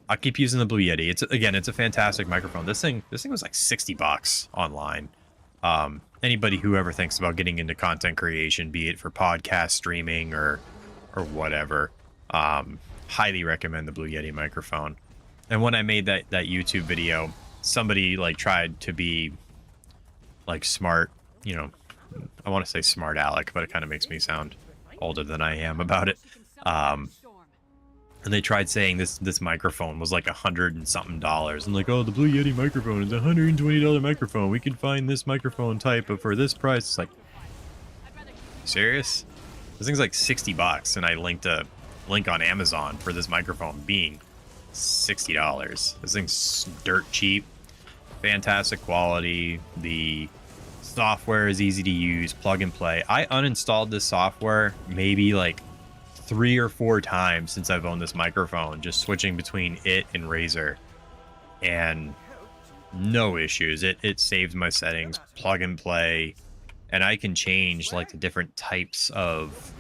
I'll keep using the Blue Yeti. It's a fantastic microphone. This thing was like $60 online. Anybody who ever thinks about getting into content creation, be it for podcast streaming or whatever, highly recommend the Blue Yeti microphone. And when I made that YouTube video, somebody like tried to be like smart, you know, I want to say smart aleck, but it kind of makes me sound older than I am about it. And they tried saying this microphone was like $100 and something. And like, oh, the Blue Yeti microphone is a $120 microphone. We can find this microphone type for this price. It's like, serious? This thing's like $60, and I linked a link on Amazon for this microphone being $60. This thing's dirt cheap, fantastic quality. The software is easy to use, plug and play. I uninstalled this software maybe like 3 or 4 times since I've owned this microphone, just switching between it and Razer, and no issues. It saves my settings, plug and play, and I can change like the different types of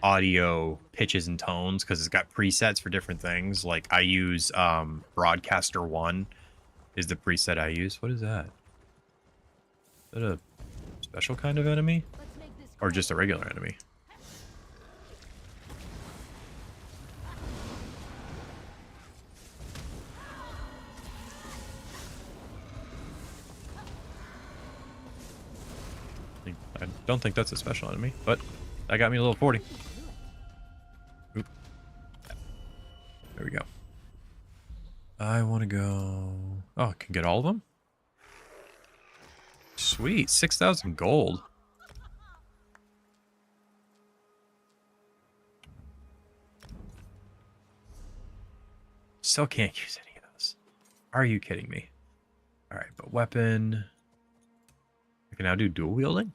audio pitches and tones because it's got presets for different things. Like I use Broadcaster 1 is the preset I use. What is that? Is that a special kind of enemy or just a regular enemy? I don't think that's a special enemy, but that got me a little 40. Oop. There we go. I want to go... Oh, I can get all of them? Sweet, 6,000 gold. Still can't use any of those. Are you kidding me? Alright, but weapon... I can now do dual wielding?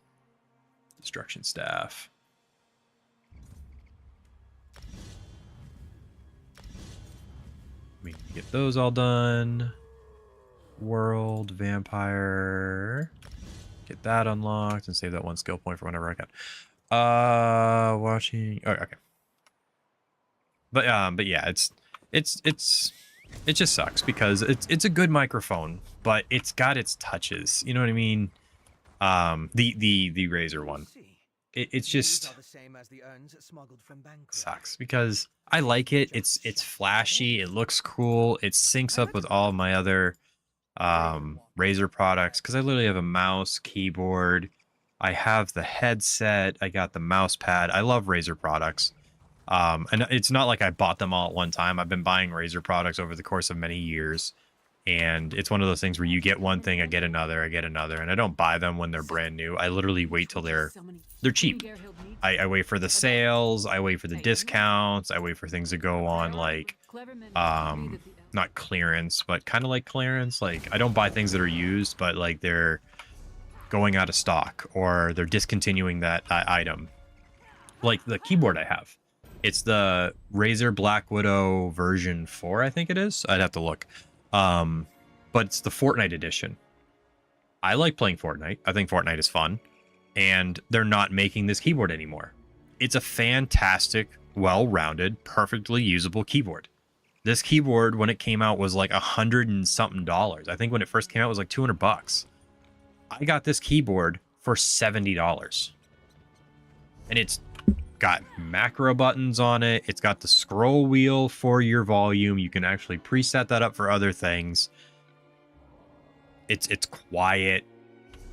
Destruction staff. We can get those all done. World, vampire. Get that unlocked and save that 1 skill point for whenever I can. Watching. Oh, okay. But yeah, it just sucks because it's a good microphone, but it's got its touches. You know what I mean? The Razer one. It's just sucks because I like it. It's flashy. It looks cool. It syncs up with all my other Razer products because I literally have a mouse, keyboard. I have the headset. I got the mouse pad. I love Razer products. And it's not like I bought them all at one time. I've been buying Razer products over the course of many years. And it's one of those things where you get one thing, I get another, and I don't buy them when they're brand new. I literally wait till they're cheap. I wait for the sales, I wait for the discounts, I wait for things to go on like not clearance, but kind of like clearance. Like I don't buy things that are used, but like they're going out of stock or they're discontinuing that item. Like the keyboard I have. It's the Razer Black Widow version 4, I think it is. I'd have to look. But it's the Fortnite edition. I like playing Fortnite. I think Fortnite is fun. And they're not making this keyboard anymore. It's a fantastic, well-rounded, perfectly usable keyboard. This keyboard, when it came out, was like $100 and something. I think when it first came out, it was like $200. I got this keyboard for $70. And it's got macro buttons on it. It's got the scroll wheel for your volume. You can actually preset that up for other things. It's quiet.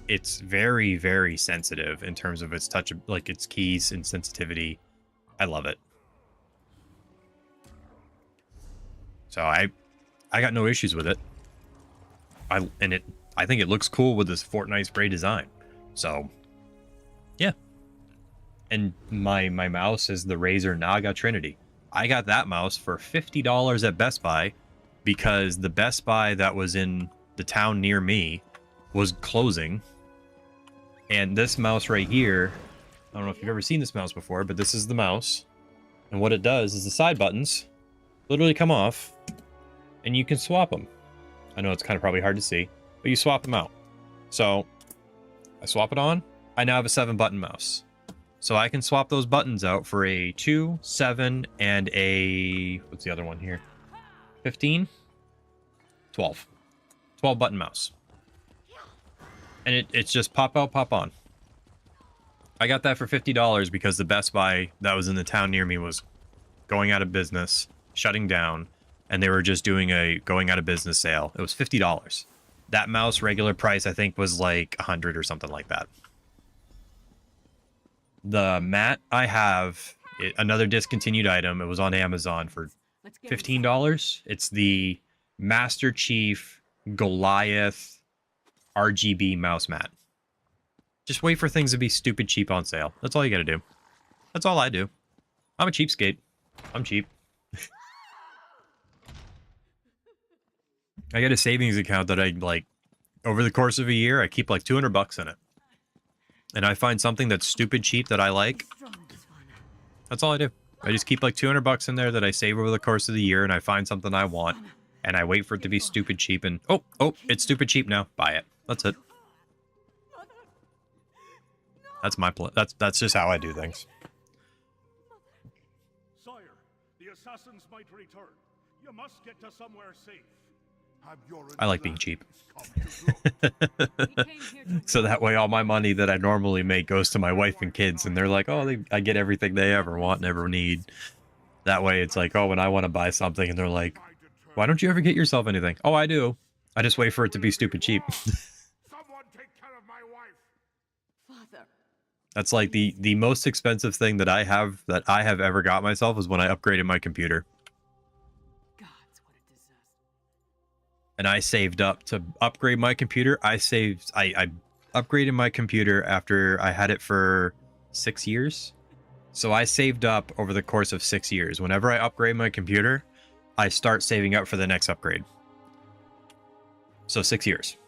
It's very, very sensitive in terms of its touch, like its keys and sensitivity. I love it. So I got no issues with it. I think it looks cool with this Fortnite spray design. So yeah. And my mouse is the Razer Naga Trinity. I got that mouse for $50 at Best Buy because the Best Buy that was in the town near me was closing. And this mouse right here, I don't know if you've ever seen this mouse before, but this is the mouse. And what it does is the side buttons literally come off, and you can swap them. I know it's kind of probably hard to see, but you swap them out. So I swap it on. I now have a 7-button mouse. So I can swap those buttons out for a 2, 7, and a... what's the other one here? 15? 12. 12-button mouse. And it's just pop out, pop on. I got that for $50 because the Best Buy that was in the town near me was going out of business, shutting down, and they were just doing a going out of business sale. It was $50. That mouse regular price, I think, was like $100 or something like that. The mat I have, another discontinued item. It was on Amazon for $15. It's the Master Chief Goliath RGB mouse mat. Just wait for things to be stupid cheap on sale. That's all you gotta do. That's all I do. I'm a cheapskate. I'm cheap. I got a savings account that I, like, over the course of a year, I keep like $200 in it. And I find something that's stupid cheap that I like. That's all I do. I just keep like $200 in there that I save over the course of the year, and I find something I want, and I wait for it to be stupid cheap, and oh, it's stupid cheap now. Buy it. That's it. That's my plan. That's just how I do things. Sire, the assassins might return. You must get to somewhere safe. I like being cheap. So that way all my money that I normally make goes to my wife and kids, and they're like, oh, I get everything they ever want and ever need. That way it's like, oh, when I want to buy something, and they're like, why don't you ever get yourself anything? Oh, I do. I just wait for it to be stupid cheap. Someone take care of my wife. Father. That's like the most expensive thing that I have ever got myself was when I upgraded my computer. And I saved up to upgrade my computer. I upgraded my computer after I had it for 6 years. So I saved up over the course of 6 years. Whenever I upgrade my computer, I start saving up for the next upgrade. So 6 years.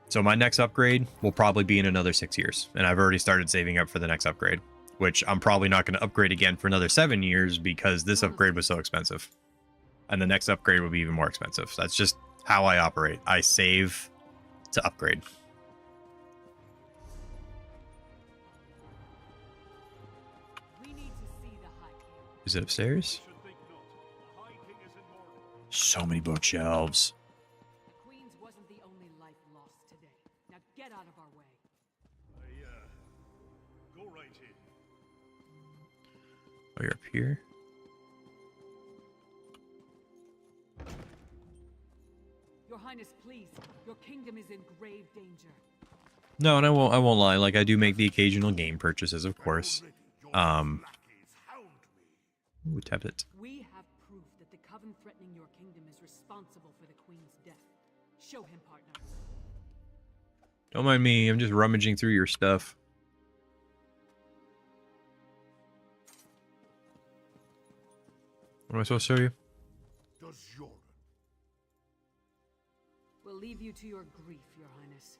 So my next upgrade will probably be in another 6 years. And I've already started saving up for the next upgrade, which I'm probably not going to upgrade again for another 7 years because this upgrade was so expensive. And the next upgrade will be even more expensive. That's just how I operate. I save to upgrade. Is it upstairs? So many bookshelves. The Queen's wasn't the only life lost today. Now get out of our way. Go right in. Oh, you're up here? Your Highness, please. Your kingdom is in grave danger. No, and I won't lie. Like, I do make the occasional game purchases, of course. Ooh, tap it. We have proof that the coven threatening your kingdom is responsible for the Queen's death. Show him, partner. Don't mind me. I'm just rummaging through your stuff. What am I supposed to show you? We'll leave you to your grief, Your Highness.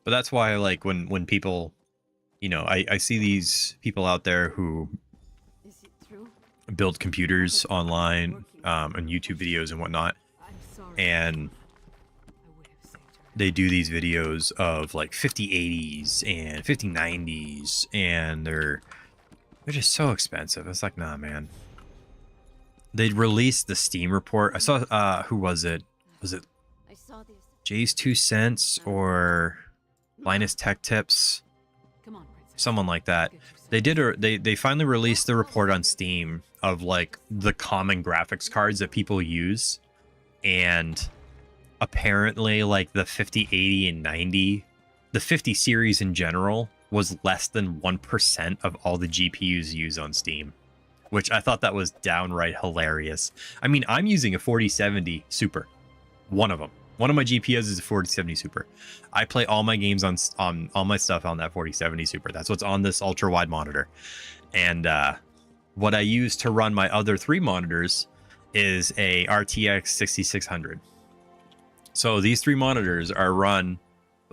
But that's why, like, when people, you know, I see these people out there who build computers online, and YouTube videos and whatnot, and they do these videos of like 5080s and 5090s, and they're just so expensive. It's like, nah, man. They released the Steam report. I saw, who was it? Was it Jay's 2 Cents or Linus Tech Tips? Someone like that. They finally released the report on Steam of like the common graphics cards that people use, and apparently like the 50, 80, and 90, the 50 series in general was less than 1% of all the GPUs used on Steam, which I thought that was downright hilarious. I mean, I'm using a 4070 Super, one of them. One of my GPUs is a 4070 Super. I play all my games on all my stuff on that 4070 Super. That's what's on this ultra wide monitor. And what I use to run my other 3 monitors is a RTX 6600. So these 3 monitors are run,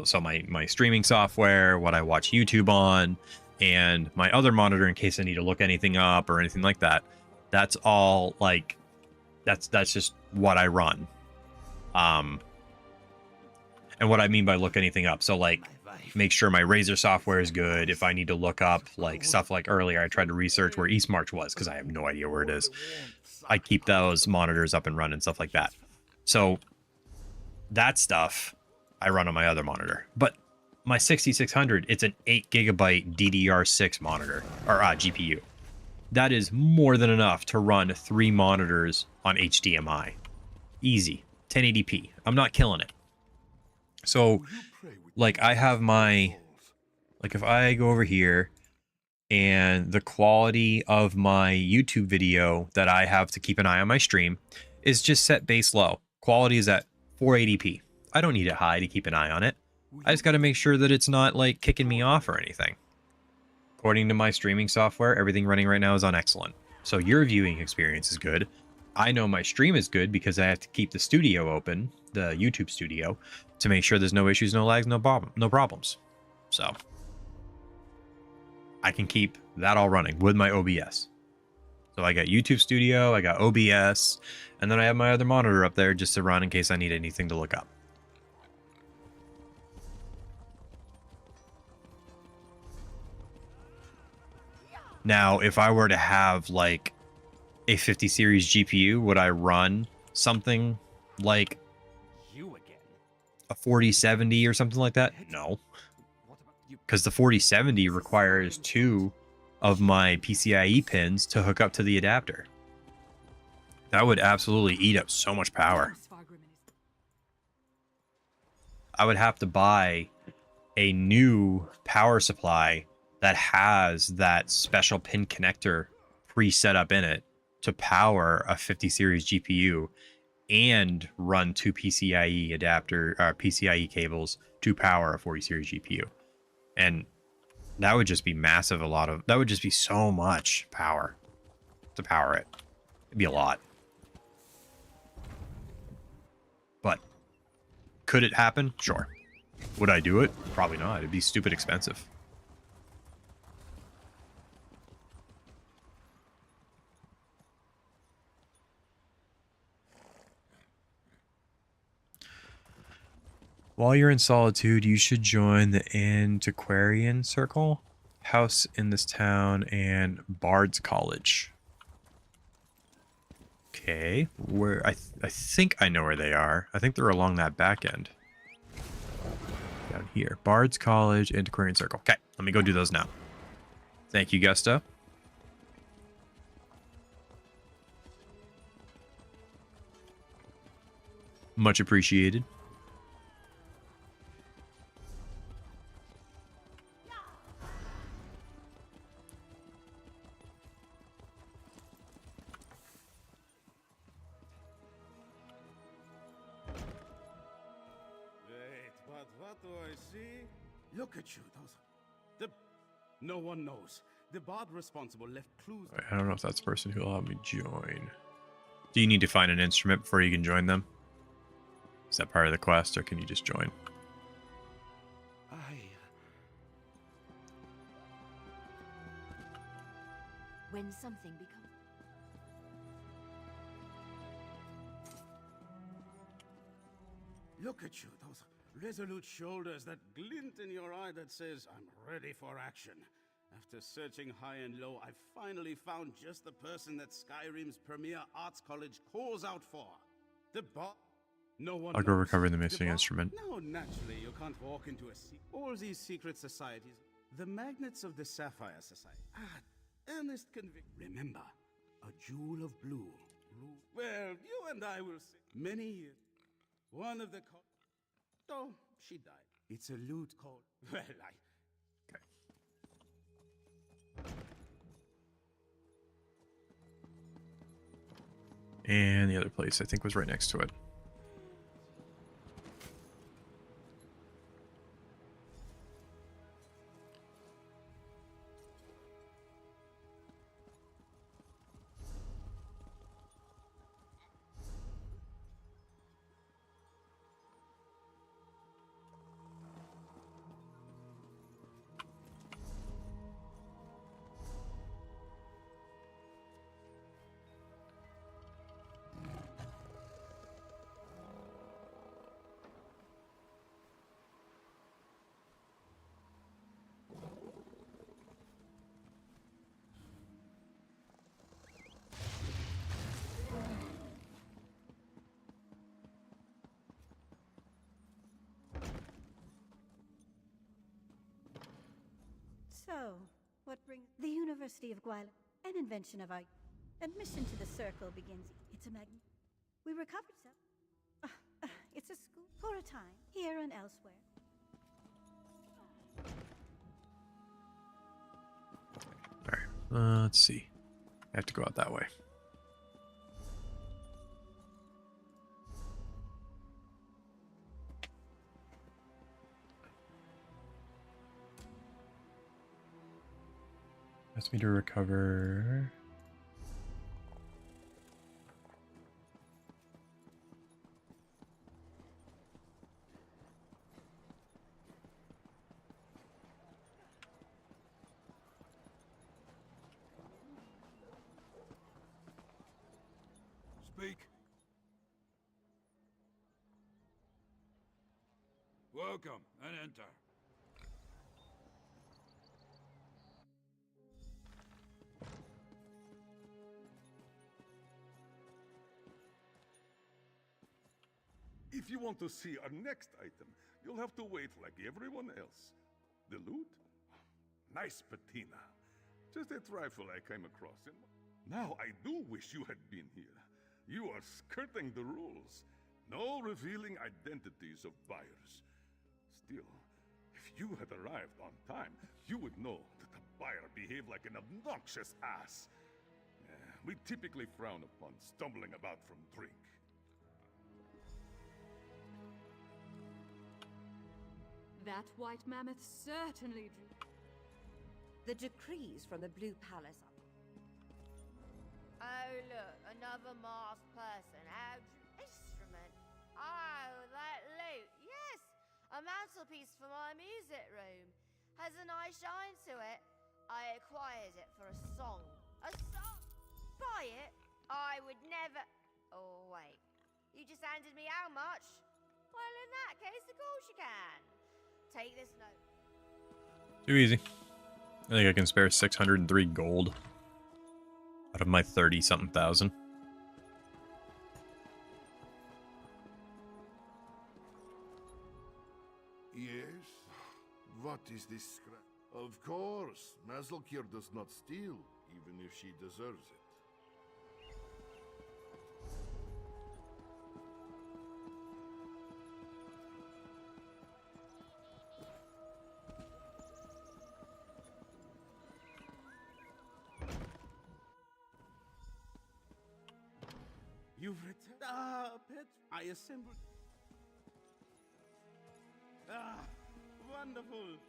so my streaming software, what I watch YouTube on, and my other monitor in case I need to look anything up or anything like that. That's all like that's just what I run. And what I mean by look anything up, so like make sure my Razer software is good. If I need to look up like stuff like earlier, I tried to research where East March was because I have no idea where it is. I keep those monitors up and running, stuff like that. So that stuff I run on my other monitor. But my 6600, it's an 8 GB DDR6 monitor or GPU. That is more than enough to run 3 monitors on HDMI. Easy. 1080p. I'm not killing it. So, like, I have my... Like, if I go over here, and the quality of my YouTube video that I have to keep an eye on my stream is just set base low. Quality is at 480p. I don't need it high to keep an eye on it. I just got to make sure that it's not, like, kicking me off or anything. According to my streaming software, everything running right now is on excellent. So your viewing experience is good. I know my stream is good because I have to keep the studio open, the YouTube studio, to make sure there's no issues, no lags, no problems. So I can keep that all running with my OBS. So I got YouTube Studio, I got OBS, and then I have my other monitor up there just to run in case I need anything to look up. Now, if I were to have like a 50 series GPU, would I run something like a 4070 or something like that? No. Because the 4070 requires 2 of my PCIe pins to hook up to the adapter. That would absolutely eat up so much power. I would have to buy a new power supply that has that special pin connector pre-set up in it to power a 50 series GPU and run 2 PCIe PCIe cables to power a 40 series GPU. And that would just be massive. That would just be so much power to power it. It'd be a lot. But could it happen? Sure. Would I do it? Probably not. It'd be stupid expensive. While you're in solitude, you should join the Antiquarian Circle, House in this Town, and Bard's College. Okay, where I think I know where they are. I think they're along that back end. Down here. Bard's College, Antiquarian Circle. Okay, let me go do those now. Thank you, Gusto. Much appreciated. Look at you, no one knows. The bard responsible left clues. I don't know if that's the person who will help me join. Do you need to find an instrument before you can join them? Is that part of the quest, or can you just join? When something becomes... Look at you, those resolute shoulders, that glint in your eye that says, I'm ready for action. After searching high and low, I finally found just the person that Skyrim's premier arts college calls out for. The bard. No one I'll go knows. recover the missing instrument. No, naturally, you can't walk into all these secret societies. The magnets of the Sapphire Society. Earnest conviction. Remember, a jewel of blue. Well, you and I will see. Many years. One of the... Oh, she died. It's a lute called... Well, And the other place, I think, was right next to it. So, what brings the University of Guile? An invention of our admission to the circle begins. It's a magnet. We recovered some. It's a school for a time, here and elsewhere. Alright, let's see. I have to go out that way. Ask me to recover. Speak. Welcome, and enter. If you want to see our next item, you'll have to wait like everyone else. The loot? Nice patina. Just that rifle I came across. Now I do wish you had been here. You are skirting the rules. No revealing identities of buyers. Still, if you had arrived on time, you would know that the buyer behaved like an obnoxious ass. We typically frown upon stumbling about from drink. That white mammoth certainly drew. The decrees from the Blue Palace. Oh, look, another masked person. Instrument. Oh, that loot. Yes, a mantelpiece for my music room. Has a nice shine to it. I acquired it for a song. A song? Buy it? I would never... Oh, wait. You just handed me how much? Well, in that case, of course you can. Take this note. Too easy. I think I can spare 603 gold out of my 30-something thousand. Yes? What is this scrap? Of course, Mazalkir does not steal, even if she deserves it. You've returned. Ah, pet. I assembled. Ah, wonderful.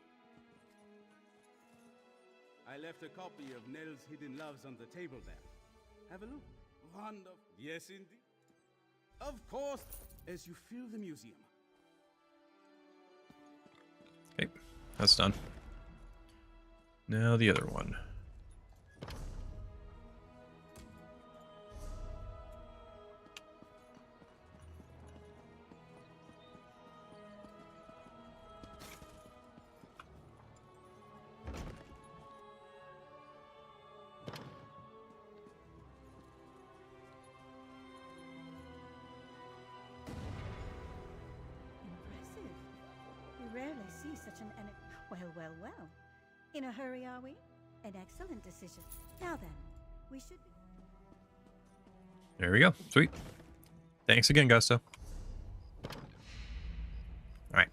I left a copy of Nell's Hidden Loves on the table there. Have a look. Wonderful. Yes, indeed. Of course, as you fill the museum. Okay, that's done. Now the other one. Impressive. We rarely see such an well. In a hurry, are we? An excellent decision. Now then, we should be... There we go. Sweet. Thanks again, Gusto. Alright.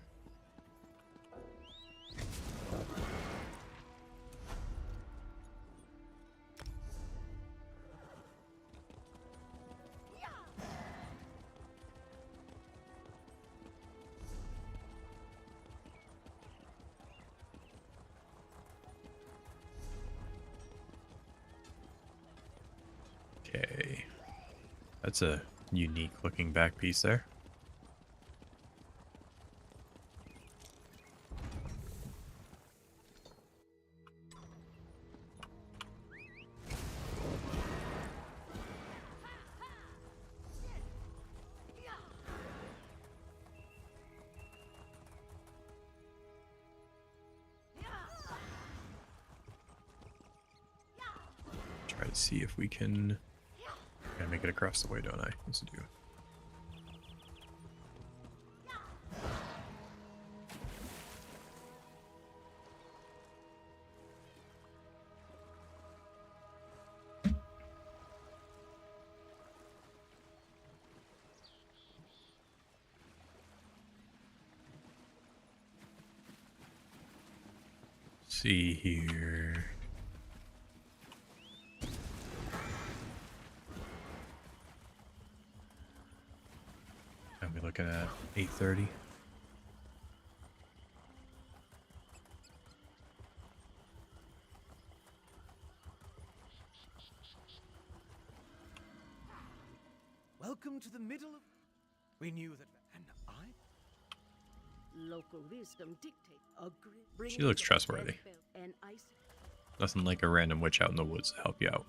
Okay. That's a unique looking back piece there. Try to see if we can... Gotta make it across the way, don't I? Yes, I do. see here. I'll be looking at 8:30. Welcome to the middle of... We knew that... And I... Local wisdom dictate. She looks trustworthy. Nothing like a random witch out in the woods to help you out.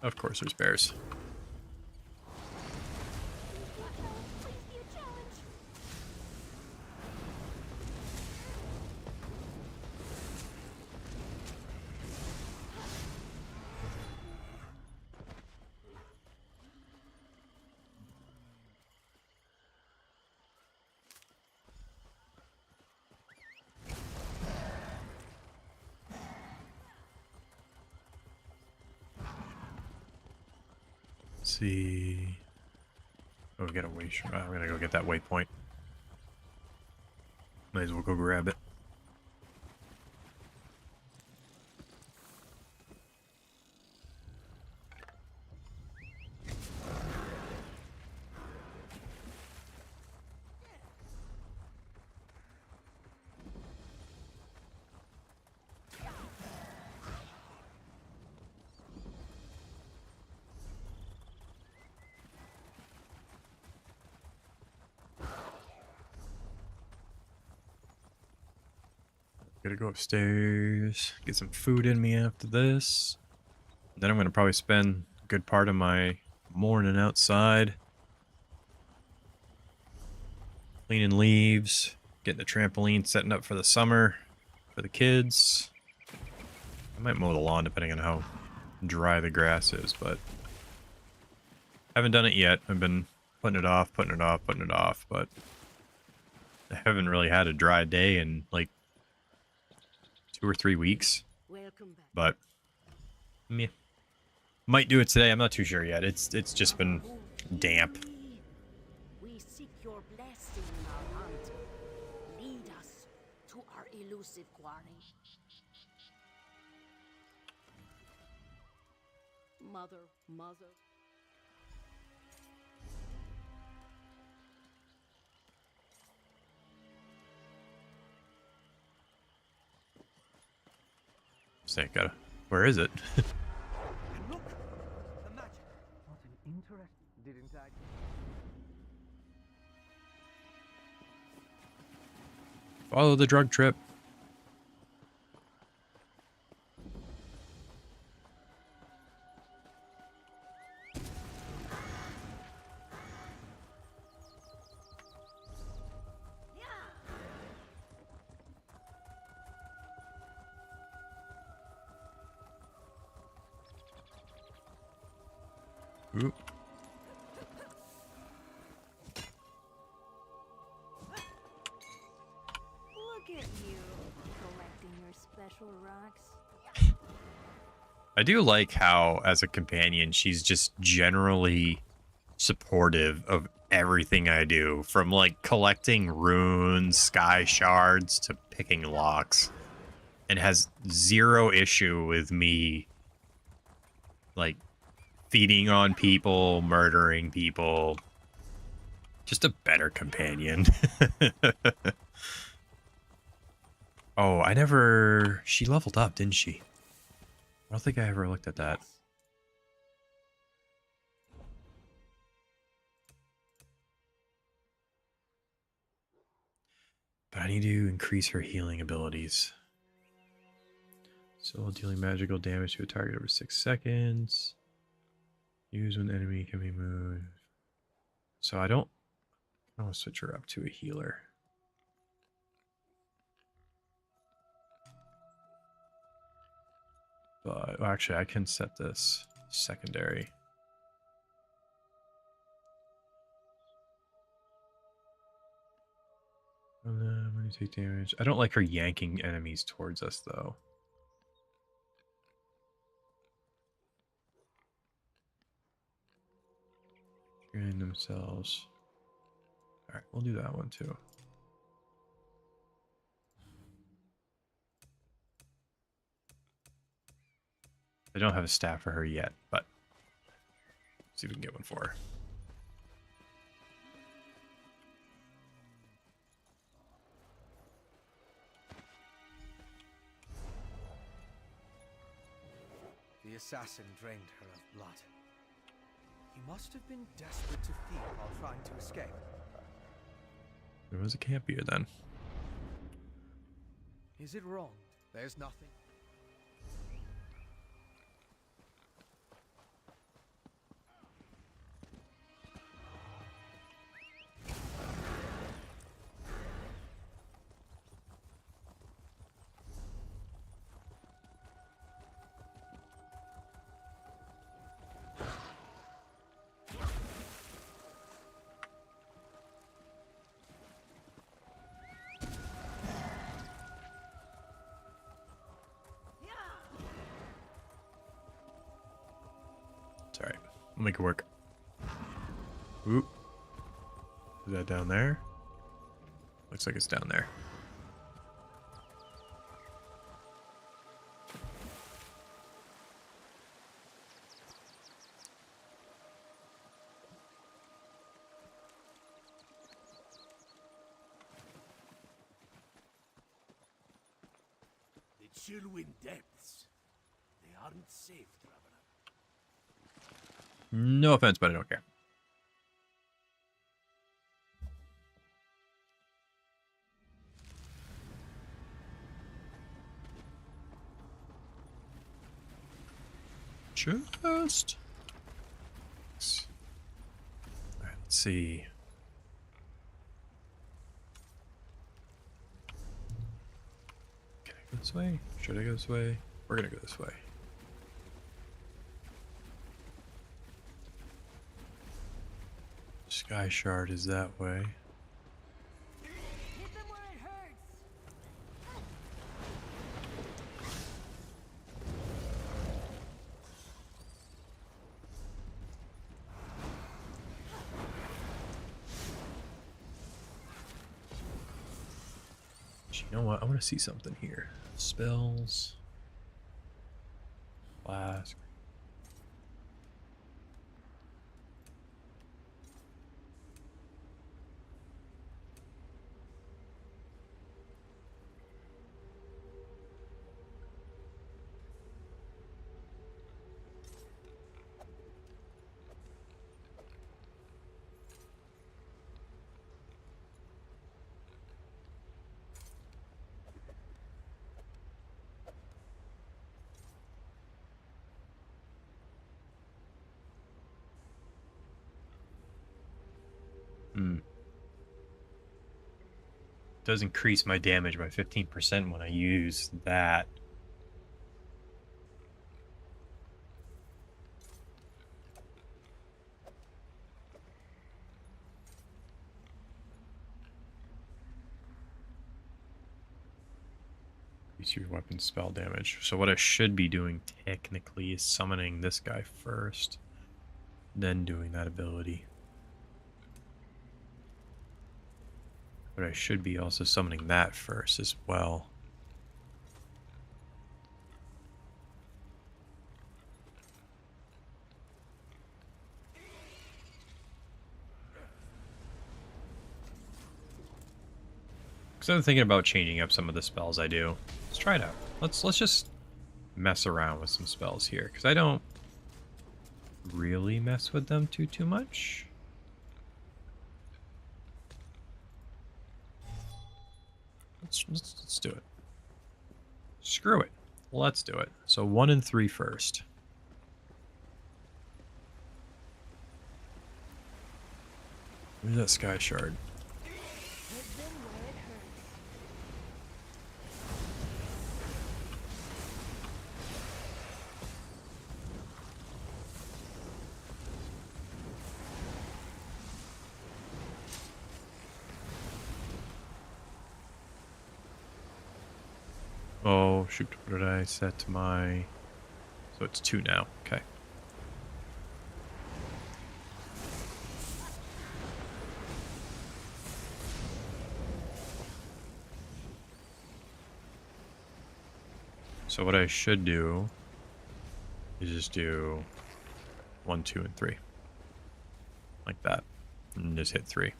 Of course there's bears. See. Oh, we got a way. I'm gonna go get that waypoint. Might as well go grab it. Gotta go upstairs, get some food in me after this. Then I'm gonna probably spend a good part of my morning outside. Cleaning leaves, getting the trampoline setting up for the summer for the kids. I might mow the lawn depending on how dry the grass is, but haven't done it yet. I've been putting it off, but I haven't really had a dry day in like 2 or 3 weeks. But meh. Might do it today. I'm not too sure yet. It's just been damp. We seek your blessing in our hunt. Lead us to our elusive quarry. Mother. Say, gotta. Where is it? Look! The magic! What an interest, didn't I? Follow the drug trip. Oop. Look at you, collecting your special rocks. I do like how, as a companion, she's just generally supportive of everything I do, from like collecting runes, sky shards, to picking locks, and has zero issue with me like feeding on people, murdering people. Just a better companion. Oh, she leveled up, didn't she? I don't think I ever looked at that. But I need to increase her healing abilities. So dealing magical damage to a target over 6 seconds. Use when the enemy can be moved. So I want to switch her up to a healer. But well, actually, I can set this secondary. When you take damage, I don't like her yanking enemies towards us though. Random cells. Alright, we'll do that one too. I don't have a staff for her yet, but see if we can get one for her. The assassin drained her of blood. He must have been desperate to feed while trying to escape. There was a camp here then. Is it wrong? There's nothing. It's alright. We'll make it work. Oop. Is that down there? Looks like it's down there. The Chillwind depths. They aren't safe, traveler. No offense, but I don't care. Just. Alright, let's see. Can I go this way? Should I go this way? We're gonna go this way. Sky Shard is that way. Hit them where it hurts. You know what? I want to see something here. Spells. Flask. Does increase my damage by 15% when I use that. Increase your weapon spell damage. So what I should be doing technically is summoning this guy first, then doing that ability. But I should be also summoning that first as well. Because I'm thinking about changing up some of the spells I do. Let's try it out. Let's just mess around with some spells here, because I don't really mess with them too much. Let's do it. Screw it. Let's do it. So 1 and 3 first. Where's that Sky Shard? Oh, shoot. What did I set to my... So it's 2 now. Okay. So what I should do is just do 1, 2, and 3. Like that. And just hit 3.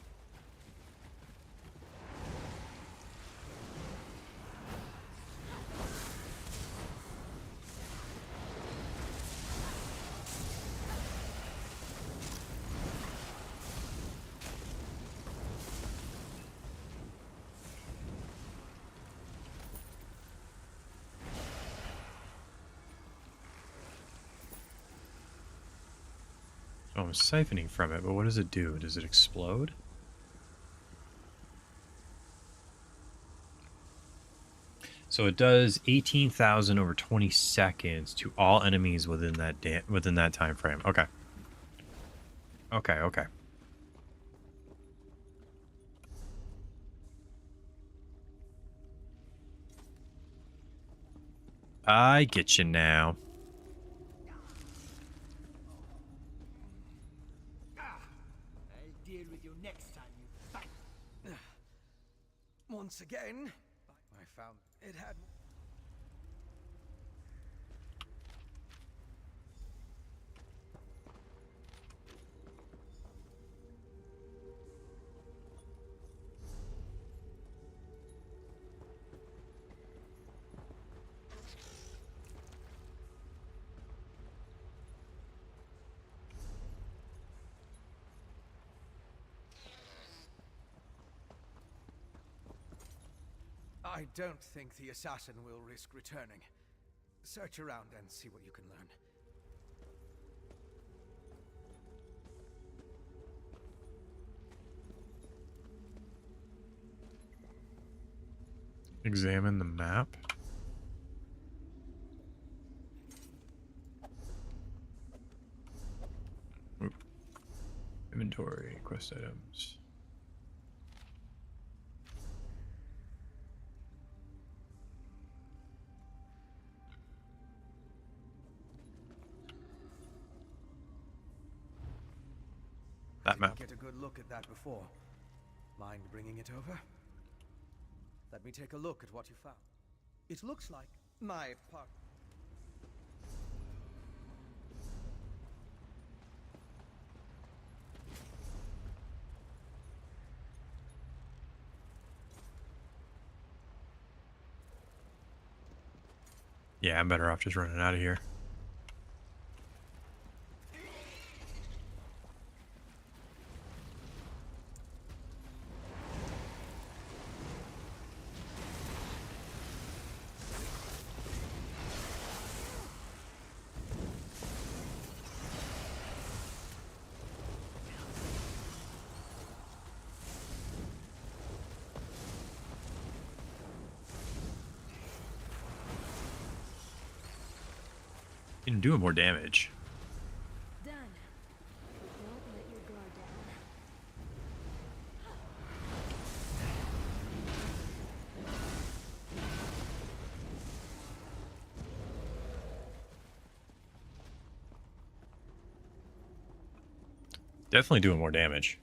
So I'm siphoning from it, but what does it do? Does it explode? So it does 18,000 over 20 seconds to all enemies within that time frame. Okay. Okay, okay. I get you now. I'll deal with you next time, you fat. Once again, I found it had. I don't think the assassin will risk returning. Search around and see what you can learn. Examine the map. Oop. Inventory, quest items. That map. Get a good look at that before. Mind bringing it over? Let me take a look at what you found. It looks like my part. Yeah, I'm better off just running out of here. Been doing more damage. Done. Don't let your guard down. Definitely doing more damage.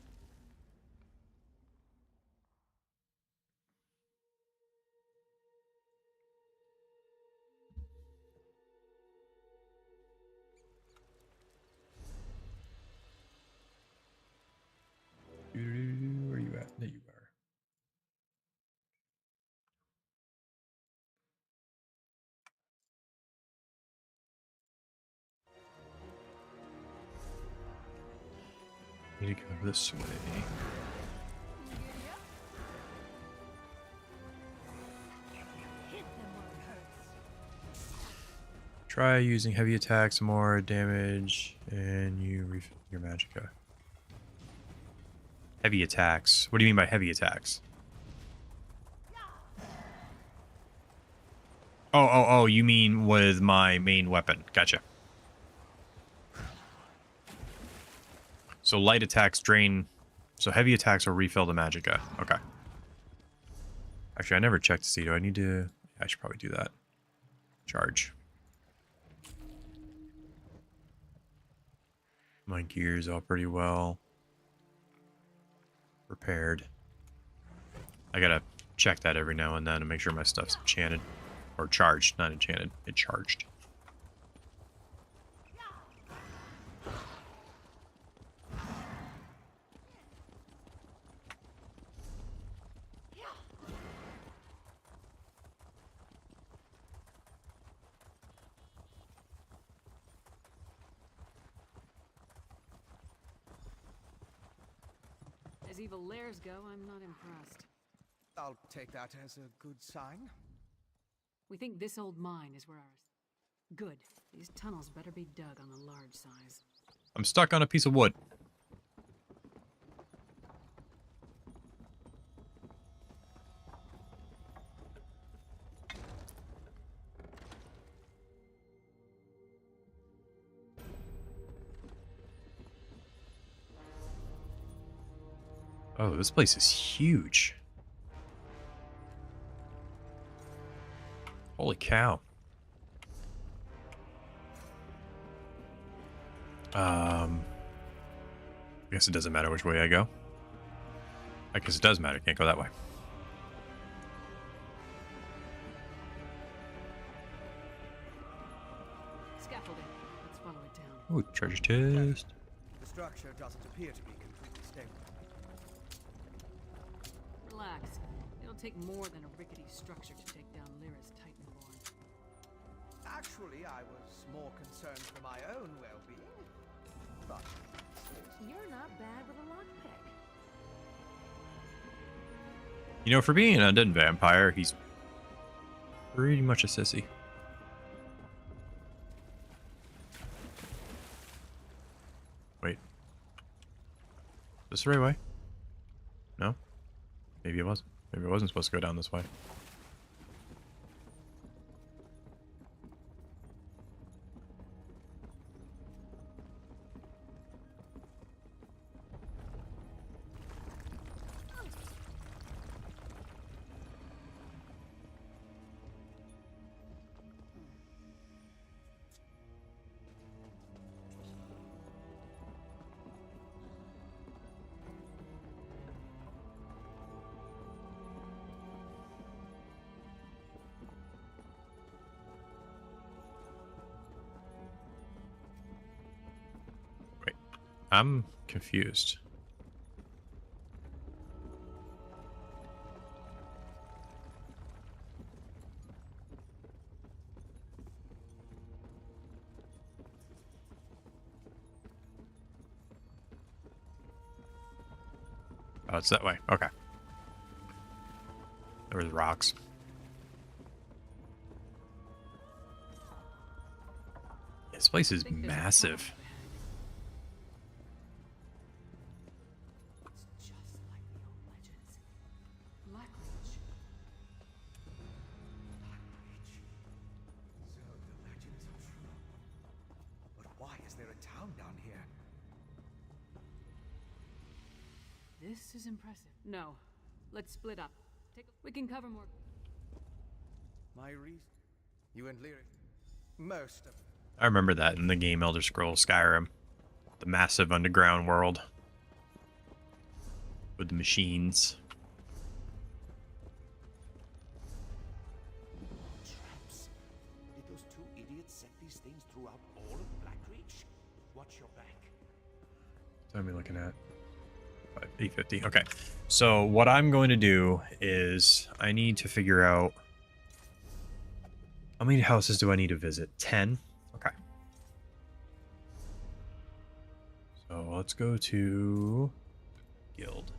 Where are you at? There you are. Need to go this way. Try using heavy attacks, more damage, and you refill your magicka. Heavy attacks. What do you mean by heavy attacks? Oh, you mean with my main weapon. Gotcha. So light attacks drain... So heavy attacks will refill the magicka. Okay. Actually, I never checked to see. Do I need to... I should probably do that. Charge. My gear's all pretty well repaired. I gotta check that every now and then to make sure my stuff's enchanted. Or charged, not enchanted. It charged. As evil lairs go, I'm not impressed. I'll take that as a good sign. We think this old mine is where ours. Good. These tunnels better be dug on the large size. I'm stuck on a piece of wood. Oh, this place is huge. Holy cow. I guess it doesn't matter which way I go. I guess it does matter. Can't go that way. Scaffolding. Let's follow it down. Ooh, treasure chest. The structure doesn't appear to be completely stable. Relax. It'll take more than a rickety structure to take down Lyra's Titanborn. Actually, I was more concerned for my own well-being. But You're not bad with a lockpick. You know, for being an undead vampire, he's pretty much a sissy. Wait. Is this the right way? No? Maybe it wasn't. Maybe it wasn't supposed to go down this way. I'm confused. Oh, it's that way. Okay. There was rocks. This place is massive. This is impressive. No. Let's split up. We can cover more. My reason? You and Lyra? Most of I remember that in the game Elder Scrolls Skyrim. The massive underground world. With the machines. Traps. Did those two idiots set these things throughout all of Blackreach? Watch your back. What am I looking at? 850. Okay. So what I'm going to do is I need to figure out how many houses do I need to visit? 10? Okay. So let's go to Guild.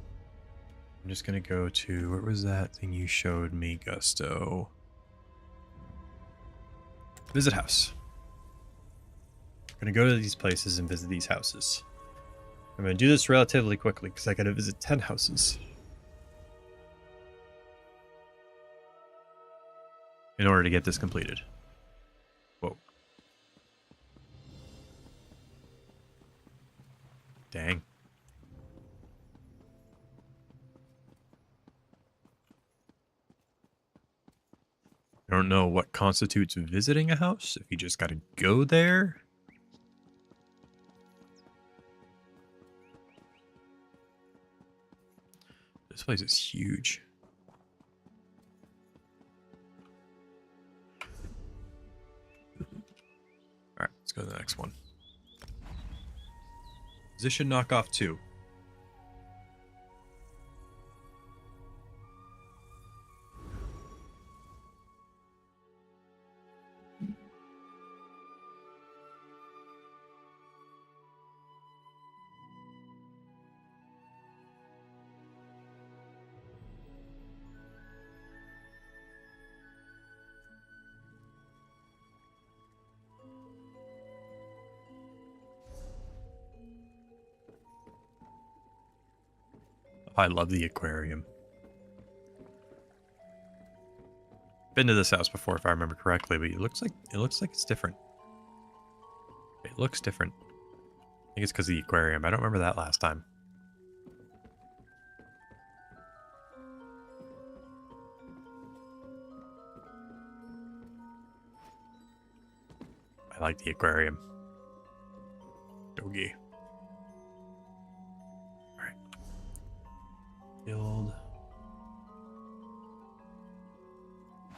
I'm just going to go to, where was that thing you showed me, Gusto? Visit house. I'm going to go to these places and visit these houses. I'm going to do this relatively quickly because I got to visit 10 houses in order to get this completed. Whoa. Dang. I don't know what constitutes visiting a house, if you just got to go there. This place is huge. Let's go to the next one. Position knockoff 2. I love the aquarium. Been to this house before, if I remember correctly, but it looks like it's different. It looks different. I think it's because of the aquarium. I don't remember that last time. I like the aquarium. Doggy. Alright. Build.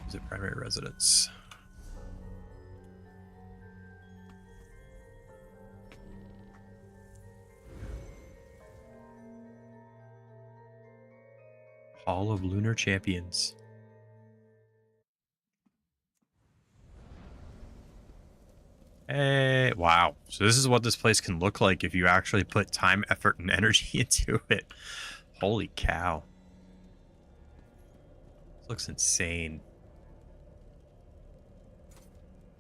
Is it primary residence? Hall of Lunar Champions. Hey, wow. So this is what this place can look like if you actually put time, effort, and energy into it. Holy cow. This looks insane.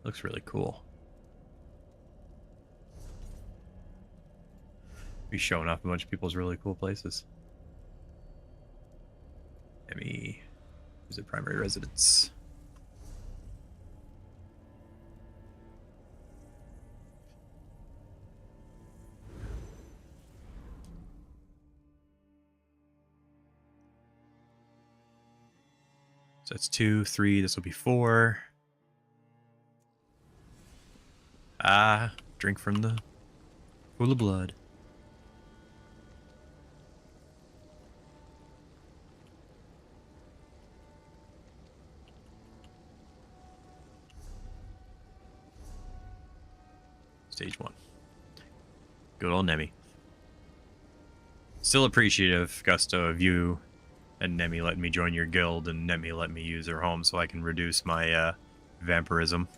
Looks really cool. Be showing off a bunch of people's really cool places. Emmy, who's a primary residence? So that's 2, 3. This will be 4. Ah, drink from the pool of blood. Stage 1. Good old Nemi. Still appreciative, Gusto, of you and Nemi letting me join your guild and Nemi letting me use her home so I can reduce my vampirism.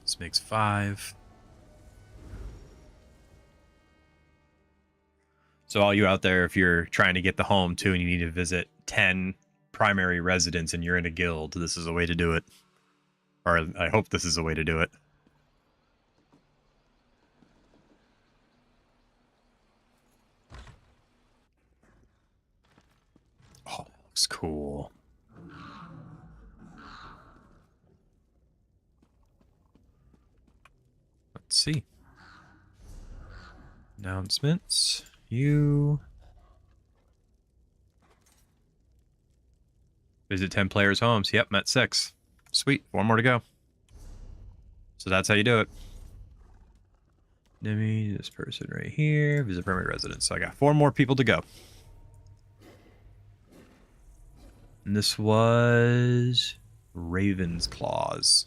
This makes 5. So all you out there, if you're trying to get the home too and you need to visit 10 primary residents and you're in a guild, this is a way to do it. Or I hope this is a way to do it. Oh, that looks cool. Let's see. Announcements. You visit 10 players' homes. Yep, met 6. Sweet. 4 more to go. So that's how you do it. Nemi, this person right here. Visit primary residence. So I got 4 more people to go. And this was Raven's Claws.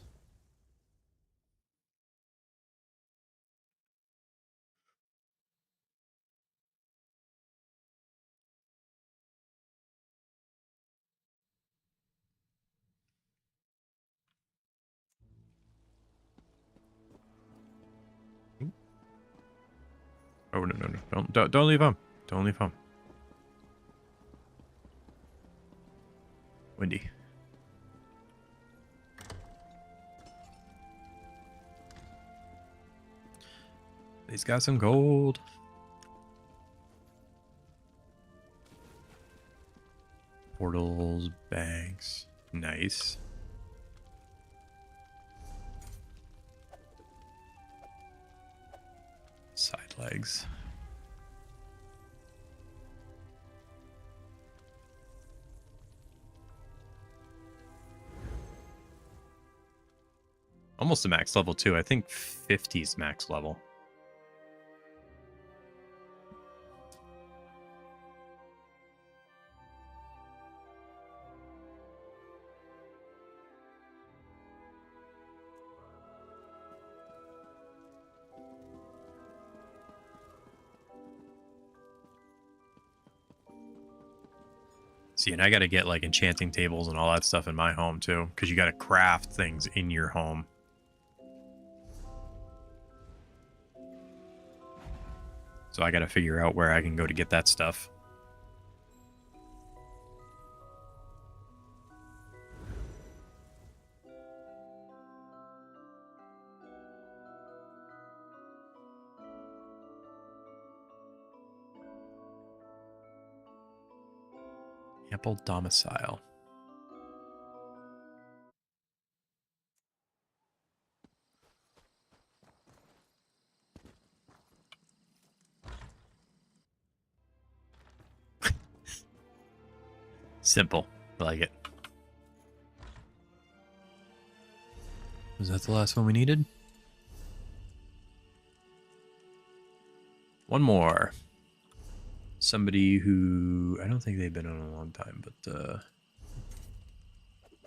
Oh no no no! Don't leave home! Don't leave home. Windy. He's got some gold. Portals, bags, nice. Side legs. Almost a max level too. I think 50's max level. See, and I got to get like enchanting tables and all that stuff in my home too, because you got to craft things in your home. So I got to figure out where I can go to get that stuff. Ample domicile. Simple. I like it. Was that the last one we needed? One more. Somebody who... I don't think they've been on a long time, but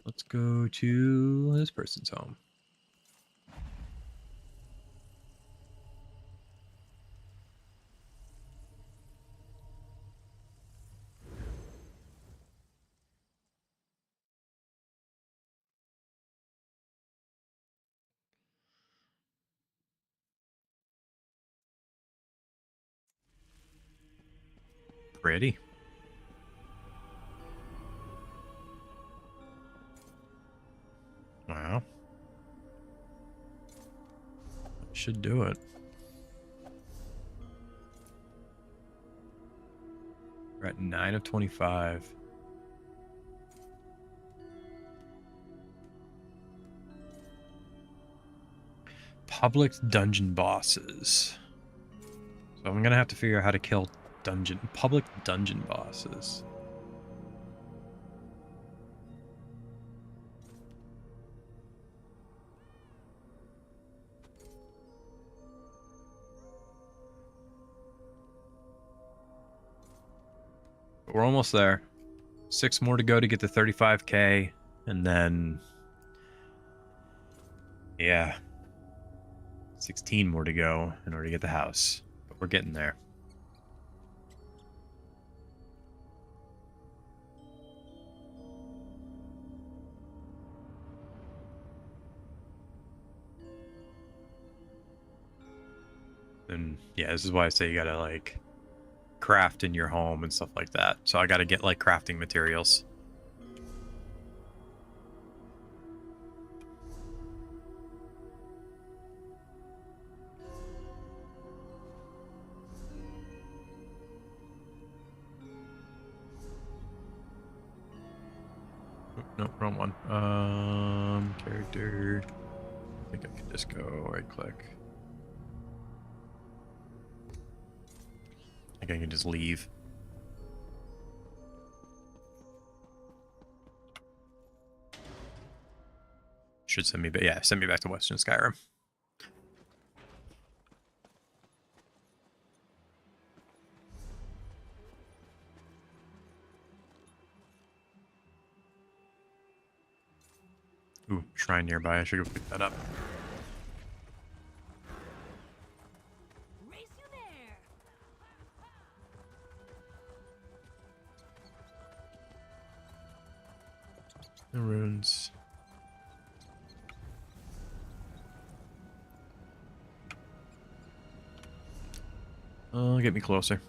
let's go to this person's home. Pretty. Wow. Should do it. We're at 9 of 25. Public dungeon bosses. So I'm gonna have to figure out how to kill public dungeon bosses. But we're almost there. 6 more to go to get to 35k, and then yeah, 16 more to go in order to get the house. But we're getting there. And yeah, this is why I say you gotta like craft in your home and stuff like that. So I gotta get like crafting materials. No, wrong one. Character. I think I can just go right click. I think I can just leave. Should send me back. Yeah, send me back to Western Skyrim. Ooh, shrine nearby. I should go pick that up. The runes. Get me closer.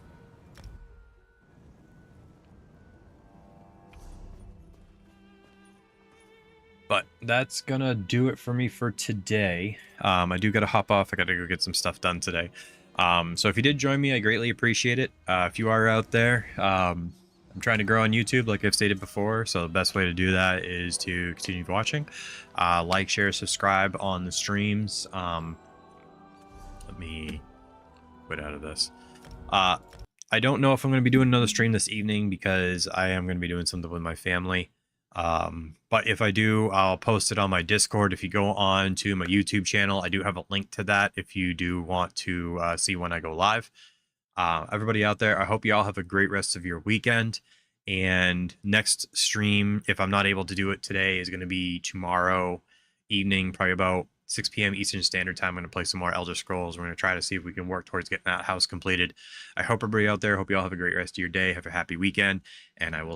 But that's gonna do it for me for today. I do gotta hop off. I gotta go get some stuff done today. So if you did join me, I greatly appreciate it. If you are out there, I'm trying to grow on YouTube, like I've stated before. So the best way to do that is to continue watching. Like, share, subscribe on the streams. Let me quit out of this. I don't know if I'm going to be doing another stream this evening because I am going to be doing something with my family. But if I do, I'll post it on my Discord. If you go on to my YouTube channel, I do have a link to that if you do want to see when I go live. Everybody out there, I hope you all have a great rest of your weekend. And next stream, if I'm not able to do it today, is going to be tomorrow evening, probably about 6 p.m. Eastern Standard Time. I'm going to play some more Elder Scrolls. We're going to try to see if we can work towards getting that house completed. I hope everybody out there, hope you all have a great rest of your day. Have a happy weekend, and I will